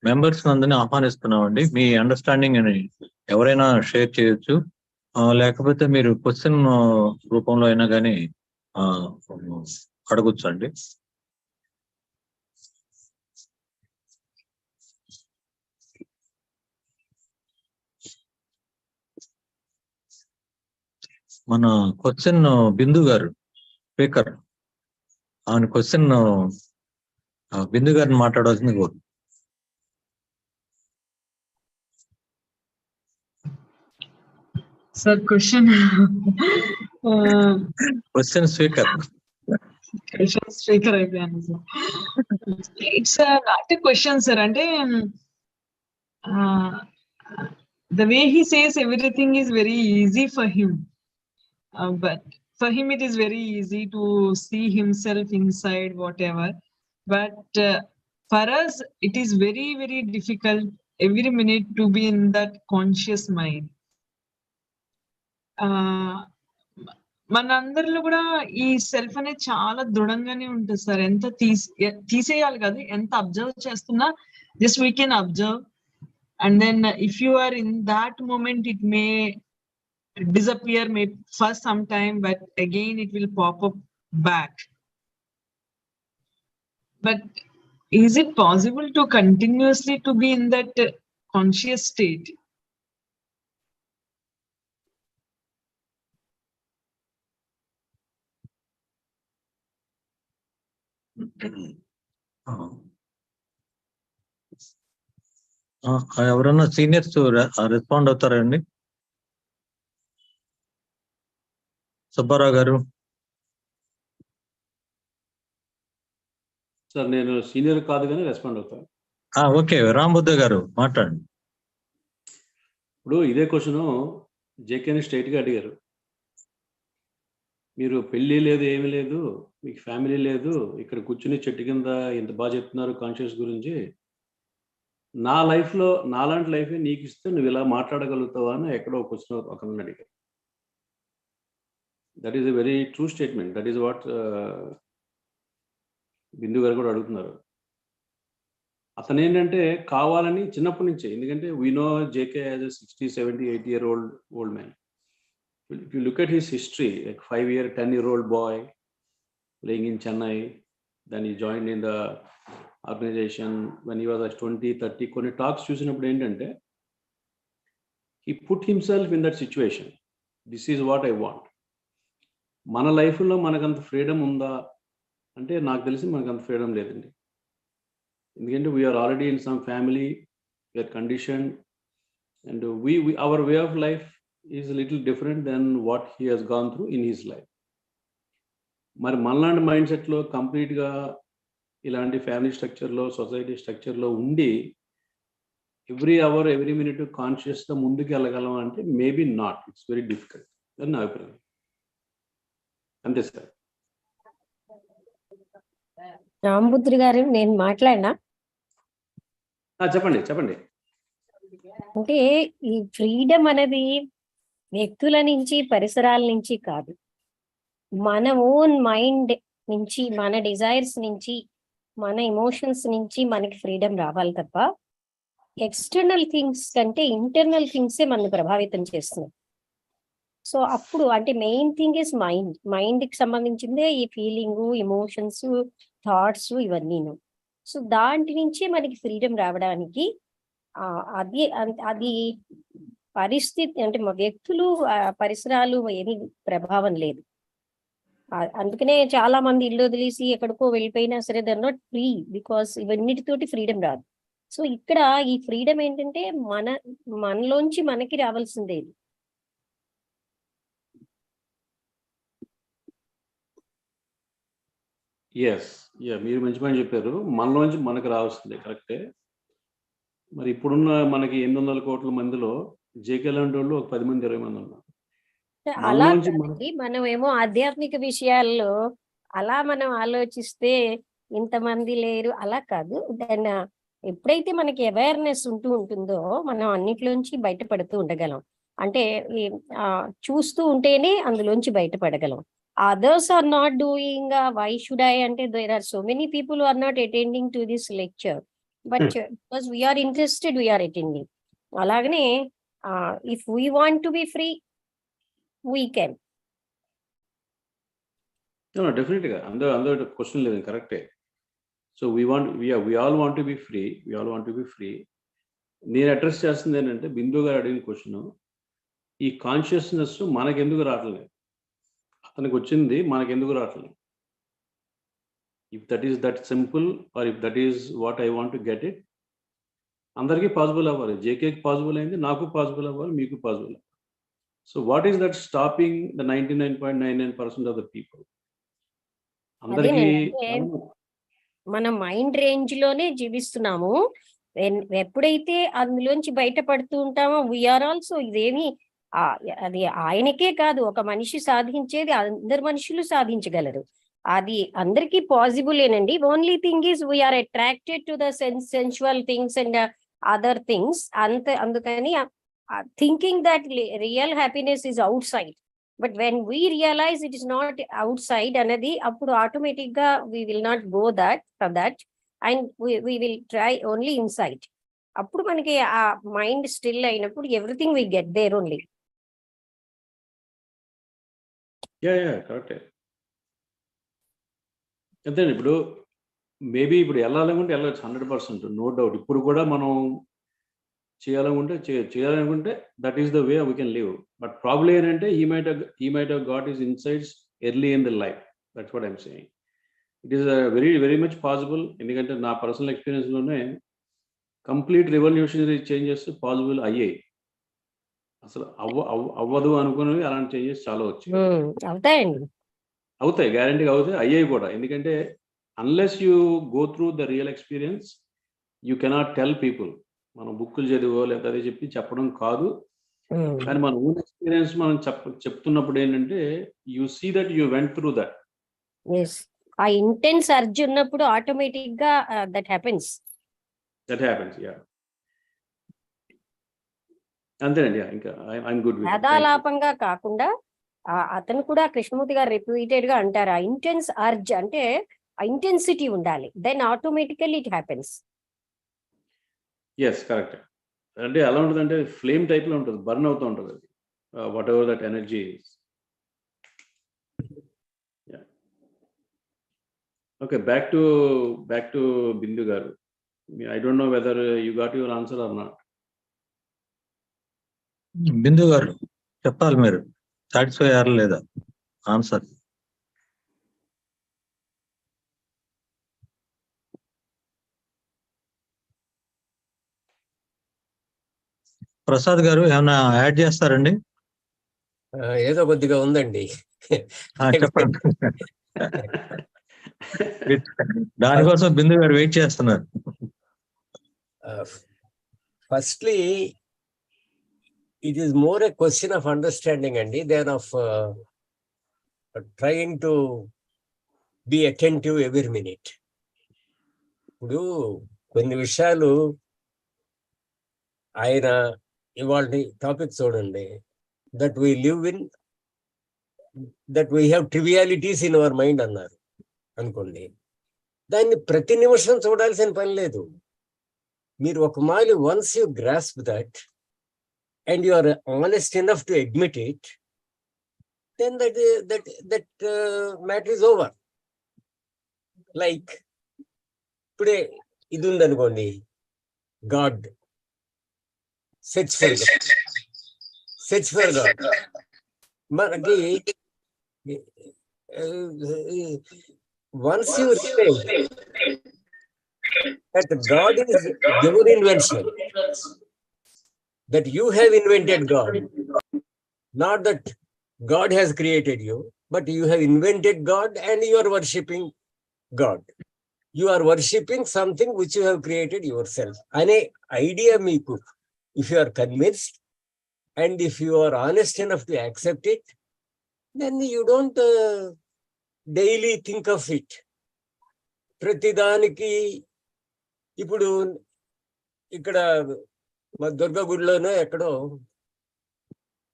మెంబర్స్ అందరినీ ఆహ్వానిస్తున్నామండి. మీ అండర్స్టాండింగ్ అని ఎవరైనా షేర్ చేయొచ్చు, లేకపోతే మీరు క్వశ్చన్ రూపంలో అయినా కానీ అడగొచ్చు అండి. మన క్వశ్చన్ బిందు గారు స్పీకర్, ఆయన క్వశ్చన్ బిందు గారిని మాట్లాడాల్సింది కోరు. Sir, question. Question speaker. Question speaker అయిపోయాను sir. It's not a question, sir. అంటే the way he says everything is very easy for him, but for him it is very easy to see himself inside whatever. But for us, it is very, very difficult every minute to be in that conscious mind. మనందరిలో కూడా ఈ self అనేది చాలా దృఢంగానే ఉంటుంది sir. ఎంత తీసేయాలి కదా, ఎంత అబ్జర్వ్ చేస్తున్నా just we can observe. And then if you are in that moment, it may disappear maybe for some time, but again it will pop up back. But is it possible to continuously to be in that conscious state? ఎవరన్నా seniors respond అవుతారండి? సుబ్బారావు గారు. Sir నేను senior కాదు కానీ respond అవుతాను. Okay, రాంబుద్ధ గారు మాట్లాడండి. ఇప్పుడు ఇదే క్వశ్చన్ జేకేని స్ట్రైట్గా అడిగారు. మీరు పెళ్ళి లేదు, ఏమీ లేదు, మీకు ఫ్యామిలీ లేదు, ఇక్కడ కూర్చుని చెట్టు కింద ఎంత బాగా చెప్తున్నారు కాన్షియస్ గురించి, నా లైఫ్లో నాలాంటి లైఫే నీకు ఇస్తే నువ్వు ఇలా మాట్లాడగలుగుతావా అని ఎక్కడో క్వశ్చన్ ఒకరిని అడిగారు. That is a very true statement. That is what Bindu garu కూడా అడుగుతున్నారు. అతను ఏంటంటే కావాలని చిన్నప్పటి నుంచే, ఎందుకంటే we know JK as a 60, 70, 80-year-old man. If you look at his history, like 5-year, 10-year-old boy playing in Chennai, then he joined in the organization when he was like 20, 30. కొన్ని talks చూసినప్పుడు ఏంటంటే he put himself in that situation. This is what I want. మన లైఫ్లో మనకంత freedom ఉందా అంటే నాకు తెలిసి మనకంత ఫ్రీడమ్ లేదండి. ఎందుకంటే we are already in some family, we are condition, and our way of life is a little different than what he has gone through in his life. మరి మనలాంటి మైండ్ సెట్లో కంప్లీట్గా ఇలాంటి ఫ్యామిలీ స్ట్రక్చర్లో, సొసైటీ స్ట్రక్చర్లో ఉండి ఎవ్రీ అవర్, ఎవ్రీ మినిట్ కాన్షియస్గా ముందుకు వెళ్ళగలం అంటే maybe not. It's very difficult అని నా అభిప్రాయం. అంతే సార్. రాంబుద్రి గారు, నేను మాట్లాడినా? చెప్పండి చెప్పండి. అంటే ఈ ఫ్రీడమ్ అనేది వ్యక్తుల నుంచి, పరిసరాల నుంచి కాదు, మన ఓన్ మైండ్ నుంచి, మన డిజైర్స్ నుంచి, మన ఎమోషన్స్ నుంచి మనకి ఫ్రీడమ్ రావాలి తప్ప ఎక్స్టర్నల్ థింగ్స్ కంటే ఇంటర్నల్ థింగ్సే మనల్ని ప్రభావితం చేస్తున్నాయి. సో అప్పుడు అంటే మెయిన్ థింగ్ ఇస్ మైండ్. మైండ్కి సంబంధించిందే ఈ ఫీలింగు, ఎమోషన్స్, థాట్స్ ఇవన్నీను. సో దాంట్ నుంచే మనకి ఫ్రీడమ్ రావడానికి అది పరిస్థితి అంటే మా వ్యక్తులు, పరిసరాలు ఏమీ ప్రభావం లేదు. అందుకనే చాలా మంది ఇల్లు వదిలేసి ఎక్కడికో వెళ్ళిపోయినా సరే they are not free, because ఇవన్నిటితోటి ఫ్రీడమ్ రాదు. సో ఇక్కడ ఈ ఫ్రీడమ్ ఏంటంటే మనలోంచి మనకి రావాల్సిందే. మీరు మంచి పని చెప్పారు. మనలోంచి మనకు రావాల్సిందే, కరెక్టే. మరి ఇప్పుడున్న మనకి 800 కోట్ల మందిలో జేకే లాంటి వాళ్ళు ఒక 10 మంది, 20 మంది ఉన్నారు. అలా మనం ఏమో ఆధ్యాత్మిక విషయాల్లో అలా మనం ఆలోచిస్తే ఇంతమంది లేరు, అలా కాదు. దెన్ ఎప్పుడైతే మనకి అవేర్నెస్ ఉంటుందో మనం అన్నిట్లోంచి బయటపడుతూ ఉండగలం. అంటే చూస్తూ ఉంటేనే అందులోంచి బయటపడగలం. Others are not doing, why should I? Ante there are so many people who are not attending to this lecture, but because we are interested, we are attending. Alagane, if we want to be free, we can. No, definitely. Under question level, correct. So we all want to be free. We all want to be free. నేను address చేస్తుంది ఏంటంటే బిందు గారు అడిగిన question, ఈ consciousness మనకెందుకు రావట్లేదు, అతనికి వచ్చింది మనకెందుకు రావట్లేదు. If that is that simple are if that is what I want to get it, అందరికీ పాసిబుల్ అవ్వాలి. జేకేకి పాసిబుల్ అయింది, నాకు పాసిబుల్ అవ్వాలి, మీకు పాసిబుల్ అవ్వాలి. So what is that stopping the 99.99% of the people? అందరికీ మన మైండ్ రేంజ్ లోనే జీవిస్తున్నాము. ఎప్పుడైతే అందులోంచి బయటపడుతూ ఉంటామో వీఆర్ ఆల్సో, ఇదేమి అది ఆయనకే కాదు, ఒక మనిషి సాధించేది అందరు మనుషులు సాధించగలరు. అది అందరికీ పాసిబులేనండి. Only thing is we are attracted to the sensual things and other things. అందుకని thinking that real happiness is outside. But when we realize it is not outside అనేది, అప్పుడు ఆటోమేటిక్ గా we will not go that for that and we will try only inside. అప్పుడు మనకి ఆ mind still అయినప్పుడు everything we get there only. కరెక్టే. అంతే ఇప్పుడు మేబీ ఇప్పుడు వెళ్ళాలనుకుంటే వెళ్ళచ్చు 100%, నో డౌట్. ఇప్పుడు కూడా మనం చేయాలనుకుంటే చేయాలనుకుంటే that is the way we can live. But problem ఏంటంటే he might have got his insights early in the life. That's what I'm saying. It is very very much possible. ఎందుకంటే నా personal ఎక్స్పీరియన్స్లోనే complete revolutionary changes possible అయ్యాయి. అసలు అవ్వదు అనుకునేవి అలాంటి changes చాలా వచ్చాయి. అవుతాయండి, అవుతాయి, గ్యారంటీగా అవుతాయి, అయ్యాయి కూడా. ఎందుకంటే unless you go through the real experience you cannot tell people. మనం బుక్కులు చదివో లేదా అదే చెప్పడం కాదు. కానీ మన ఓన్ ఎక్స్పీరియన్స్ మనం చెప్తున్నప్పుడు ఏంటంటే you see that you went through that. ఆ ఇంటెన్స్ అర్జ్ ఉన్నప్పుడు ఆటోమేటిక్ గా దట్ హ్యాపెన్స్. యా, అంతేనండి. ఇంకా ఐఎమ్ గుడ్ విత్ వేదాలాపంగా కాకుండా అతను కూడా కృష్ణమూర్తి గారు రిపీటెడ్ గా అంటారు, ఆ ఇంటెన్స్ అర్జ్ అంటే ఆ ఇంటెన్సిటీ ఉండాలి, then automatically it happens. Yes, correct. అంటే ఎలా ఉంటుంది అంటే ఫ్లేమ్ టైప్ లో ఉంటుంది, బర్న్ అవుతూ ఉంటుంది అది, whatever that energy. Okay, back to Bindu garu. I don't know whether you got your answer or not. Bindu garu చెప్పాలి, మీరు సాటిస్ఫై అయ్యారా లేదా ఆన్సర్? ప్రసాద్ గారు ఏమైనా యాడ్ చేస్తారండి? ఏదో కొద్దిగా ఉందండి. చెప్పండి. దానికోసం బిందు గారు వెయిట్ చేస్తున్నారు. Firstly it is more a question of understanding and than of trying to be attentive every minute. ఇప్పుడు కొన్ని విషయాలు ఆయన ఇవాళ టాపిక్ చూడండి, that we live in that we have trivialities in our mind అన్నారు అనుకోండి. దాన్ని ప్రతి నిమిషం చూడాల్సిన పని లేదు. మీరు ఒక మాలి once you grasp that and you are honest enough to admit it, then that matter is over. Like today ఇది ఉందనుకోండి, God, search for God. మనకి once you realize that God is your invention, that you have invented God, not that God has created you, but you have invented God and you are worshipping God. You are worshipping something which you have created yourself. Ane idea meeku, if you are convinced and if you are honest enough to accept it, then you don't daily think of it. ప్రతిదానికి ఇప్పుడు ఇక్కడ మా దుర్గ గుడిలోనో ఎక్కడో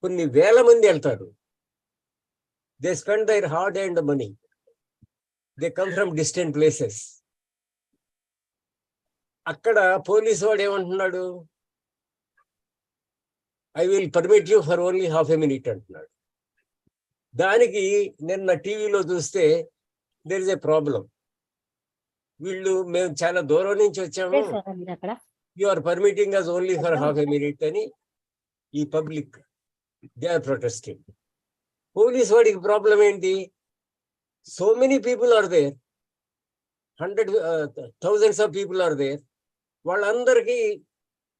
కొన్ని వేల మంది వెళ్తారు. They spend their hard and money, they come from distant places. అక్కడ పోలీసు వాడు ఏమంటున్నాడు, I will permit you for only half a minute అంటున్నాడు. దానికి నిన్న టీవీలో చూస్తే దేర్ ఇస్ ఎ ప్రాబ్లం. వీళ్ళు మేము చాలా దూరం నుంచి వచ్చాము, you are permitting us only for half a minute అని ఈ public they are protesting. Police వాడికి ప్రాబ్లం ఏంటి? So many people are there, thousands of people are there. వాళ్ళందరికీ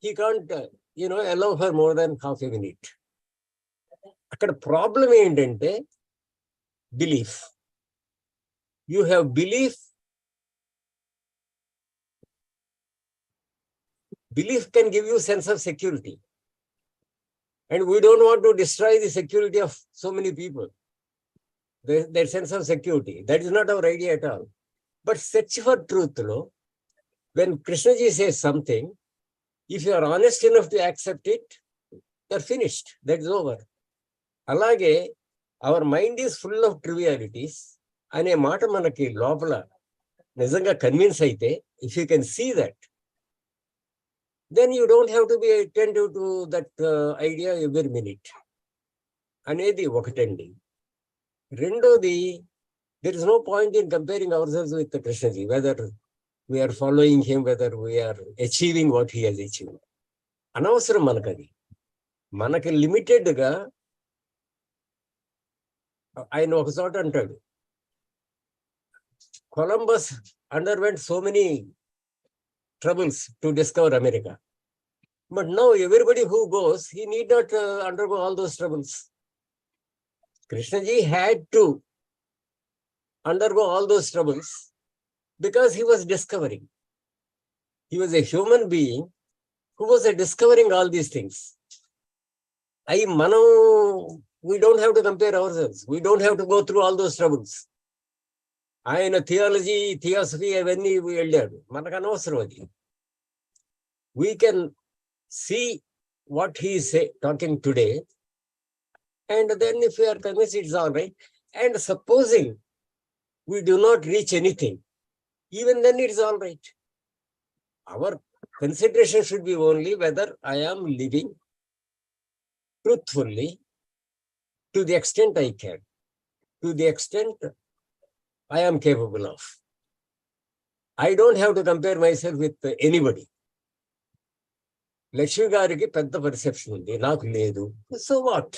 he can't allow for more than half a minute. అక్కడ problem ఏంటంటే belief. You have belief. Belief can give you sense of security. And we don't want to destroy the security of so many people, their sense of security. That is not our idea at all. But search for truth, when Krishnaji says something, if you are honest enough to accept it, you're finished. That is over. Alage, our mind is full of trivialities. Ane maata manaki lopala nijanga convince aite, if you can see that, then you don't have to be attentive to that idea every minute. అనేది ఒకటండి. రెండోది, there is no point in comparing ourselves with Krishnaji, whether we are following him, whether we are achieving what he has achieved. అనవసరం మనకది. మనకి లిమిటెడ్గా ఆయన ఒక చోట అంటాడు, Columbus underwent so many troubles to discover America. But now everybody who goes, he need not undergo all those troubles. Krishnaji had to undergo all those troubles because he was discovering. He was a human being who was discovering all these things. We don't have to compare ourselves. We don't have to go through all those troubles. ఆయన theology, theosophy అవన్నీ వెళ్ళాడు, మనకు అనవసరం అది. We can see what he is talking today, and then if we are convinced it's all right, and supposing we do not reach anything, even then it's all right. Our consideration should be only whether I am living truthfully to the extent I can, to the extent I am capable of. I don't have to compare myself with anybody. Lakshmi గారికి పెద్ద perception ఉంది, నాకు లేదు. So what?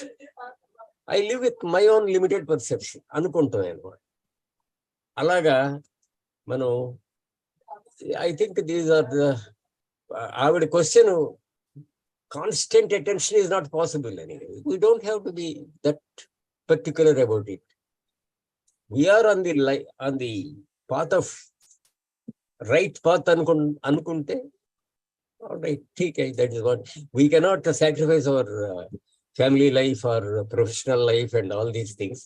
I live with my own limited perception అనుకుంటాం అనమాట. అలాగా మనం, I think these are the, ఆవిడ question, constant attention is not possible అని. We don't have to be that particular about it. We are on the path of right path anukunte, all right, okay, that is what we cannot sacrifice our family life or professional life and all these things.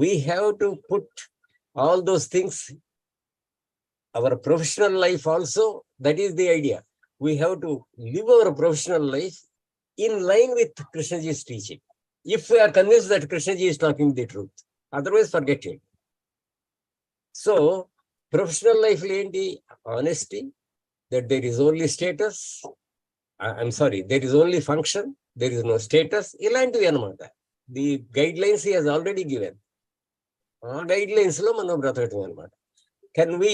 We have to put all those things, our professional life also, that is the idea. We have to live our professional life in line with Krishnaji's teaching. If we are convinced that Krishnaji is talking the truth, otherwise forget it. So, professional life ఏంటి? Honesty, that there is only status, there is only function, there is no status, ఇలాంటివి అనమాట. The guidelines he has already given. ఆ guidelines లో మనం బ్రతకటం అనమాట. Can we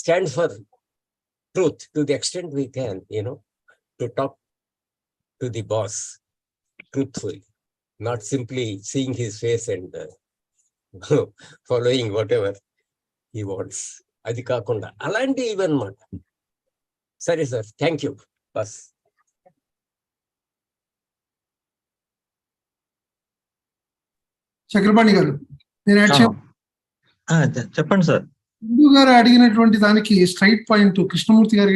stand for truth to the extent we can, to talk to the boss truthfully, not simply seeing his face and following whatever he wants. అది కాకుండా అలాంటి ఇవన్నమాట. సరే sir, thank you. Bus. Chakrapani గారు, నేను చెప్పండి సార్. హిందూ గారు అడిగినటువంటి దానికి స్ట్రైట్ పాయింట్ కృష్ణమూర్తి గారి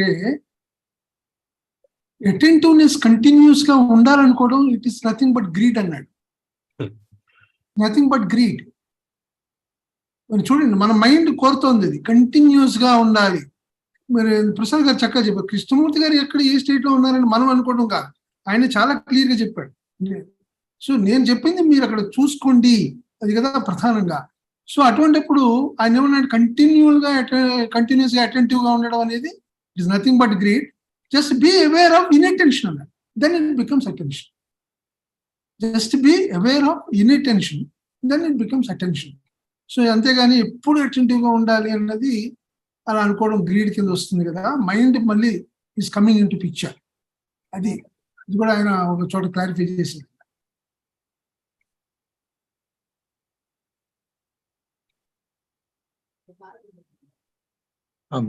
అటెంటివ్నెస్ కంటిన్యూస్ గా ఉండాలనుకోవడం, it is nothing but greed అన్నాడు. Nothing but greed. చూడండి, మన మైండ్ కోరుతోంది అది కంటిన్యూస్ గా ఉండాలి. మరి ప్రసాద్ గారు చక్కగా చెప్పారు. కృష్ణమూర్తి గారు ఎక్కడ ఏ స్టేట్ లో ఉన్నారని మనం అనుకోవడం కాదు, ఆయన చాలా క్లియర్ గా చెప్పాడు. సో నేను చెప్పింది మీరు అక్కడ చూసుకోండి, అది కదా ప్రధానంగా. సో అటువంటిప్పుడు ఆయన ఏమన్నాడు, కంటిన్యూస్ గా అటెంటివ్ గా ఉండడం అనేది it is nothing but greed. Just be aware of inattention అన్నాడు, then it becomes attention. Just be aware of inattention, then it becomes attention. So అంతేగాని ఎప్పుడు అటెంటివ్ గా ఉండాలి అన్నది అలా అనుకోవడం గ్రీడ్ కింద వస్తుంది కదా. మైండ్ మళ్ళీ is coming in to picture. అది కూడా ఆయన ఒక చోట క్లారిఫై చేసింది.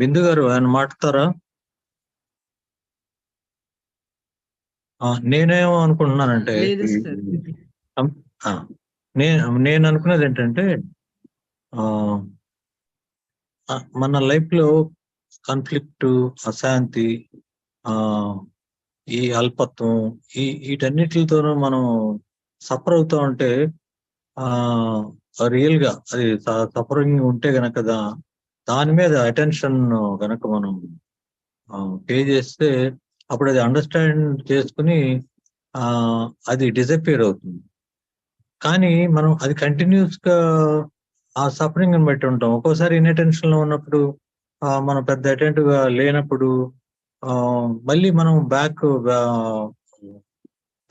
బిందు గారు ఆయన మాట్లాడతారా? నేనేమో అనుకుంటున్నానంటే, నేను అనుకునేది ఏంటంటే, మన లైఫ్ లో కాన్ఫ్లిక్ట్, అశాంతి, ఈ అల్పత్వం, వీటన్నిటితోనూ మనం సఫర్ అవుతా ఉంటే, రియల్ గా అది సఫరింగ్ ఉంటే గనక దాని మీద అటెన్షన్ గనక మనం పే చేస్తే, అప్పుడు అది అండర్స్టాండ్ చేసుకుని అది డిసపియర్ అవుతుంది. కానీ మనం అది కంటిన్యూస్ గా ఆ సఫరింగ్ ని బట్టి ఉంటాం. ఒక్కోసారి ఇన్అటెన్షన్ లో ఉన్నప్పుడు, మనం పెద్ద అటెంటివ్ గా లేనప్పుడు మళ్ళీ మనం బ్యాక్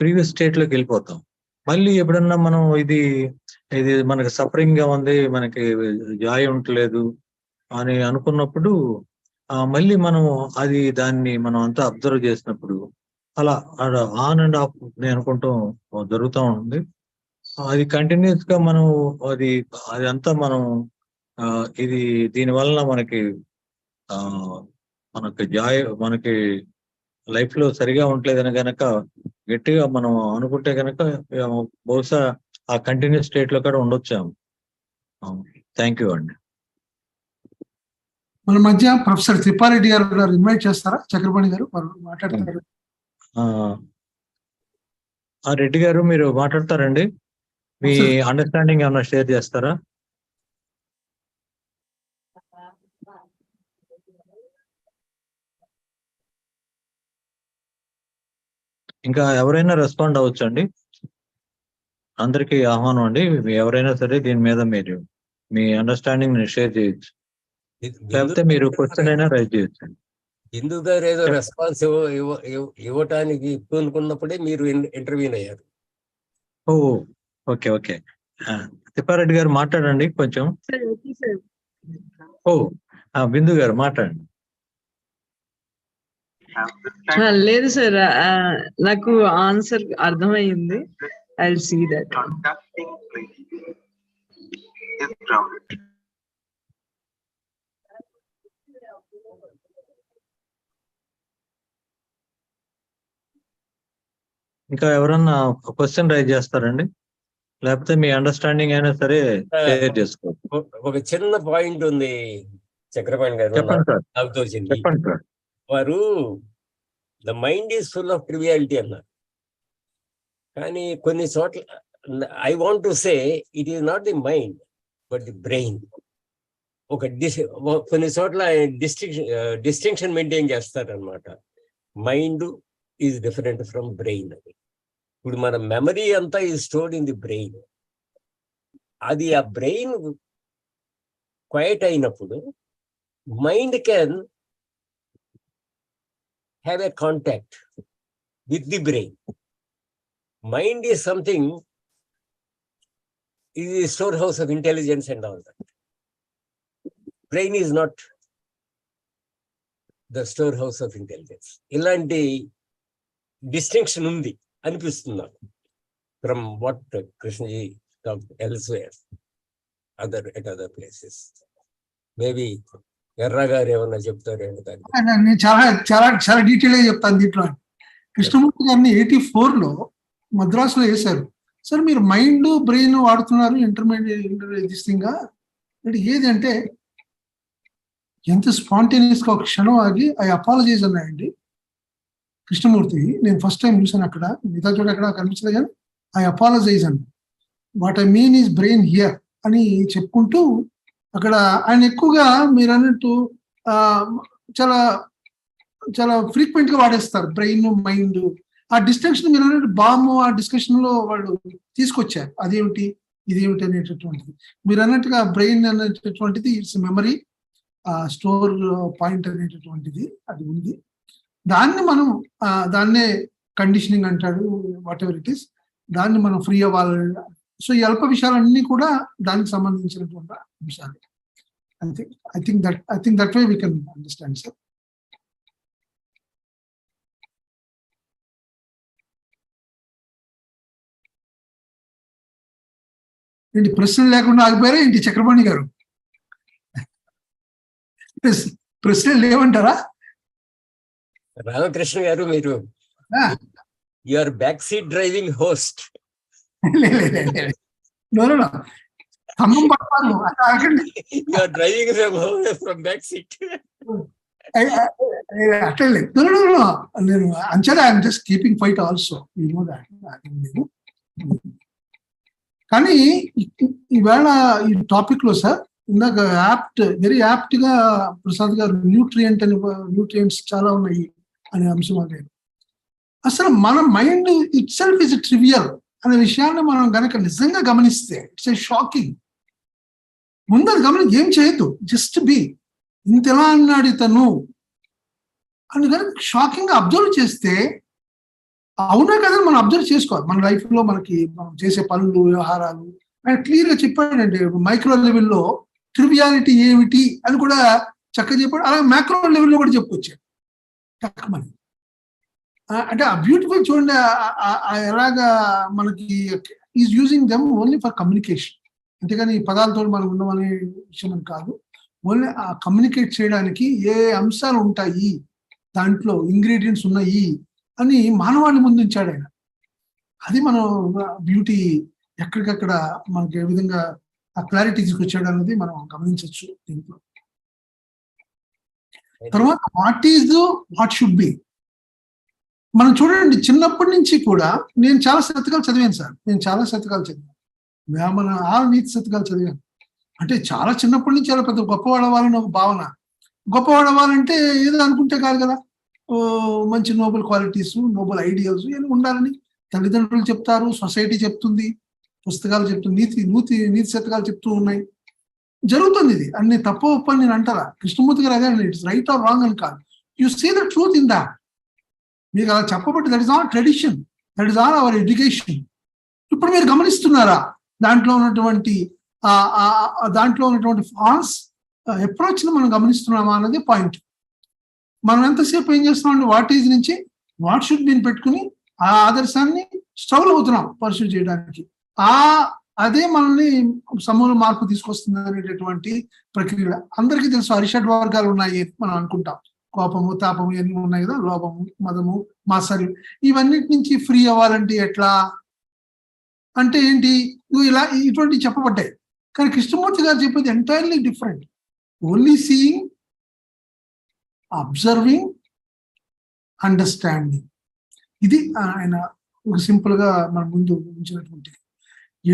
ప్రీవియస్ స్టేట్ లోకి వెళ్ళిపోతాం. మళ్ళీ ఎప్పుడన్నా మనం ఇది మనకి సఫరింగ్ గా ఉంది, మనకి జాయ్ ఉండలేదు అని అనుకున్నప్పుడు మళ్ళీ మనం దాన్ని మనం అంతా అబ్జర్వ్ చేసినప్పుడు అలా ఆన్ అండ్ ఆఫ్ నేను అనుకుంటాం జరుగుతూ ఉంటుంది. అది కంటిన్యూస్ గా మనం అది అంతా మనం దీని వలన మనకి మనకి లైఫ్ లో సరిగా ఉండలేదని గనక గట్టిగా మనం అనుకుంటే గనక బహుశా ఆ కంటిన్యూస్ స్టేట్ లో కూడా ఉండొచ్చాము. థ్యాంక్ యూ అండి. మన మధ్య ప్రొఫెసర్ త్రిపారెడ్డి గారు ఇన్వైట్ చేస్తారా? చక్రపాణి గారు మాట్లాడతారు. రెడ్డి గారు మీరు మాట్లాడతారండి. మీ అండర్స్టాండింగ్ ఏమన్నా షేర్ చేస్తారా? ఇంకా ఎవరైనా రెస్పాండ్ అవ్వచ్చండి. అందరికీ ఆహ్వానం అండి. ఎవరైనా సరే దీని మీద మీరు మీ అండర్స్టాండింగ్ షేర్ చేయొచ్చు, లేకపోతే మీరు క్వశ్చన్ అయినా రైజ్ చేయొచ్చు. బిందు గారు ఏదో రెస్పాన్స్ ఇవ్వటానికి అనుకున్నప్పుడే మీరు ఇంటర్వ్యూన్ అయ్యారు. Okay okay. తిప్పారెడ్డి గారు మాట్లాడండి కొంచెం. బిందు గారు మాట్లాడండి. లేదు సార్, నాకు ఆన్సర్ అర్థమైంది. I will see that. ఇంకా ఎవరన్నా క్వశ్చన్ రైజ్ చేస్తారండి, లేకపోతే మీ అండర్స్టాండింగ్ అయినా సరే షేర్ చేసుకోవచ్చు. ఒక చిన్న పాయింట్ ఉంది చక్రపాణి గారు, చెప్పండి సార్. నాకు తోచింది. చెప్పండి సార్. వారు the mind is full of triviality అన్నారు. కానీ కొన్ని చోట్ల I want to say it is not the mind but the brain. కొన్ని చోట్ల డిస్టింక్షన్ మెయింటైన్ చేస్తారనమాట. Mind is different from brain అని. ఇప్పుడు మన మెమరీ అంతా is stored in the brain. అది ఆ బ్రెయిన్ క్వైట్ అయినప్పుడు mind can have a contact with the brain. Mind is something, ఇది storehouse of intelligence and all that. Brain is not the store house of intelligence. ఇలాంటి distinction ఉంది అనిపిస్తుంది నాకు, from what Krishnaji talked elsewhere at other places. Maybe ఎర్ర గారు ఏమన్నా చెప్తారేమో దాన్ని. నేను చాలా చాలా చాలా డీటెయిల్ గా చెప్తాను దీంట్లో. కృష్ణమూర్తి గారిని 84 లో మద్రాసులో వేశారు. సార్ మీరు మైండ్ బ్రెయిన్ వాడుతున్నారు ఇంటర్మీడియట్ అంటే ఏది అంటే ఎంత స్పాంటేనియస్ గా ఒక క్షణం ఆగి ఐ అపాలజైజ్ అన్నాయండి కృష్ణమూర్తి. నేను ఫస్ట్ టైం చూసాను అక్కడ, మిగతా చోట ఎక్కడ కనిపించలేదు, కానీ ఐ అపాలజైజ్ అన్న. What I mean is brain here అని చెప్పుకుంటూ అక్కడ ఆయన ఎక్కువగా మీరు అన్నట్టు చాలా చాలా ఫ్రీక్వెంట్ గా వాడేస్తారు బ్రెయిన్ మైండ్. ఆ డిస్టింక్షన్ మీరు అన్నట్టు బాము ఆ డిస్కషన్ లో వాళ్ళు తీసుకొచ్చారు. అదేమిటి ఇదేమిటి అనేటటువంటిది. మీరు అన్నట్టుగా బ్రెయిన్ అనేటటువంటిది ఇట్స్ మెమరీ స్టోర్ పాయింట్ అనేటటువంటిది అది ఉంది. దాన్ని మనం దాన్నే కండిషనింగ్ అంటాడు, వాట్ ఎవర్ ఇట్ ఈస్. దాన్ని మనం ఫ్రీ అవ్వాలి. సో ఈ అల్ప విషయాలన్నీ కూడా దానికి సంబంధించినటువంటి అంశాలు. I think that way we can understand, sir. ఏంటి ప్రశ్నలు లేకుండా ఆగిపోయారా ఏంటి చక్రపాణి గారు? ప్రశ్నలు లేవంటారా? రామకృష్ణ గారు, మీరు you're back seat driving host. ఖమ్మం పడతాను డ్రైవింగ్ ఫ్రమ్ బ్యాక్ సీట్. అట్లా లేదు. నేను అంచనా I'm just keeping fight also, you know that. కానీ ఈవేళ ఈ టాపిక్ లో సార్ ఇందాక వెరీ యాప్ట్ గా ప్రసాద్ గారు న్యూట్రియంట్స్ చాలా ఉన్నాయి అనే అంశం అదే. అసలు మన mind it self is trivial అనే విషయాన్ని మనం గనక నిజంగా గమనిస్తే ఇట్స్ ఏ షాకింగ్. ముందు అది ఏం చేయొద్దు, జస్ట్ బి. ఇంతెలా అన్నాడు ఇతను, అందుకని షాకింగ్ గా అబ్జర్వ్ చేస్తే అవునా కదా మనం అబ్జర్వ్ చేసుకోవాలి మన లైఫ్ లో మనకి మనం చేసే పనులు వ్యవహారాలు. ఆయన క్లియర్ గా చెప్పాడండి మైక్రో లెవెల్లో ట్రివియాలిటీ ఏమిటి అని కూడా చక్కగా చెప్పాడు. అలాగే మ్యాక్రో లెవెల్లో కూడా చెప్పుకొచ్చాడు చక్కమని. అంటే ఆ బ్యూటిఫుల్ చూడండి ఎలాగా మనకి is using them only for communication. అంతేగాని ఈ పదాలతో మనం ఉండమనే విషయం అని కాదు. ఓన్లీ ఆ కమ్యూనికేట్ చేయడానికి ఏ అంశాలు ఉంటాయి దాంట్లో ఇంగ్రీడియంట్స్ ఉన్నాయి అని మానవాళి ముందు ఉంచాడు ఆయన. అది మనం బ్యూటీ ఎక్కడికక్కడ మనకి ఏ విధంగా ఆ క్లారిటీ తీసుకొచ్చాడు అన్నది మనం గమనించవచ్చు దీంట్లో. తర్వాత వాట్ షుడ్ బి మనం చూడండి చిన్నప్పటి నుంచి కూడా నేను చాలా శతకాలు చదివాను సార్. నేను చాలా శతకాలు చదివాను, వేమన 6 నీతి శతకాలు చదివాను. అంటే చాలా చిన్నప్పటి నుంచి చాలా పెద్ద గొప్పవాడవాలని ఒక భావన. గొప్పవాడవాలంటే ఏదో అనుకుంటే కాదు కదా, మంచి నోబెల్ క్వాలిటీస్, నోబెల్ ఐడియల్స్ ఇవన్నీ ఉండాలని తల్లిదండ్రులు చెప్తారు, సొసైటీ చెప్తుంది, పుస్తకాలు చెప్తుంది, నీతి శతకాలు చెప్తూ ఉన్నాయి. జరుగుతుంది ఇది. అన్ని తప్పు ఒప్పు అని నేను అంటారా? కృష్ణమూర్తి గారు అదే, ఇట్స్ రైట్ ఆర్ రాంగ్ అని కాదు. You see the truth in that. మీకు అలా చెప్పబట్టి that is all tradition, that is all our education. ఇప్పుడు మీరు గమనిస్తున్నారా దాంట్లో ఉన్నటువంటి ఫాల్స్ అప్రోచ్ ని మనం గమనిస్తున్నామా అన్నది పాయింట్. మనం ఎంతసేపు ఏం చేస్తున్నాం, వాట్ ఈజ్ నుంచి వాట్ షుడ్ బీని పెట్టుకుని ఆ ఆదర్శాన్ని స్ట్రగుల్ అవుతున్నాం పర్సూ చేయడానికి. అదే మనల్ని సమూల మార్పు తీసుకొస్తుంది అనేటటువంటి ప్రక్రియ. అందరికీ తెలుసు అరిషడ్ వర్గాలు ఉన్నాయి మనం అనుకుంటాం. కోపము, తాపము ఇవన్నీ ఉన్నాయి కదా, లోభము, మదము, మాత్సర్యం. ఇవన్నిటి నుంచి ఫ్రీ అవ్వాలంటే ఎట్లా అంటే ఏంటి, ఇలా ఇటువంటి చెప్పబడ్డాయి. కానీ కృష్ణమూర్తి గారు చెప్పేది entirely different. Only seeing, observing, understanding. ఇది ఆయన ఒక సింపుల్ గా మన ముందు ఉంచినటువంటి.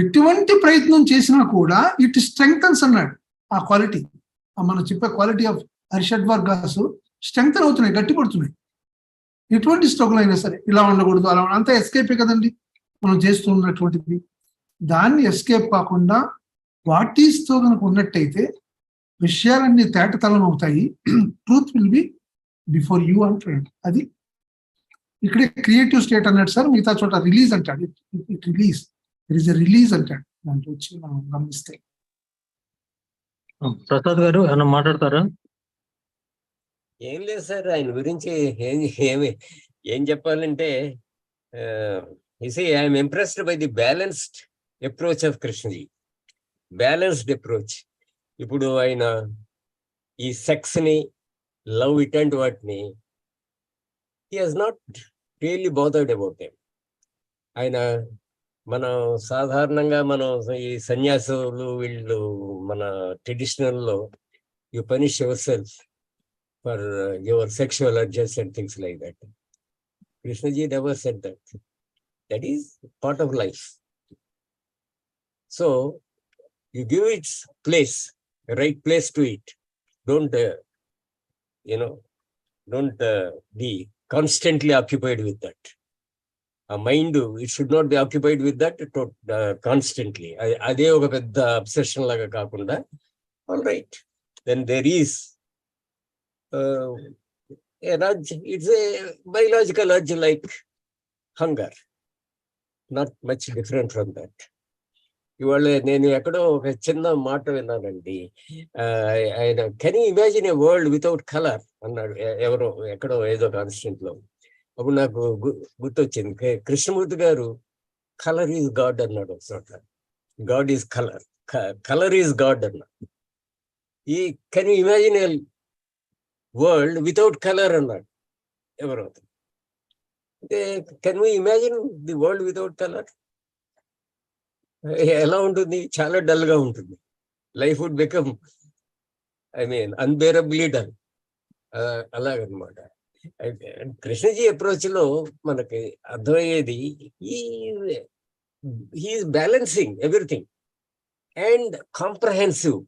ఎటువంటి ప్రయత్నం చేసినా కూడా ఇట్ స్ట్రెంగ్థన్స్ అన్నాడు. ఆ క్వాలిటీ, మనం చెప్పే క్వాలిటీ ఆఫ్ అరిషడ్ వర్గాస్ స్ట్రెంగ్తన్ అవుతున్నాయి, గట్టిపడుతున్నాయి. ఎటువంటి స్ట్రగుల్ అయినా సరే ఇలా ఉండకూడదు, అలా అంతా ఎస్కేపే కదండి మనం చేస్తున్నటువంటిది. దాన్ని ఎస్కేప్ కాకుండా వాటీస్తో కనుక ఉన్నట్టయితే విషయాలన్నీ తేటతలం అవుతాయి. Truth will be before you అంటాడు. అది ఇక్కడే క్రియేటివ్ స్టేట్ అన్నాడు సార్. మిగతా చోట రిలీజ్ అంటాడు. It release, it is a release అంటాడు. దాంట్లో వచ్చి మనం గమనిస్తే. ప్రసాద్ గారు ఏమన్నా మాట్లాడతారా? ఏం లేదు సార్, ఆయన గురించి ఏం చెప్పాలంటే, I'm impressed by the balanced approach of Krishnaji. Balanced approach. ఇప్పుడు ఆయన ఈ సెక్స్ ని, లవ్ ఇట్లాంటి వాటిని he has not really bothered about them. ఆయన మనం సాధారణంగా మనం ఈ సన్యాసులు వీళ్ళు మన ట్రెడిషనల్ లో you punish your self for your sexual urges and things like that. Krishnaji never said that. That is part of life. So you give its place, right place to it. Don't be constantly occupied with that. A mind, it should not be occupied with that constantly. Ade oka pedda obsession laga kaakunda, all right, then there is a urge. It's a biological urge like hunger, not much different from that. ఇవాళ నేను ఎక్కడో ఒక చిన్న మాట విన్నానండి. ఆయన can you imagine a world without colour అన్నాడు ఎవరో ఎక్కడో ఏదో కాన్స్టిట్యూట్ లో. అప్పుడు నాకు గుర్తొచ్చింది, కృష్ణమూర్తి గారు కలర్ ఈజ్ గాడ్ అన్నాడు ఒకచోట. God is colour, colour is god అన్నాడు. ఈ can you imagine a world without colour అన్నాడు ఎవరో. అంటే can you imagine the world without colour? ఎలా ఉంటుంది? చాలా డల్ గా ఉంటుంది. Life would become unbearably dull. అలాగనమాట. కృష్ణజీ అప్రోచ్ లో మనకి అర్థమయ్యేది, he is balancing everything and comprehensive,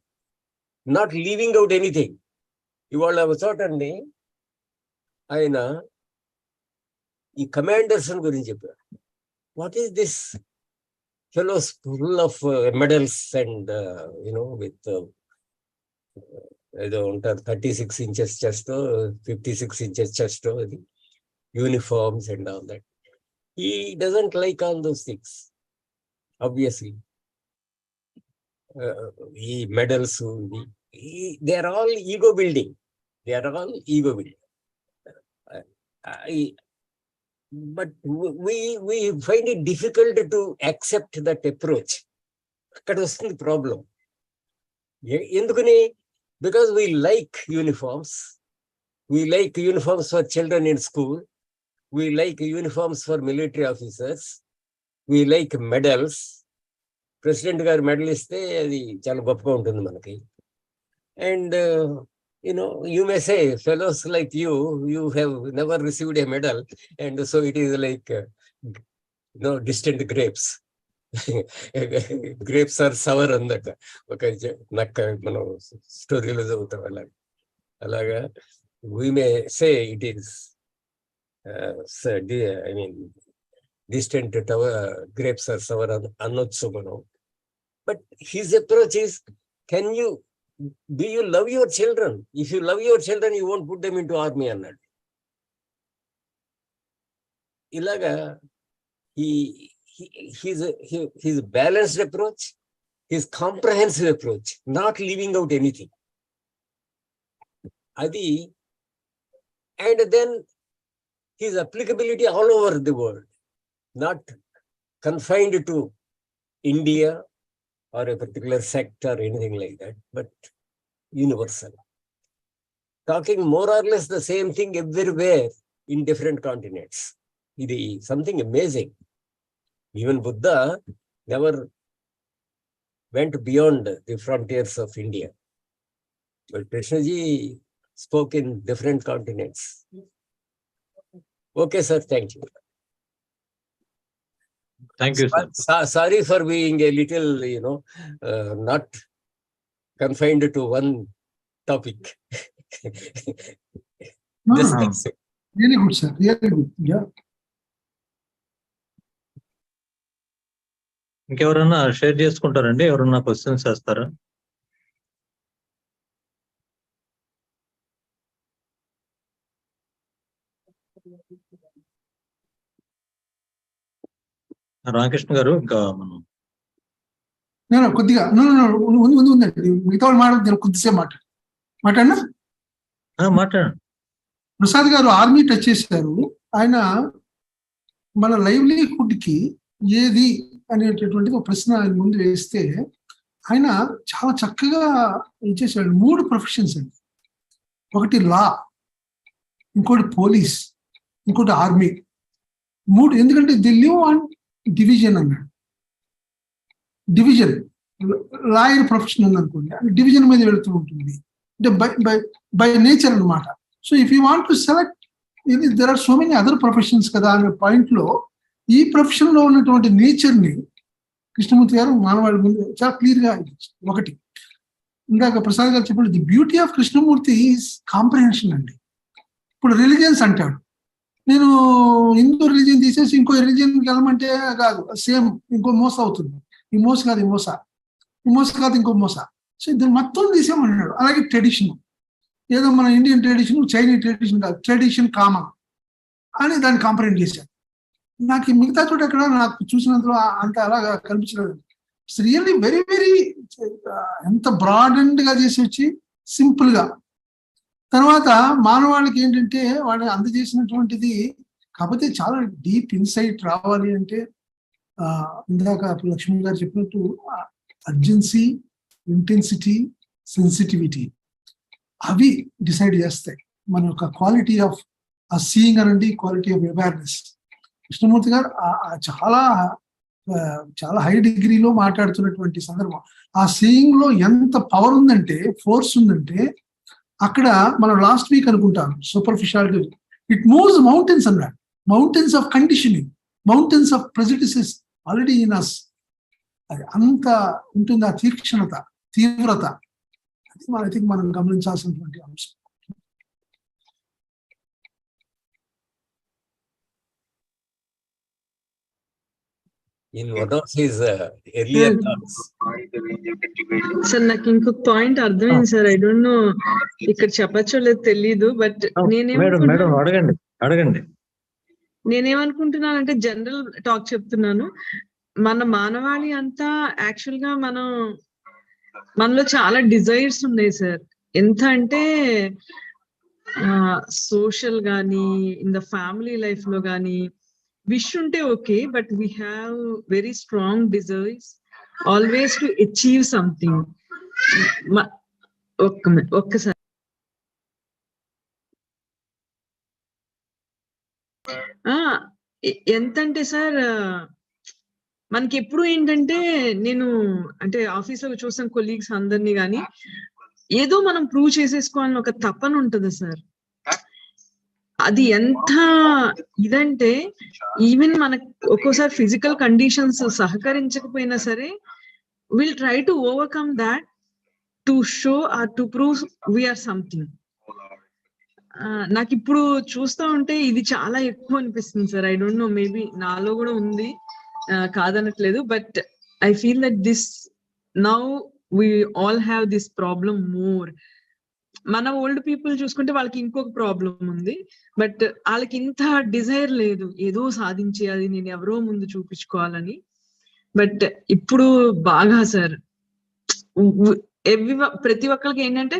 not leaving out anything. ఇవాళ ఒక చోటండి ఆయన ఈ కమాండర్స్ గురించి చెప్పారు. What is this fellows full of medals and with ఏదో ఉంటారు 36 inches చెస్ట్, 56 inches చెస్ట్, అది uniforms and all that. He doesn't like all those things, obviously. He medals, they are all ego building. They are all ego building. But we find it difficult to accept that approach. That was the problem. Because we like uniforms. We like uniforms for children in school. We like uniforms for military officers. We like medals. President garu medal iste adi chaala goppaga untundi manaki. And you may say, fellows like you have never received a medal, and so it is like distant grapes. Grapes are sour andaka oka nakka మనం స్టోరీలో చదువుతాం అలాగా we may say it is distant grapes are sour అనొచ్చు మనం. But his approach is, do you love your children? If you love your children, you won't put them into army అన్నాడు. ఇలాగా his balanced approach, his comprehensive approach, not leaving out anything. Adi, and then his applicability all over the world, not confined to India or a particular sect or anything like that, but universal. Talking more or less the same thing everywhere in different continents. It is something amazing. Even Buddha never went beyond the frontiers of India. But Krishnaji spoke in different continents. Okay, sir. Thank you. Thank you, sir. Sorry for being a little, not confined to one topic. Really good, sir. Really good. Yeah. ఇంకెవరన్నా share చేసుకుంటారండి? ఎవరన్నా questions వేస్తారా? రామకృష్ణ గారు, ఇంకా మనం కొద్దిగా ఉందండి. మిగతా వాళ్ళు మాట్లాడుతున్నారు, కొద్దిసేపు మాట్లాడినా మాట్లాడండి. ప్రసాద్ గారు ఆర్మీ టచ్ చేశారు. ఆయన మన లైవ్లీహుడ్ కి ఏది అనేటటువంటిది ఒక ప్రశ్న ఆయన ముందు వేస్తే ఆయన చాలా చక్కగా ఇచ్చేసాడు. 3 ప్రొఫెషన్స్ అండి. ఒకటి లా, ఇంకోటి పోలీస్, ఇంకోటి ఆర్మీ. 3 ఎందుకంటే ది లివ్ ఆన్ డివిజన్ అన్నాడు. డివిజన్ లాయర్ ప్రొఫెషన్ ఉందనుకోండి, డివిజన్ మీద వెళుతూ ఉంటుంది, అంటే బై నేచర్ అనమాట. So if you want to select, there are so many other professions కదా అనే పాయింట్ లో ఈ ప్రొఫెషన్ లో ఉన్నటువంటి నేచర్ ని కృష్ణమూర్తి గారు మానవాడి ముందు చాలా క్లియర్ గా ఒకటి. ఇందాక ప్రసాద్ గారు చెప్పినట్టు the beauty of Krishnamurthy is comprehension అండి. ఇప్పుడు రిలీజియన్స్ అంటాడు, నేను హిందూ రిలీజియన్ తీసేసి ఇంకో రిలీజియన్కి వెళ్ళమంటే కాదు, సేమ్ ఇంకో మోస అవుతుంది. ఈ మోస కాదు ఈ మోస, ఈ మోస కాదు ఇంకో మోస. సో ఇది మొత్తం తీసేమన్నాడు. అలాగే ట్రెడిషన్, ఏదో మన ఇండియన్ ట్రెడిషన్ చైనీస్ ట్రెడిషన్ కాదు, ట్రెడిషన్ కామన్ అని దాన్ని కాంప్రహెండ్ చేశాడు. నాకు మిగతా చోట ఎక్కడ నాకు చూసినంతలో అంత అలాగా కనిపించలేదు. ఇట్స్ రియల్లీ వెరీ వెరీ ఎంత బ్రాడ్ గా చేసి వచ్చి సింపుల్ గా. తర్వాత మానవాళికి ఏంటంటే వాళ్ళు అందజేసినటువంటిది, కాకపోతే చాలా డీప్ ఇన్సైట్ రావాలి అంటే ఇందాక లక్ష్మణ్ గారు చెప్పినట్టు అర్జెన్సీ, ఇంటెన్సిటీ, సెన్సిటివిటీ అవి డిసైడ్ చేస్తాయి మన యొక్క క్వాలిటీ ఆఫ్ సీయింగ్ అనండి, క్వాలిటీ ఆఫ్ అవేర్నెస్. కృష్ణమూర్తి గారు చాలా చాలా హై డిగ్రీలో మాట్లాడుతున్నటువంటి సందర్భం. ఆ సీయింగ్ లో ఎంత పవర్ ఉందంటే, ఫోర్స్ ఉందంటే, అక్కడ మనం లాస్ట్ వీక్ అనుకుంటాం సూపర్ఫిషియాలిటీ, ఇట్ మూవ్స్ మౌంటైన్స్ అన్నాడు. Mountains of conditioning, mountains of prejudices already in us. అది అంత ఉంటుంది ఆ తీక్షణత, తీవ్రత. అది ఐ థింక్ మనం గమనించాల్సినటువంటి అంశం. in one of his earlier talks. Sir నాకు ఇంకొక పాయింట్ అర్థమైంది సార్. ఐ డోంట్ నో ఇక్కడ చెప్పచ్చో లేదు తెలీదు, బట్ మేడం అడగండి. నేనేమనుకుంటున్నానంటే జనరల్ టాక్ చెప్తున్నాను. మన మానవాళి అంతా యాక్చువల్ గా మనలో చాలా డిజైర్స్ ఉన్నాయి సార్. ఎంత అంటే సోషల్ గానీ ఇన్ ద ఫ్యామిలీ లైఫ్ లో గానీ విష్ ఉంటే okay, but we have very strong desires always to achieve something. ఒక్కసారి ఎంతంటే సార్ మనకి ఎప్పుడు ఏంటంటే నేను అంటే ఆఫీస్ లో చూసాం కొలీగ్స్ అందరినీ గానీ ఏదో మనం ప్రూవ్ చేసేసుకోవాలని ఒక తపన ఉంటది సార్. అది ఎంత ఇదంటే ఈవెన్ మనకు ఒక్కోసారి ఫిజికల్ కండిషన్స్ సహకరించకపోయినా సరే will try to overcome that to show or to prove we are something. నాకు ఇప్పుడు చూస్తా ఉంటే ఇది చాలా ఎక్కువ అనిపిస్తుంది sir. I don't know, maybe నాలో కూడా ఉంది, కాదనట్లేదు, but I feel that this now we all have this problem more. మన ఓల్డ్ పీపుల్ చూసుకుంటే వాళ్ళకి ఇంకొక ప్రాబ్లం ఉంది, బట్ వాళ్ళకి ఇంత డిజైర్ లేదు ఏదో సాధించేయాలి, నేను ఎవరో ముందు చూపించుకోవాలని. బట్ ఇప్పుడు బాగా సార్ ప్రతి ఒక్కరికి ఏంటంటే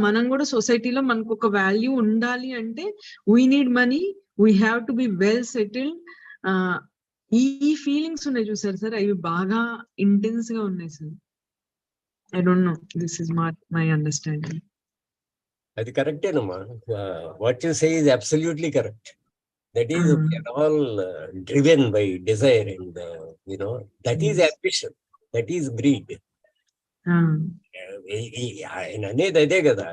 మనం కూడా సొసైటీలో మనకు ఒక వాల్యూ ఉండాలి అంటే we need money, we have to B well settled. ఈ ఫీలింగ్స్ ఉన్నాయి చూసారు సార్, అవి బాగా ఇంటెన్స్ గా ఉన్నాయి sir. I don't know. This is my understanding. Adi correct enamma. What you say is absolutely correct. That is, we are all driven by desire, and that is ambition. That is greed. Anedi ade kada.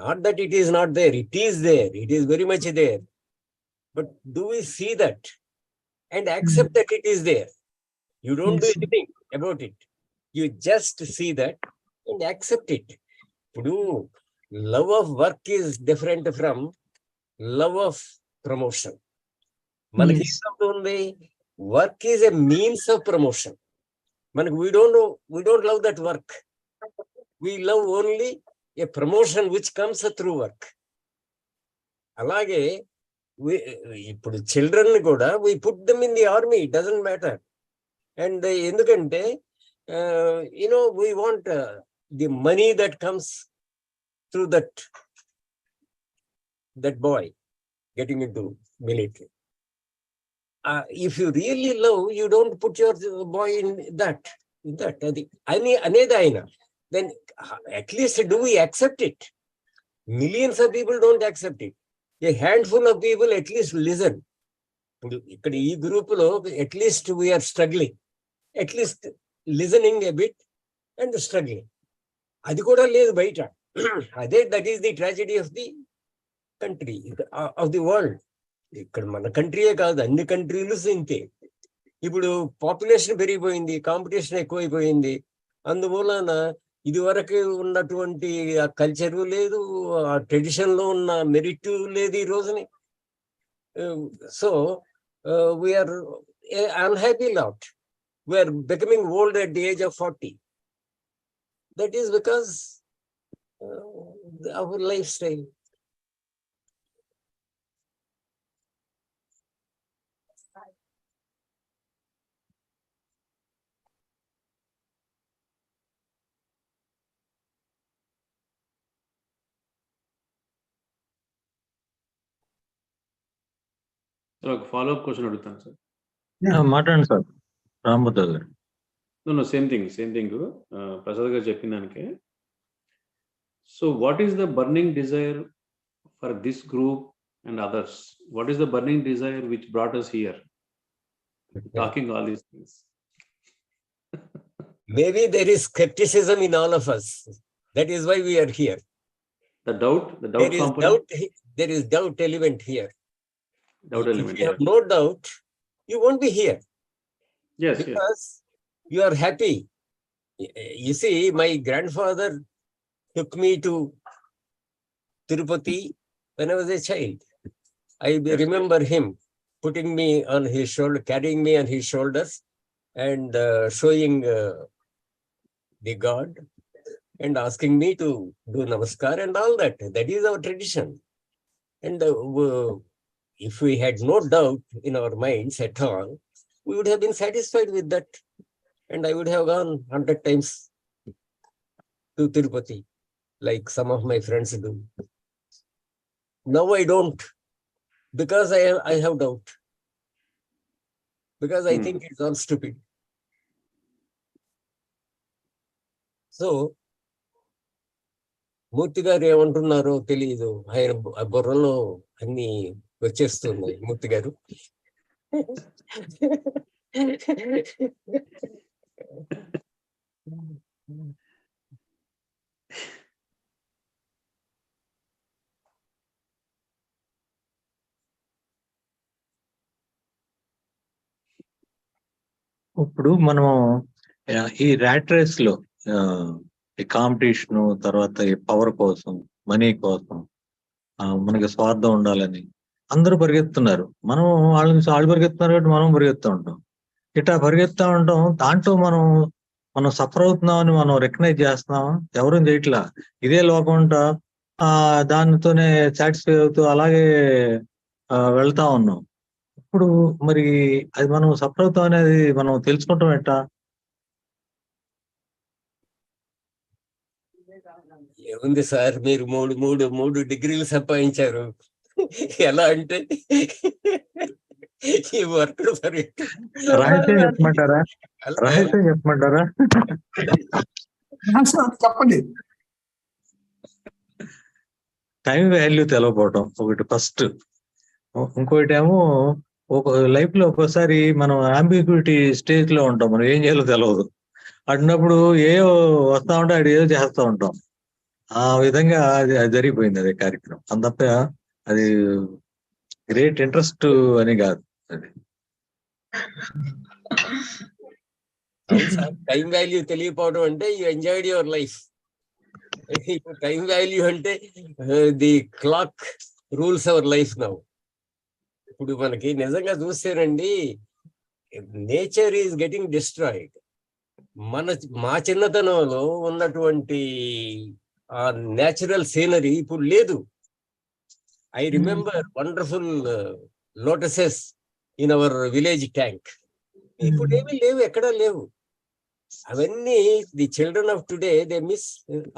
Not that it is not there. It is there. It is very much there. But do we see that and accept that it is there? You don't do anything about it. You just see that and accept it. Love of work is different from love of promotion. Manaki work is a means of promotion. We don't love that work. We love only a promotion which comes through work. Alage children kuda we put them in the army, it doesn't matter. And endukante we want the money that comes through that boy getting into military. If you really love, you don't put your boy in that. Then at least do we accept it? Millions of people don't accept it. A handful of people at least listen. Ikkada ee group lo at least we are struggling. At least listening a bit and struggling. Adi kuda ledhu baita. That is the tragedy of the country, of the world. Ikkada mana country kaadu, anni countrylu sinte. Ipudu population perigipoyindi, competition ekkuvayipoyindi. Anduvallana ఇది వరకు ఉన్నటువంటి ఆ culture లేదు, ఆ tradition లో ఉన్న merit లేదు ఈ రోజుని. So we are unhappy lot. We are becoming old at the age of 40. That is because our life style. ఒక ఫాలోఅప్ క్వశ్చన్ అడుగుతాను సార్. మాట్లాడండి sir Rambuddha garu. Same thing Prasad garu చెప్పిన దానికే. So what is the burning desire for this group and others? What is the burning desire which brought us here talking all these things? Maybe there is skepticism in all of us. That is why we are here. The doubt component. There is doubt element here. Doubt element. If you have no doubt, you won't be here. Yes, because you are happy. You see, my grandfather took me to Tirupati when I was a child. I remember him putting me on his shoulder, carrying me on his shoulders and showing the God and asking me to do namaskar and all that. That is our tradition. And if we had no doubt in our minds at all, we would have been satisfied with that. And I would have gone 100 times to Tirupati, like some of my friends do. Now I don't, because I have doubt. Because I think it's all stupid. So, మూర్తి గారు ఏమంటున్నారో తెలియదు, ఆయన బుర్రలో అన్ని వచ్చేస్తున్నాయి. మూర్తి గారు ఇప్పుడు మనము ఈ ర్యాట్ రేస్ లో ఈ కాంపిటీషన్, తర్వాత ఈ పవర్ కోసం, మనీ కోసం, మనకి స్వార్థం ఉండాలని అందరూ పరిగెత్తున్నారు. మనం వాళ్ళు పరిగెత్తున్నారు కాబట్టి మనం పరిగెత్తూ ఉంటాం. ఇట్లా పరిగెత్తా ఉంటాం. దాంట్లో మనం సఫర్ అవుతున్నామని మనం రికగ్నైజ్ చేస్తున్నాం, ఎవరూ చేయట్లా. ఇదే లోకం ఉంటా దానితోనే సాటిస్ఫై అవుతూ అలాగే వెళ్తా ఉన్నాం. ఇప్పుడు మరి అది మనం సఫర్ అవుతాం అనేది మనం తెలుసుకుంటాం ఎట్టా? ఏముంది సార్, మీరు మూడు డిగ్రీలు సంపాదించారు. ఎలా అంటే ఈ వర్క్ రహస్యం చెప్పమంటారా? రహస్యం చెప్పమంటారా? చెప్పండి. టైం వాల్యూ తెలవకపోవటం ఒకటి ఫస్ట్. ఇంకోటి ఏమో ఒక లైఫ్ లో ఒక్కోసారి మనం అంబిగ్యూటీ స్టేజ్ లో ఉంటాం, మనం ఏం చేయాలో తెలియదు. అడినప్పుడు ఏదో వస్తా ఉంటే అది ఏదో చేస్తూ ఉంటాం. ఆ విధంగా అది జరిగిపోయింది అదే కార్యక్రమం. అంతప్ప అది గ్రేట్ ఇంట్రెస్ట్ అని కాదు. అది అవును సార్, టైం వాల్యూ తెలియకపోవడం అంటే you enjoyed your life. Time value అంటే the clock rules our life now. ఇప్పుడు మనకి నిజంగా చూస్తేనండి, నేచర్ ఈజ్ గెటింగ్ డిస్ట్రాయిడ్. మా చిన్నతనంలో ఉన్నటువంటి ఆ నేచురల్ సీనరీ ఇప్పుడు లేదు. I remember wonderful lotuses in our village tank. ఇప్పుడు ఏమీ లేవు, ఎక్కడా లేవు. అవన్నీ the children of today they miss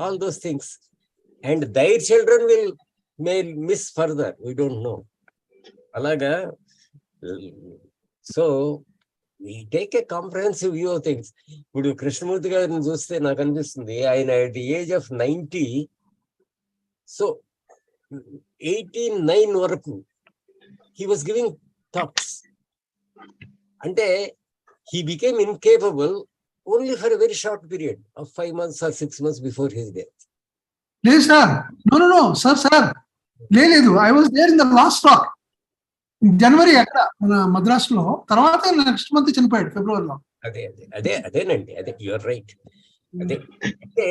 all those things, and their children may miss further, we don't know. అలాగా, so we take a comprehensive view of things. ఇప్పుడు కృష్ణమూర్తి గారిని చూస్తే నాకు అనిపిస్తుంది, ఆయన at the age of 90, so 89 వరకు he was giving talks. అంటే he became incapable only for a very short period of 5 months or 6 months before his death. లేదు sir, no sir లేదు. I was there in the last talk January అక్కడ మన మద్రాసులో. తర్వాత next month చనిపోయాడు ఫిబ్రవరిలో. అదేనండి, యువర్ రైట్. అదే అంటే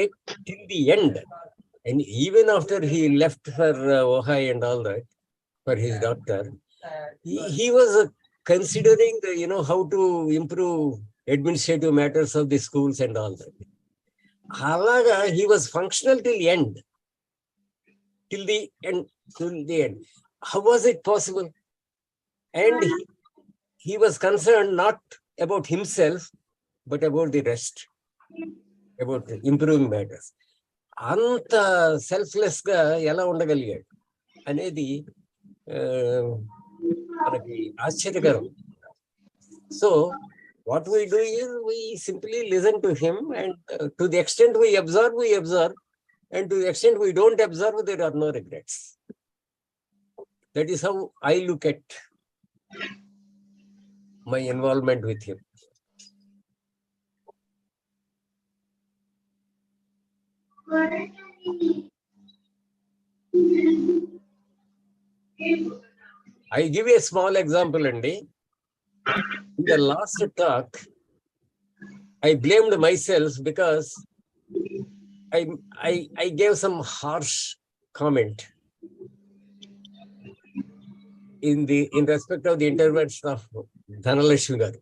till the end, and even after he left for Ohio and all that for his doctor, he was considering how to improve administrative matters of the schools and all that. Alaga, he was functional till the end. How was it possible? And he was concerned not about himself, but about the rest, about improving matters. Anta selfless ga ela undagaligaadu anedi manaki ఆశ్చర్యకరం. So what we do is we simply listen to him, and to the extent we observe, and to the extent we don't observe, there are no regrets. That is how I look at my involvement with him. I give you a small example, Andy. In the last talk, I blamed myself because I gave some harsh comment in respect of the intervention of Dhanalakshmi garu.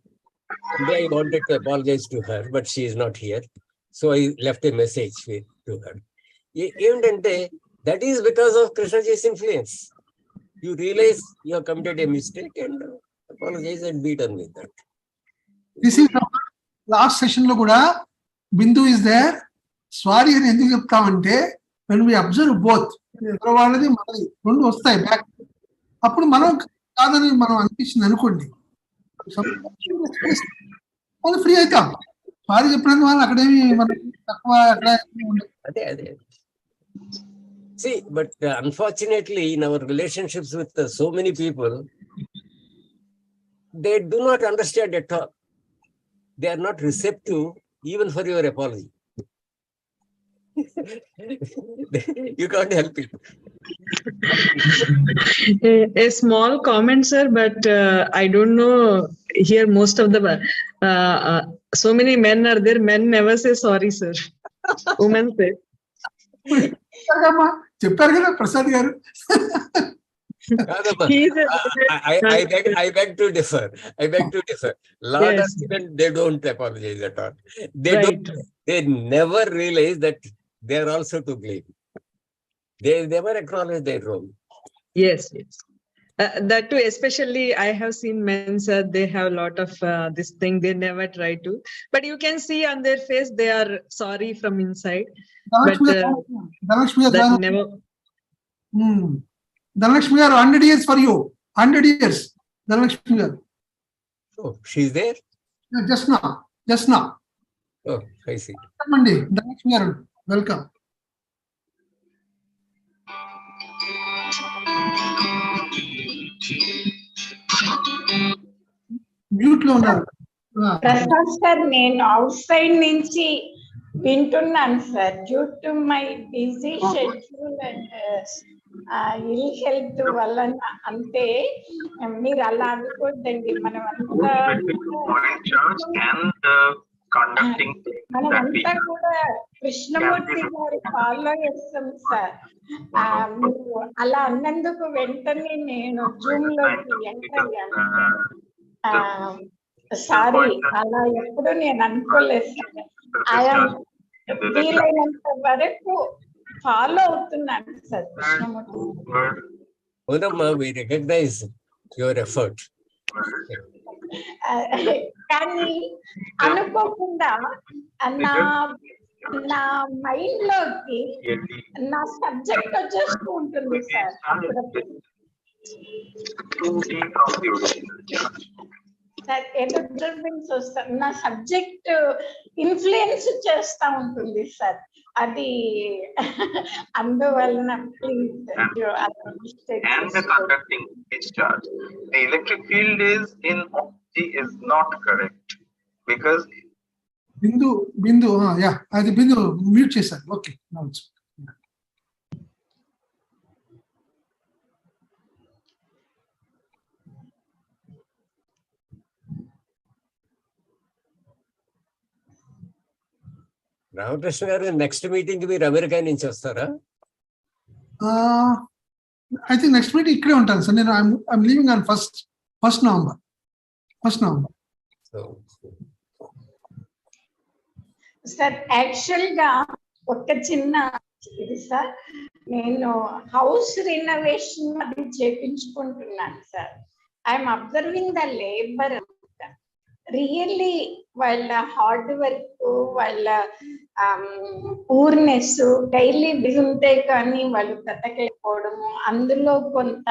I wanted to apologize to her, but she is not here. So I left a message to her. ఏంటంటే, that is because of Krishnaji's influence. You realize you have committed a mistake and apologize and be done with that. This is last session లో కూడా బిందు is there. Sorry అని ఎందుకు చెప్తామంటే when we observe both, ఎవరి వాళ్ళది మనది రెండు వస్తాయి బ్యాక్. అప్పుడు మనం కాదని మనం అనిపించింది అనుకోండి, అది ఫ్రీ అవుతాం. సారీ చెప్పినందుకు వల్ల అక్కడేమి మనం తక్కువ అక్కడ ఉండదు. అదే. See, but unfortunately, in our relationships with so many people, they do not understand at all. They are not receptive even for your apology. You can't help it. A small comment, sir, but I don't know. Here, most of the so many men are there. Men never say sorry, sir. Women say. చెప్పారు కదా ప్రసాద్ గారు. I beg to differ. Lot of men, they don't apologize at all. They never realize that they are also to blame. They never acknowledge their role. Yes. That too, especially I have seen men, sir, they have a lot of this thing, they never try to, but you can see on their face they are sorry from inside. That never. Dhanalakshmi garu, 100 years for you. 100 years. Dhanalakshmi garu. Oh, she's there? Just now. Oh, I see. Mandi, Dhanalakshmi garu, welcome. Mute lo unnaru. Prasad sir, నేను outside నుంచి వింటున్నాను సార్. Due to my busy schedule and ill health వలన. అంటే మీరు అలా అనుకోద్దండి. మనమంతా కూడా కృష్ణమూర్తి గారి ఫాలో చేస్తాం సార్. మీరు అలా అన్నందుకు వెంటనే నేను జూమ్ లోకి ఎంటర్ అయ్యాను. సారీ, అలా ఎప్పుడు నేను అనుకోలేదు సార్. ఐఎమ్ వీలైనంత వరకు ఫాలో అవుతున్నాను sir Krishnamurthy. We recognize your effort. కానీ అనుకోకుండా నా మైండ్ లోకి నా సబ్జెక్ట్ వచ్చేస్తూ ఉంటుంది సార్. సార్ ఏదో డిస్టర్బెన్స్ వస్తుంది. నా సబ్జెక్ట్ ఇన్ఫ్లుయెన్స్ చేస్తా ఉంటుంది సార్. అది అందువలన please the electric field is in is not correct because బిందు అది బిందు మ్యూట్ చేశాను. ఓకే, రామకృష్ణ గారు, నెక్స్ట్ మీటింగ్ కి మీరు అమెరికా నుంచి వస్తారా? ఐ థింక్ నెక్స్ట్ మీటింగ్ ఇక్కడే ఉంటాను సార్. నేను I'm leaving on first November. Sir actual గా ఒక చిన్న ఇది సార్, నేను హౌస్ రినోవేషన్ అది చేపించుకుంటున్నాను sir. I'm observing the labour. Really వాళ్ళ హార్డ్ వర్క్, వాళ్ళ పూర్నెస్ డైలీ ఉంటే కానీ వాళ్ళు బ్రతకలేకపోవడము, అందులో కొంత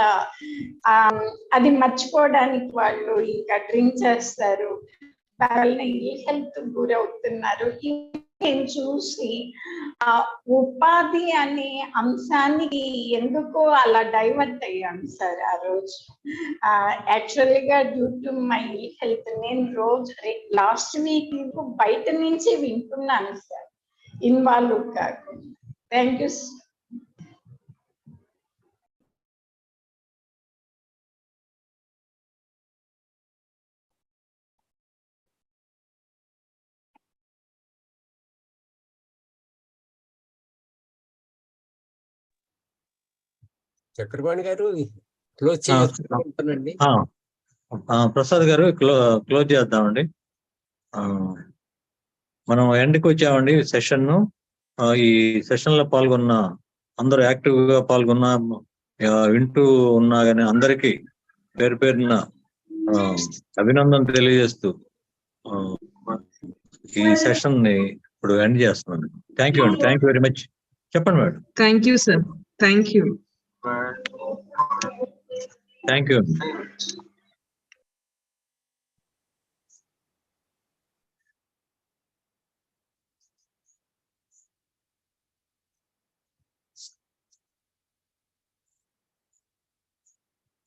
అది మర్చిపోవడానికి వాళ్ళు ఇంకా డ్రింక్ చేస్తారు, వాళ్ళని ఇల్ హెల్త్ గురవుతున్నారు. నేను చూసి ఉపాధి అనే అంశానికి ఎందుకో అలా డైవర్ట్ అయ్యాను సార్ ఆ రోజు. యాక్చువల్గా డ్యూ టు మై హెల్త్ నేను రోజు లాస్ట్ వీక్ బయట నుంచి వింటున్నాను సార్, ఇన్వాల్వ్ కాకుండా. Thank you sir. Chakrapani garu close చేస్తానండి. ప్రసాద్ గారు క్లోజ్ చేద్దామండి. మనం ఎండ్కి వచ్చామండి సెషన్. ఈ సెషన్ లో పాల్గొన్న అందరూ యాక్టివ్ గా పాల్గొన్న వింటూ ఉన్నా కానీ అందరికీ పేరు పేరున అభినందన తెలియజేస్తూ ఈ సెషన్ ని ఇప్పుడు ఎండ్ చేస్తున్నాను. థ్యాంక్ యూ అండి. Thank you very much. చెప్పండి madam. Thank you, sir. Thank you. Thank you అండి.